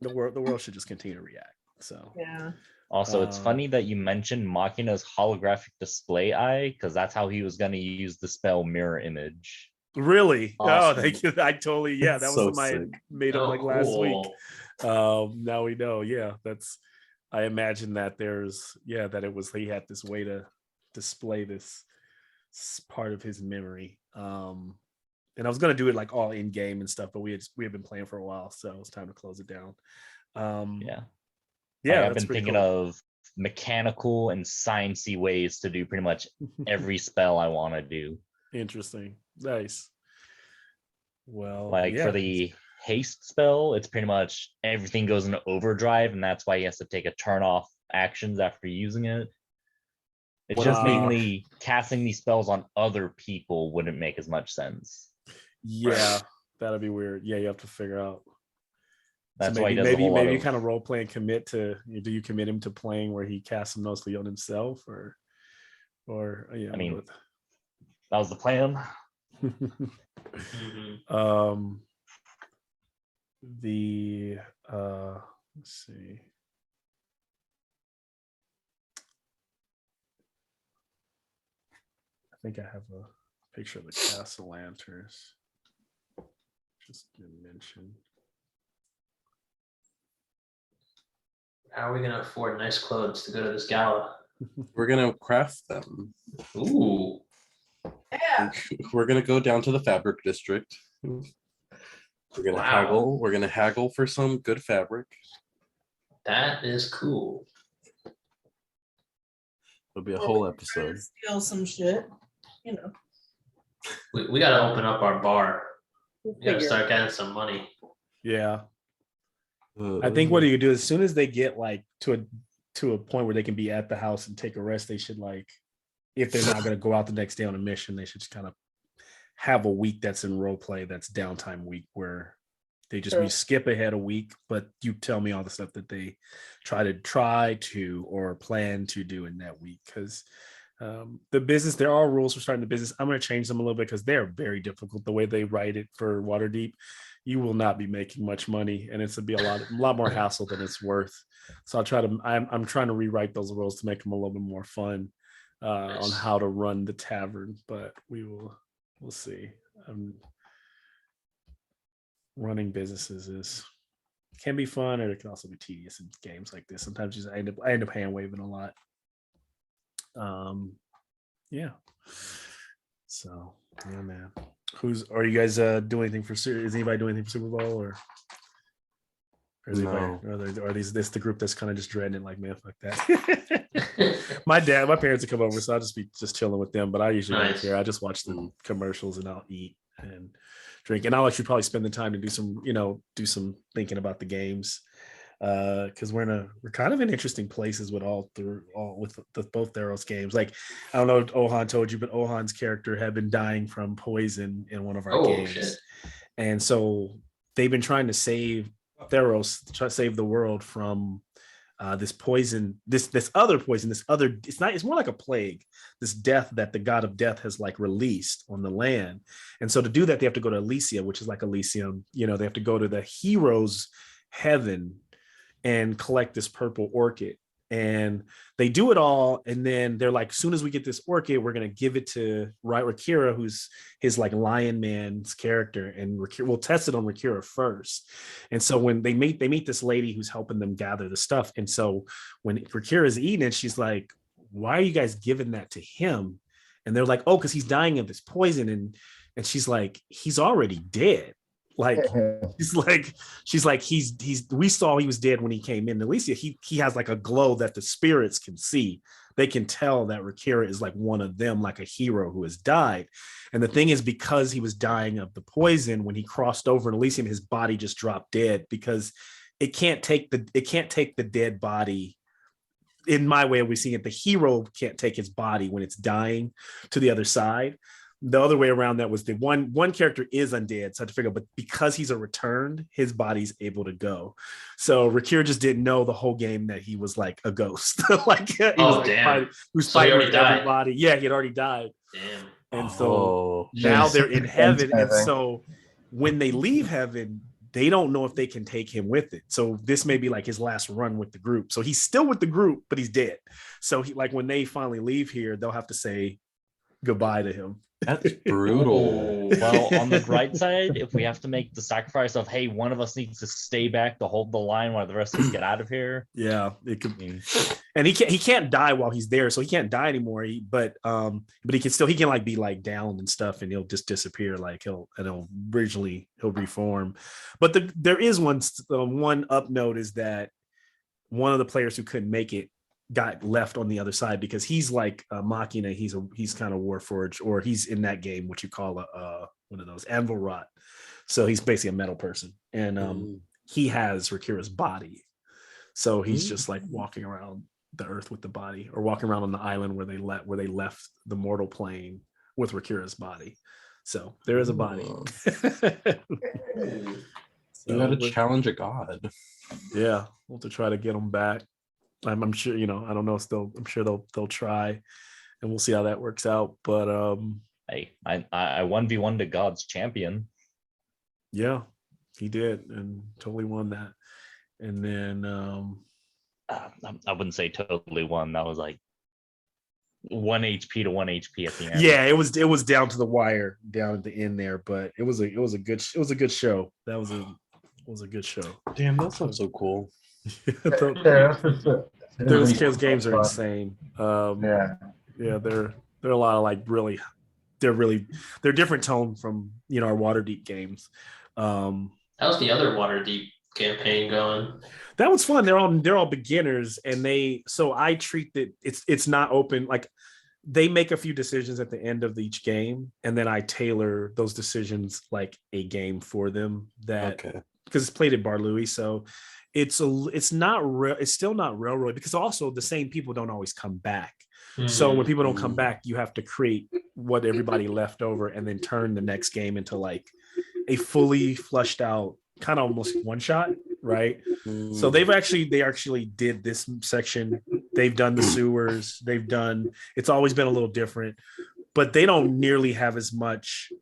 the world should just continue to react. So yeah. Also, it's funny that you mentioned Machina's holographic display eye, because that's how he was going to use the spell Mirror Image. Really? Awesome. Oh, thank you. I totally, yeah, that was something I made up like last week. Now we know. Yeah, I imagine that that it was, he had this way to display this part of his memory. And I was going to do it like all in game and stuff, but we had been playing for a while, so it was time to close it down. I've been thinking of mechanical and sciencey ways to do pretty much every spell I want to do. Interesting. Nice. Well, for the haste spell, it's pretty much everything goes into overdrive, and that's why he has to take a turn off actions after using it. It's just mainly casting these spells on other people wouldn't make as much sense. Yeah, that'd be weird. Yeah, you have to figure out. That's so why maybe you kind of role play and commit to. Do you commit him to playing where he casts them mostly on himself, or I mean, that was the plan. Let's see. I think I have a picture of the castle lanterns. Just to mention. How are we gonna afford nice clothes to go to this gala? We're gonna craft them. Ooh. Yeah. We're gonna go down to the fabric district. We're gonna haggle. We're gonna haggle for some good fabric. That is cool. It'll be a whole episode. Steal some shit, We gotta open up our bar. We gotta start getting some money. Yeah. I think what do you do as soon as they get like to a point where they can be at the house and take a rest, they should if they're not going to go out the next day on a mission, they should just kind of have a week that's in role play, that's downtime week, where they just we skip ahead a week, but you tell me all the stuff that they try to or plan to do in that week. Because the business, there are rules for starting the business. I'm going to change them a little bit because they're very difficult. The way they write it for Waterdeep, you will not be making much money, and it's to be a lot more hassle than it's worth. So I'm trying to rewrite those rules to make them a little bit more fun on how to run the tavern. But we'll see. Running businesses can be fun, or it can also be tedious in games like this. Sometimes I end up hand waving a lot. Yeah. So yeah, man. Are you guys doing anything for? Is anybody doing anything for Super Bowl or is this the group that's kind of just dreading it? Like, man, fuck that. my parents will come over, so I'll just be chilling with them. But I usually don't care. I just watch the commercials and I'll eat and drink, and I'll actually probably spend the time to do some thinking about the games. because we're kind of in interesting places with both Theros games. Like, I don't know if Ohan told you, but Ohan's character had been dying from poison in one of our Oh, games, shit. and so they've been trying to save Theros, try to save the world from this poison, this other poison, it's more like a plague, this death that the god of death has like released on the land. And so to do that, they have to go to Elysia, which is like Elysium. You know, they have to go to the heroes' heaven and collect this purple orchid. And they do it all, and then they're like, as soon as we get this orchid, we're gonna give it to Rakira, who's his like Lion Man's character, and we'll test it on Rakira first. And so when they meet this lady who's helping them gather the stuff. And so when Rakira's eating it, she's like, "Why are you guys giving that to him?" And they're like, "Oh, because he's dying of this poison." And she's like, "He's already dead." Like she's like we saw he was dead when he came in. Elysia, he has like a glow that the spirits can see. They can tell that Rakira is like one of them, like a hero who has died. And the thing is, because he was dying of the poison, when he crossed over in Elysium, his body just dropped dead because it can't take the dead body. In my way of seeing it, the hero can't take his body when it's dying to the other side. The other way around that was the one character is undead, so I had to figure out, but because he's a returned, his body's able to go. So Rakir just didn't know the whole game that he was like a ghost. Like he was like damn. he was So he fighting already with died. everybody. Yeah, he had already died. Damn. And so Jeez. now they're in heaven. And Heaven. so when they leave heaven, they don't know if they can take him with it. So this may be like his last run with the group. So he's still with the group, but he's dead. So he, like when they finally leave here, they'll have to say goodbye to him. That's brutal. Well, on the bright side, if we have to make the sacrifice of, hey, one of us needs to stay back to hold the line while the rest of us get out of here. Yeah, it could be. And he can't die while he's there, so he can't die anymore. But he can like be like down and stuff, and he'll just disappear. Like he'll reform. But there is one up note is that one of the players who couldn't make it got left on the other side because he's like Machina. He's kind of Warforged, or he's in that game what you call a one of those anvil rot. So he's basically a metal person, and he has Rakira's body. So he's just like walking around the earth with the body, or walking around on the island where they left the mortal plane with Rakira's body. So there is a body. You got to challenge a god. Yeah, we'll have to try to get him back. I'm sure, I don't know. I'm sure they'll try, and we'll see how that works out. But Hey, I 1v1 to God's champion. yeah, he did, and totally won that. And then I wouldn't say totally won. That was like 1 HP to 1 HP at the end. yeah, it was down to the wire, down at the end there. But it was a good show. That was a good show. Damn, that sounds so cool. Those kids' games are insane. Yeah. Yeah, they're a lot of like they're different tone from our Waterdeep games. How's the other Waterdeep campaign going? That was fun. They're all beginners, and I treat that it's not open. Like they make a few decisions at the end of each game, and then I tailor those decisions like a game for them. Because it's played at Bar Louie, so it's still not railroad, because also the same people don't always come back. So when people don't come back, you have to create what everybody left over and then turn the next game into like a fully flushed out kind of almost one shot, right? So they actually did this section. They've done the sewers. It's always been a little different, but they don't nearly have as much.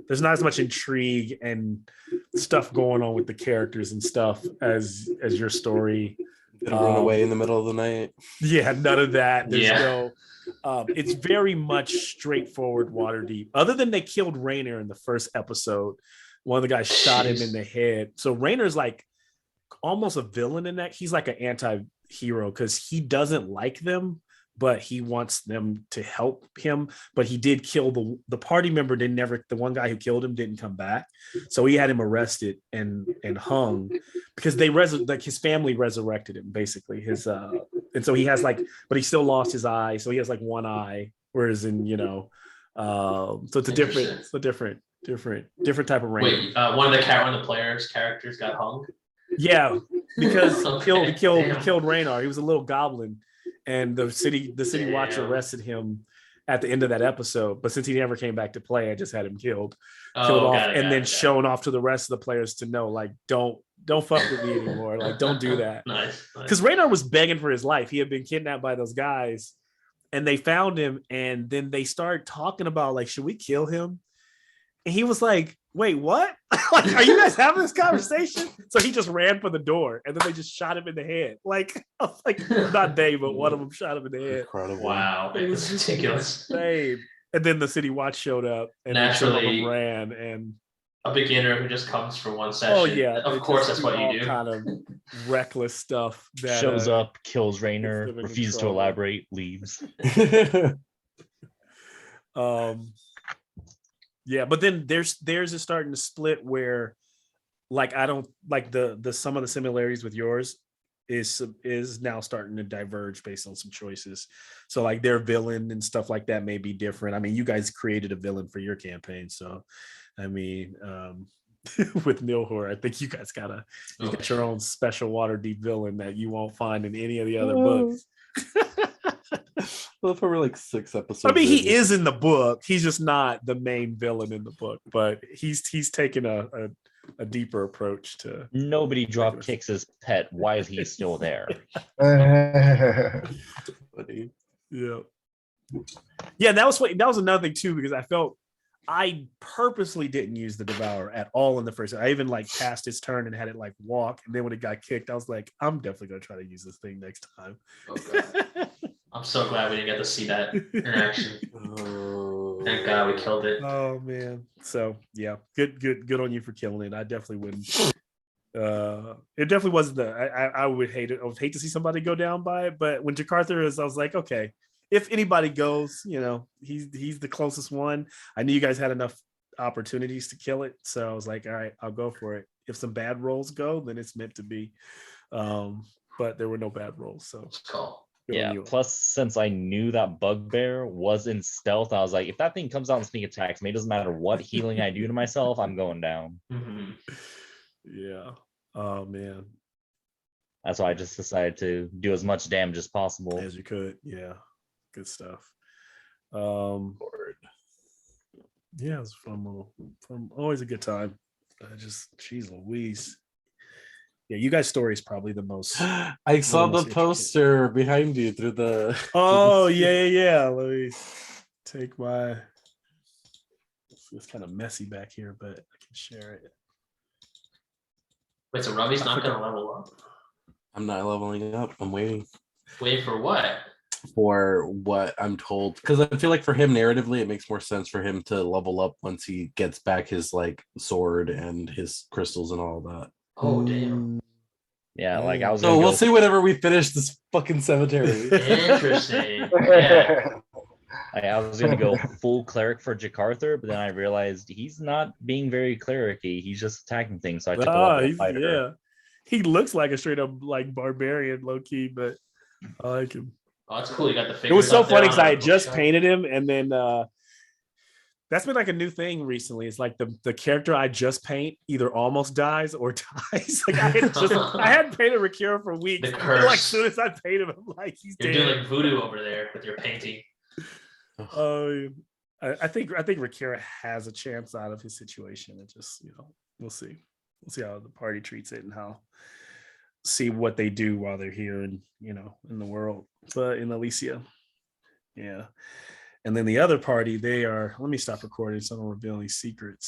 There's not as much intrigue and stuff going on with the characters and stuff as your story. It'll run away in the middle of the night. Yeah, none of that. There's it's very much straightforward Waterdeep. Other than they killed Raynor in the first episode. One of the guys shot him in the head. So Raynor's like almost a villain in that. He's like an anti-hero because he doesn't like them, but he wants them to help him. But he did kill the party member. The one guy who killed him didn't come back. So he had him arrested and hung because his family resurrected him, basically. And so he has but he still lost his eye. So he has like one eye, whereas so it's a different type of rain. Wait, one of the players' characters got hung? Yeah, because he Okay, killed damn. Raynar. He was a little goblin, and the city watch Damn. arrested him at the end of that episode. But since he never came back to play, I just had him killed Oh, off, got it, and got then it, got shown off to the rest of the players to know, like, don't fuck with me anymore. Like, don't do that. Nice. Because Raynar was begging for his life. He had been kidnapped by those guys, and they found him, and then they started talking about, like, should we kill him? And he was like, wait, what? Like, are you guys having this conversation? So he just ran for the door, and then they just shot him in the head. Like, not they, but one of them shot him in the head. Incredible. Wow, It was it's ridiculous. insane. And then the city watch showed up, and then two of Naturally, them ran. And a beginner who just comes for one session. oh yeah, of course that's what you do. Kind of reckless stuff that Shows up, kills them Rainer, in refuses to trouble. elaborate, leaves. Yeah, but then theirs is starting to split where, like, I don't like the some of the similarities with yours is now starting to diverge based on some choices. So like their villain and stuff like that may be different. I mean, you guys created a villain for your campaign, so I mean, with Nilhor, I think you guys got your own special Waterdeep villain that you won't find in any of the other books. Well, if we're like 6 episodes. I mean, he is in the book. He's just not the main villain in the book, but he's taken a deeper approach to. Nobody drop kicks his pet. Why is he still there? Yeah. Yeah, that was another thing too, because I felt I purposely didn't use the Devourer at all in the first. I even like passed its turn and had it like walk, and then when it got kicked, I was like, I'm definitely gonna try to use this thing next time. Oh, God. I'm so glad we didn't get to see that in action. Thank God we killed it. Oh man. So yeah, good on you for killing it. I definitely wouldn't. It definitely wasn't I would hate it. I would hate to see somebody go down by it, but when Jakarta is, I was like, okay, if anybody goes, he's the closest one. I knew you guys had enough opportunities to kill it, so I was like, all right, I'll go for it. If some bad rolls go, then it's meant to be. But there were no bad rolls, so Cool. Yeah, plus since I knew that Bugbear was in stealth, I was like, if that thing comes out and sneak attacks me, it doesn't matter what healing I do to myself, I'm going down. Mm-hmm. Yeah. Oh man. That's why I just decided to do as much damage as possible. As you could. Yeah. Good stuff. Yeah, it was fun. Always a good time. Jeez Louise. Yeah, you guys' story is probably the most. I saw the poster behind you through the. Oh yeah. Let me take my. It's kind of messy back here, but I can share it. Wait, so Robbie's not going to level up? I'm not leveling up. I'm waiting. Wait for what? For what I'm told, because I feel like for him narratively, it makes more sense for him to level up once he gets back his like sword and his crystals and all that. Oh damn! Yeah, like I was. So we'll see whenever we finish this fucking cemetery. Interesting. Yeah. I was gonna go full cleric for Jakarta, but then I realized he's not being very cleric-y. He's just attacking things. So I took a level fighter. Yeah, he looks like a straight up like barbarian, low key, but I like him. Oh, that's cool. You got the figures. It was so up there funny because on I the had just bookshelf. painted him, and then that's been like a new thing recently. It's like the character I just paint either almost dies or dies. Like I had painted Rakira for weeks. The And curse. like as soon as I paint him, I'm like, he's You're dead. doing like voodoo over there with your painting. I think Rakira has a chance out of his situation. It just we'll see how the party treats it and see what they do while they're here and in the world, but in Elysia. Yeah. And then the other party, they are, let me stop recording so I don't reveal any secrets.